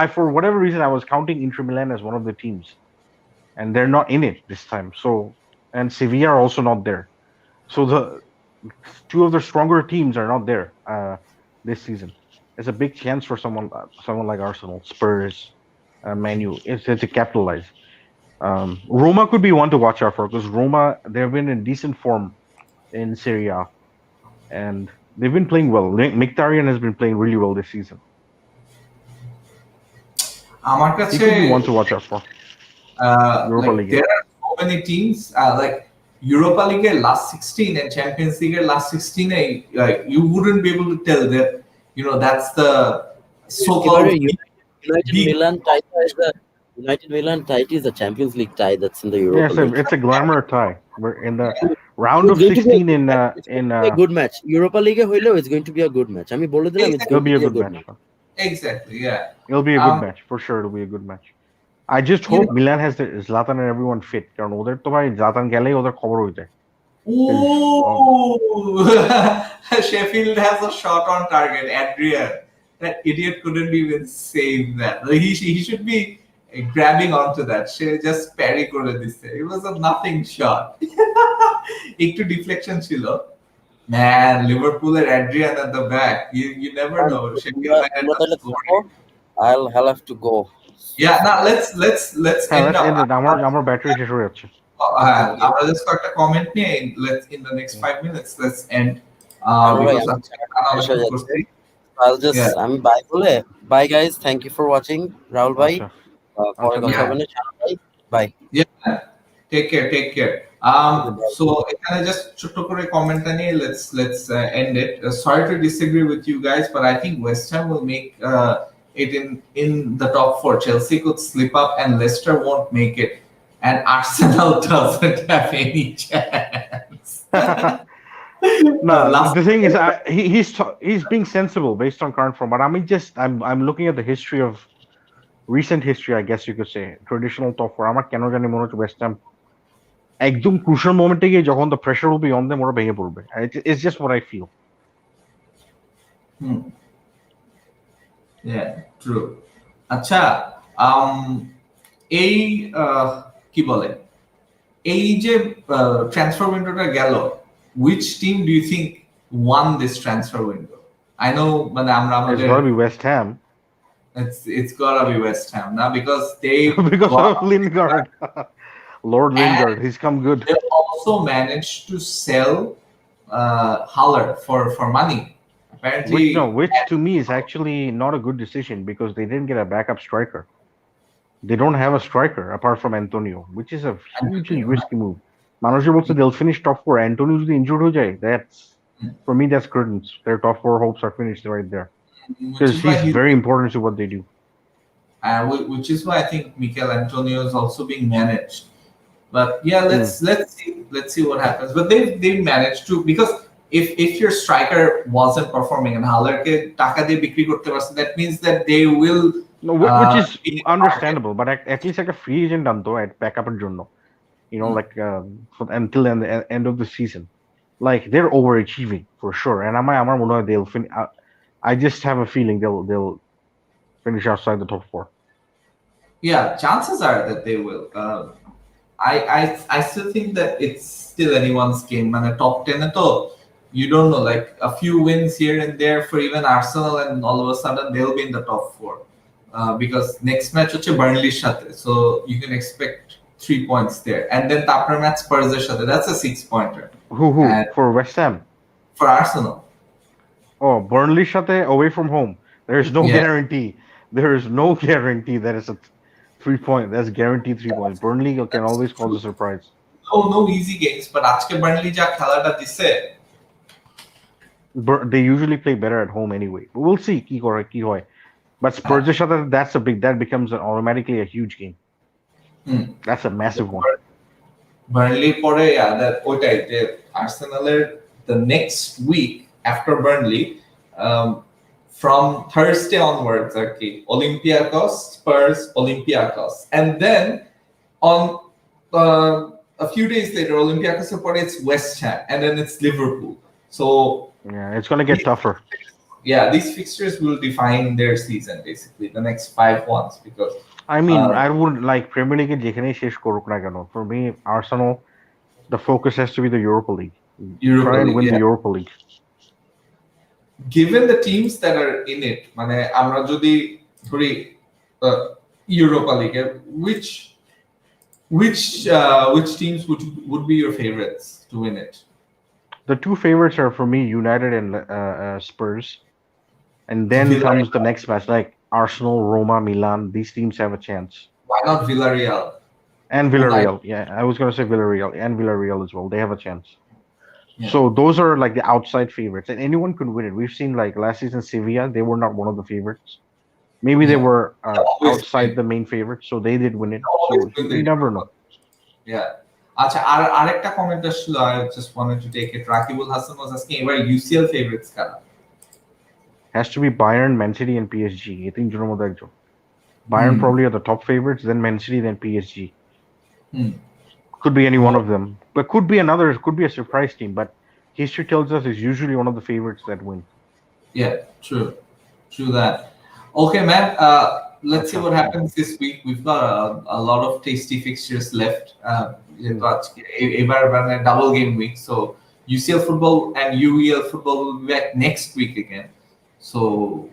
Speaker 8: I for whatever reason I was counting Inter Milan as one of the teams, and they're not in it this time. So, and Sevilla are also not there. So the two of the stronger teams are not there this season. It's a big chance for someone like Arsenal, Spurs, Man U. It's to capitalize. Roma could be one to watch out for because Roma they've been in decent form in Serie A, and they've been playing well. Mkhitaryan has been playing really well this season.
Speaker 1: আমার
Speaker 8: He
Speaker 1: কাছে
Speaker 8: could be one to watch out for. Europa
Speaker 1: like
Speaker 8: League.
Speaker 1: there are so many teams like Europa League last 16 and Champions League last 16 like you wouldn't be able to tell that that's the so-called
Speaker 7: United
Speaker 1: big
Speaker 7: Milan title is the United Milan title is the Champions League tie that's in the Europa
Speaker 8: Yes,
Speaker 7: League.
Speaker 8: it's a glamour tie. We're in the round of
Speaker 7: It's going to be
Speaker 8: 16
Speaker 7: a good match. Europa League হইলেও it's going to be a good match. আমি বলে দিলাম it's
Speaker 8: it'll
Speaker 7: going to
Speaker 8: be
Speaker 7: be
Speaker 8: a good match.
Speaker 1: exactly yeah
Speaker 8: It'll be a good match for sure. It'll be a good match. I just hope Milan has the Zlatan and everyone fit. কারণ ওদের তো ভাই Zlatan গেলেই ওদের খবর হয়ে যায়।
Speaker 1: Ooh. Sheffield has a shot on target. Adrian, that idiot couldn't even save that. He should be grabbing onto that. She just parry করে দিছে. It was a nothing shot. একটু deflection ছিল. Man, Liverpool and Adrian at the back. You never know. Sheffield might end up scoring.
Speaker 7: I'll have to go.
Speaker 1: Yeah, now let's
Speaker 8: হ্যাঁ,
Speaker 1: end
Speaker 8: let's
Speaker 1: up.
Speaker 8: end it. আমার battery শেষ হয়ে যাচ্ছে।
Speaker 1: আমরা just কয়েকটা comment নিয়ে in the next 5 minutes let's end because
Speaker 7: I'll just আমি bye বলে bye guys, thank you for watching. Rahul ভাই পরে কথা হবে না, bye bye.
Speaker 1: Yeah, take care. So এখানে just ছোট্ট করে কমেন্টটা নিয়ে let's end it. Sorry to disagree with you guys, but I think West Ham will make it in the top 4. Chelsea could slip up and Leicester won't make it, and Arsenal doesn't have any chance.
Speaker 8: No, the thing is, he's being sensible based on current form. But I'm looking at the history of recent history, I guess you could say, traditional top 4. আমার কেন জানি মনে হচ্ছে West Ham একদম crucial মোমেন্টে গিয়ে যখন the pressure will be on them ওরা ভেঙে পড়বে। It's just what I feel.
Speaker 1: Yeah, true. আচ্ছা, এই কি বলে এই যে ট্রান্সফার উইন্ডোটা গেল, which team do you think won this transfer window? I know মানে আমরা
Speaker 8: It's gotta be West Ham.
Speaker 1: It's gotta be West Ham now because they
Speaker 8: of Lingard. Lord Lingard, he's come good.
Speaker 1: They also managed to sell Haller for money. Apparently,
Speaker 8: which to me is actually not a good decision because they didn't get a backup striker. They don't have a striker apart from Antonio, which is a hugely risky move. Manager also they'll finish top 4. Antonio is injured ho jay. That's for me that's curtains. Their top 4 hopes are finished right there because he's very important to what they do.
Speaker 1: Which is why I think Mikel Antonio is also being managed. But yeah, let's see what happens. But they managed to, because if your striker wasn't performing and Hallerke taka diye bikri korte parche, that means that they will
Speaker 8: which is understandable, but at least like a free agent anto at backup এর জন্য, like until the end of the season, like they're overachieving for sure, and আমার মনে হয় they'll finish. I just have a feeling they'll finish outside the top 4.
Speaker 1: Yeah, chances are that they will. I still think that it's still anyone's game. Man, top 10 at all. You don't know, like a few wins here and there for even Arsenal, and all of a sudden they'll be in the top 4. Because next match হচ্ছে Burnley সাথে, so you can expect 3 points there, and then তারপর match Spurs এর সাথে, that's a 6-pointer.
Speaker 8: Who for West Ham?
Speaker 1: For Arsenal.
Speaker 8: Oh, Burnley সাথে away from home. There is no guarantee. There is no guarantee that it's a 3 point. That's guaranteed 3 points. Burnley can always cause a surprise.
Speaker 1: No easy games, but আজকে Burnley যা খেলাটা দিছে,
Speaker 8: they usually play better at home anyway. We'll see কি করে কি হয়. But Spurs এর সাথে that becomes automatically a huge game. That's a massive one.
Speaker 1: Burnley পরে that ওইটাই যে আর্সেনালের the next week after Burnley, from Thursday onwards, okay, Olympiacos, Spurs, Olympiacos, and then on a few days later, Olympiacos report it's West Ham, and then it's Liverpool. So
Speaker 8: yeah, it's gonna get tougher.
Speaker 1: Yeah, these fixtures will define their season basically, the next 5 ones, because
Speaker 8: I mean, I would like Premier League যেখানেই শেষ করুক না কেন, for me Arsenal, the focus has to be the Europa League. Try and win the Europa League.
Speaker 1: Given the teams that are in it, মানে আমরা যদি ধরি Europa League, which teams would be your favorites to win it?
Speaker 8: The 2 favorites are for me United and Spurs, and then comes the next match. Like Arsenal, Roma, Milan. These teams have a chance.
Speaker 1: Why not Villarreal?
Speaker 8: And Villarreal. Yeah, I was going to say Villarreal and Villarreal as well. They have a chance.
Speaker 1: Yeah.
Speaker 8: So those are like the outside favorites, and anyone could win it. We've seen like last season Sevilla, they were not one of the favorites. Maybe they
Speaker 1: Yeah.
Speaker 8: were
Speaker 1: Always
Speaker 8: outside
Speaker 1: win.
Speaker 8: the main favorites, so they did win it.
Speaker 1: Always
Speaker 8: So
Speaker 1: win
Speaker 8: you
Speaker 1: the
Speaker 8: never know.
Speaker 1: Yeah. আচ্ছা আরেকটা comment আসলো I just wanted to take it. Rakibul Hassan was asking এবার UCL favorites কারা?
Speaker 8: Has to be Bayern, Man City, and PSG. এই তিনজনের মধ্যে একজন. Bayern probably are the top favorites, then Man City, then PSG. Could be any one of them, but could be another. Could be a surprise team. But history tells us it's usually one of the favorites that win.
Speaker 1: Yeah, true that. Okay, man. Let's see what happens this week. We've got a lot of tasty fixtures left. Double game week, so UCL football and UEL football will be back next week again. So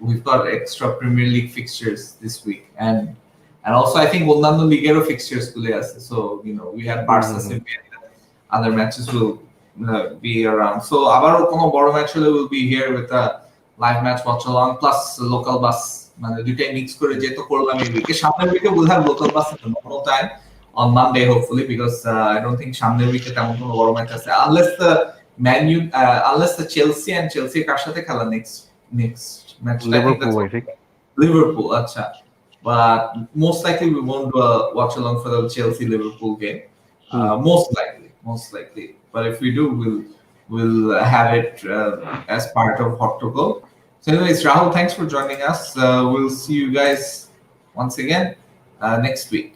Speaker 1: we've got extra Premier League fixtures this week, and also I think Ondanno Leaguero fixtures kule ase. So we have Barca, Sevilla, other matches will be around. So abaro kono boro match hole will be here with a live match watch along plus local bus. মানে দুইটাই mix করে যেহেতু করলাম এই উইকে সামনের উইকে বোধহয় local bus no time on Monday hopefully because I don't think সামনের উইকে তেমন কোনো বড় ম্যাচ আছে unless the Chelsea কার সাথে খেলা next match
Speaker 8: Liverpool, I think.
Speaker 1: Liverpool acha, but most likely we won't do a watch along for the Chelsea Liverpool game. Most likely, but if we do we'll have it as part of Hot to Go. So anyways, Rahul, thanks for joining us. We'll see you guys once again next week.